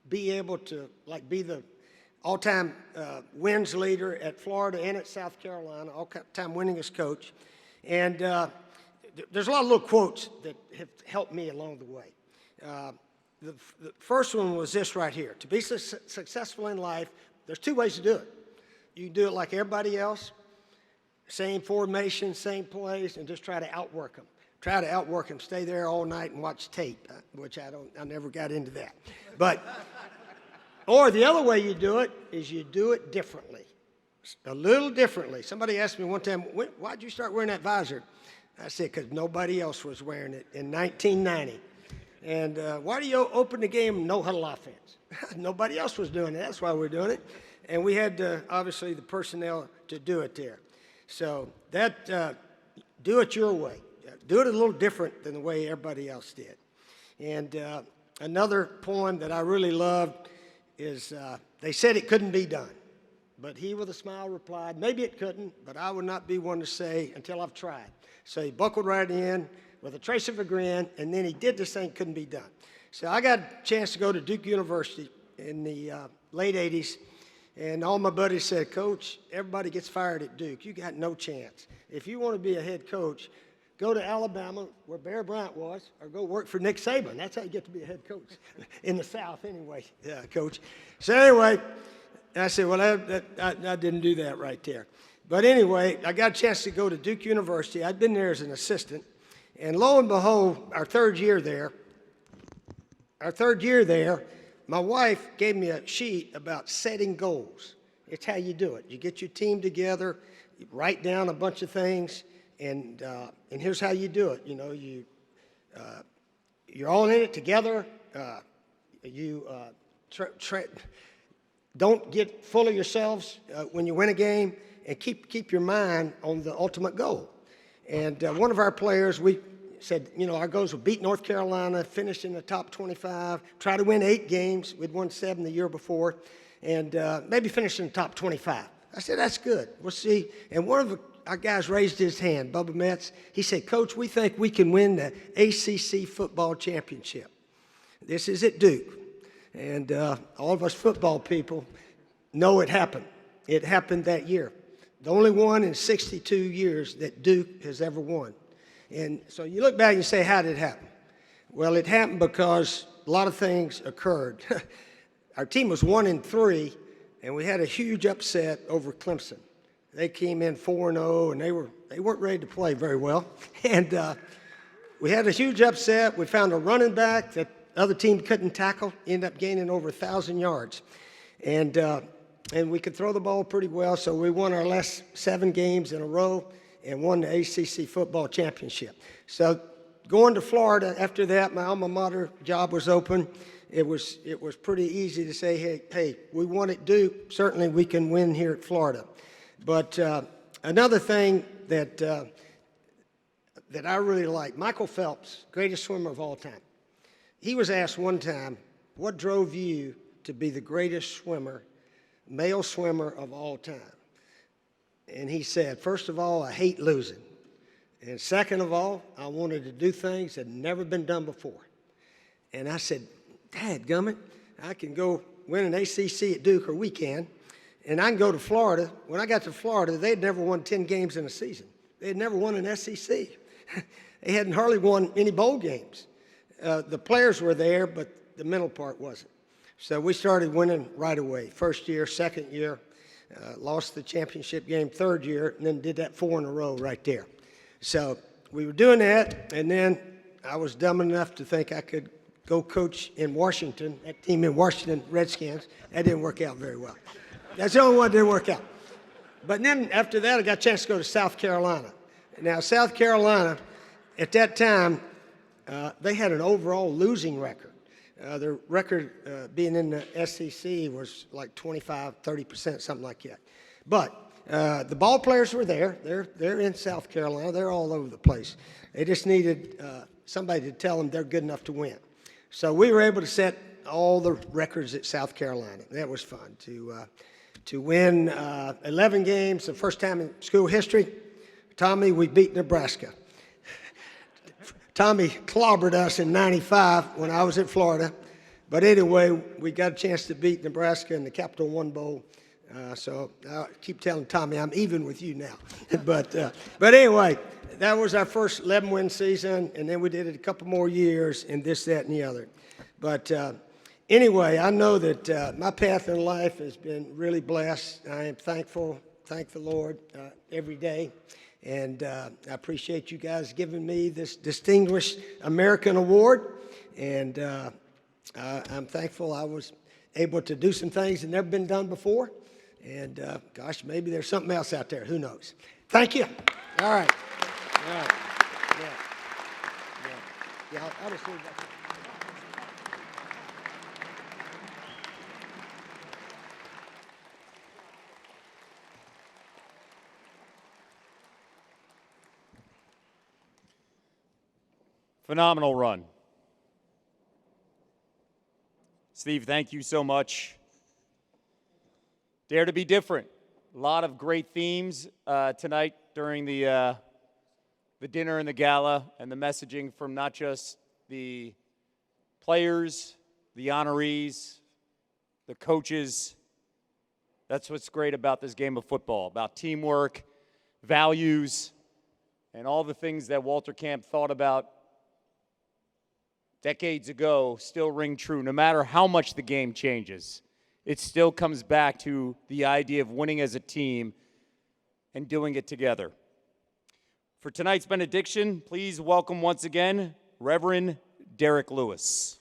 be able to be the all-time wins leader at Florida and at South Carolina, all-time winningest coach? And there's a lot of little quotes that have helped me along the way. The first one was this right here. To be successful in life, there's 2 ways to do it. You can do it like everybody else, same formation, same plays, and just try to outwork them. Try to outwork them, stay there all night and watch tape, which I never got into that. But, or the other way you do it is you do it differently, a little differently. Somebody asked me one time, why'd you start wearing that visor? I said, because nobody else was wearing it in 1990. And why do you open the game no huddle offense? Nobody else was doing it. That's why we're doing it. And we had, obviously, the personnel to do it there. So that, do it your way. Do it a little different than the way everybody else did. And another poem that I really loved is, they said it couldn't be done, but he with a smile replied, maybe it couldn't, but I would not be one to say until I've tried. So he buckled right in with a trace of a grin, and then he did this thing couldn't be done. So I got a chance to go to Duke University in the late 80s, and all my buddies said, Coach, everybody gets fired at Duke. You got no chance. If you want to be a head coach, go to Alabama, where Bear Bryant was, or go work for Nick Saban. That's how you get to be a head coach, in the South anyway, Coach. So anyway, I said, well, I didn't do that right there. But anyway, I got a chance to go to Duke University. I'd been there as an assistant. And lo and behold, our third year there, my wife gave me a sheet about setting goals. It's how you do it. You get your team together, you write down a bunch of things, and here's how you do it. You know, you're all in it together. Don't get full of yourselves when you win a game, and keep your mind on the ultimate goal. And one of our players, we said, you know, our goals were beat North Carolina, finish in the top 25, try to win 8 games. We'd won 7 the year before, and maybe finish in the top 25. I said, that's good. We'll see. And one of our guys raised his hand, Bubba Metz. He said, Coach, we think we can win the ACC football championship. This is at Duke. And all of us football people know it happened. It happened that year. The only one in 62 years that Duke has ever won. And so you look back and you say, how did it happen? Well, it happened because a lot of things occurred. Our team was 1-3, and we had a huge upset over Clemson. They came in 4-0, and they weren't ready to play very well. And we had a huge upset. We found a running back that the other team couldn't tackle, ended up gaining over 1,000 yards. And we could throw the ball pretty well, so we won our last 7 games in a row and won the ACC football championship. So going to Florida after that, my alma mater job was open. It was pretty easy to say, hey, we want it Duke. Certainly we can win here at Florida. But another thing that I really like, Michael Phelps, greatest swimmer of all time. He was asked one time, what drove you to be the greatest swimmer, male swimmer of all time? And he said, first of all, I hate losing. And second of all, I wanted to do things that had never been done before. And I said, dadgummit, I can go win an ACC at Duke, or we can, and I can go to Florida. When I got to Florida, they'd never won 10 games in a season. They had never won an SEC. They hadn't hardly won any bowl games. The players were there, but the mental part wasn't. So we started winning right away. First year, second year, lost the championship game third year, and then did that 4 in a row right there. So we were doing that, and then I was dumb enough to think I could go coach in Washington, that team in Washington, Redskins. That didn't work out very well. That's the only one that didn't work out. But then after that, I got a chance to go to South Carolina. Now, South Carolina, at that time, they had an overall losing record. Their record being in the SEC was like 25, 30%, something like that. But the ball players were there. They're in South Carolina. They're all over the place. They just needed somebody to tell them they're good enough to win. So we were able to set all the records at South Carolina. That was fun to win 11 games, the first time in school history. Tommy, we beat Nebraska. Tommy clobbered us in '95 when I was at Florida. But anyway, we got a chance to beat Nebraska in the Capital One Bowl. So I keep telling Tommy, I'm even with you now. But anyway, that was our first 11-win season, and then we did it a couple more years, and this, that, and the other. But anyway, I know that my path in life has been really blessed. I am thankful, thank the Lord every day. And I appreciate you guys giving me this Distinguished American Award. And I'm thankful I was able to do some things that never been done before. And gosh, maybe there's something else out there. Who knows? Thank you. All right. All right. Yeah, I'll just leave that. Phenomenal run. Steve, thank you so much. Dare to be different. A lot of great themes tonight during the dinner and the gala, and the messaging from not just the players, the honorees, the coaches. That's what's great about this game of football, about teamwork, values, and all the things that Walter Camp thought about decades ago still ring true. No matter how much the game changes, it still comes back to the idea of winning as a team and doing it together. For tonight's benediction, please welcome once again Reverend Derek Lewis.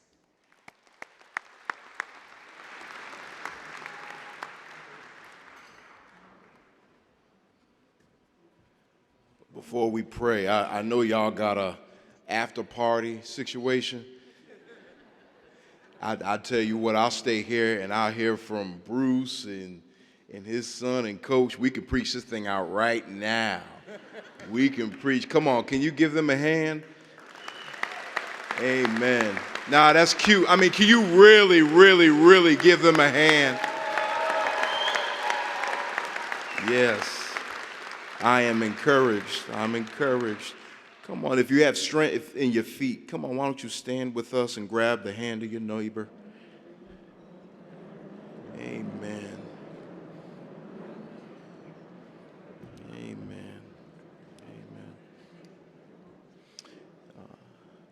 Before we pray, I know y'all got a after party situation. I tell you what, I'll stay here and I'll hear from Bruce and his son and coach. We can preach this thing out right now. We can preach. Come on, can you give them a hand? Amen. Nah, that's cute. I mean, can you really, really, really give them a hand? Yes. I am encouraged. I'm encouraged. Come on, if you have strength in your feet, come on, why don't you stand with us and grab the hand of your neighbor? Amen. Amen. Amen.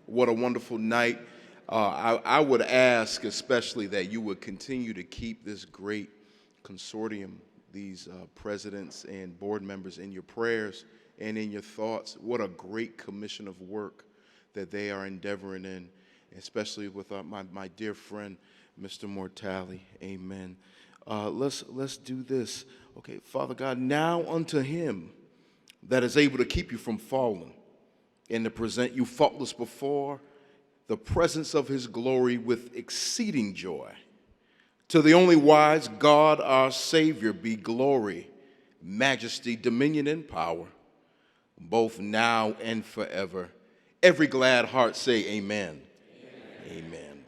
What a wonderful night. I would ask especially that you would continue to keep this great consortium, these presidents and board members, in your prayers and in your thoughts. What a great commission of work that they are endeavoring in, especially with my dear friend, Mr. Mortale. Amen. Let's do this. Okay, Father God, now unto him that is able to keep you from falling and to present you faultless before the presence of his glory with exceeding joy. To the only wise God, our Savior, be glory, majesty, dominion, and power, both now and forever. Every glad heart say amen. Amen. Amen.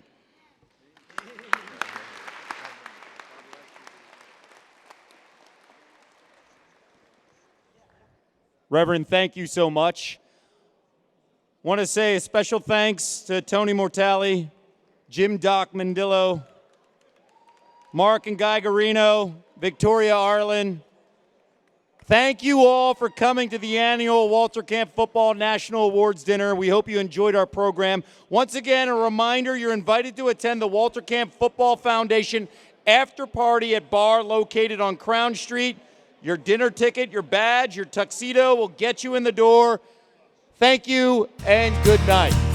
Reverend, thank you so much. Want to say a special thanks to Tony Mortali, Jim Doc Mandillo, Mark and Guy Garino, Victoria Arlen. Thank you all for coming to the annual Walter Camp Football National Awards Dinner. We hope you enjoyed our program. Once again, a reminder, you're invited to attend the Walter Camp Football Foundation after party at bar located on Crown Street. Your dinner ticket, your badge, your tuxedo will get you in the door. Thank you and good night.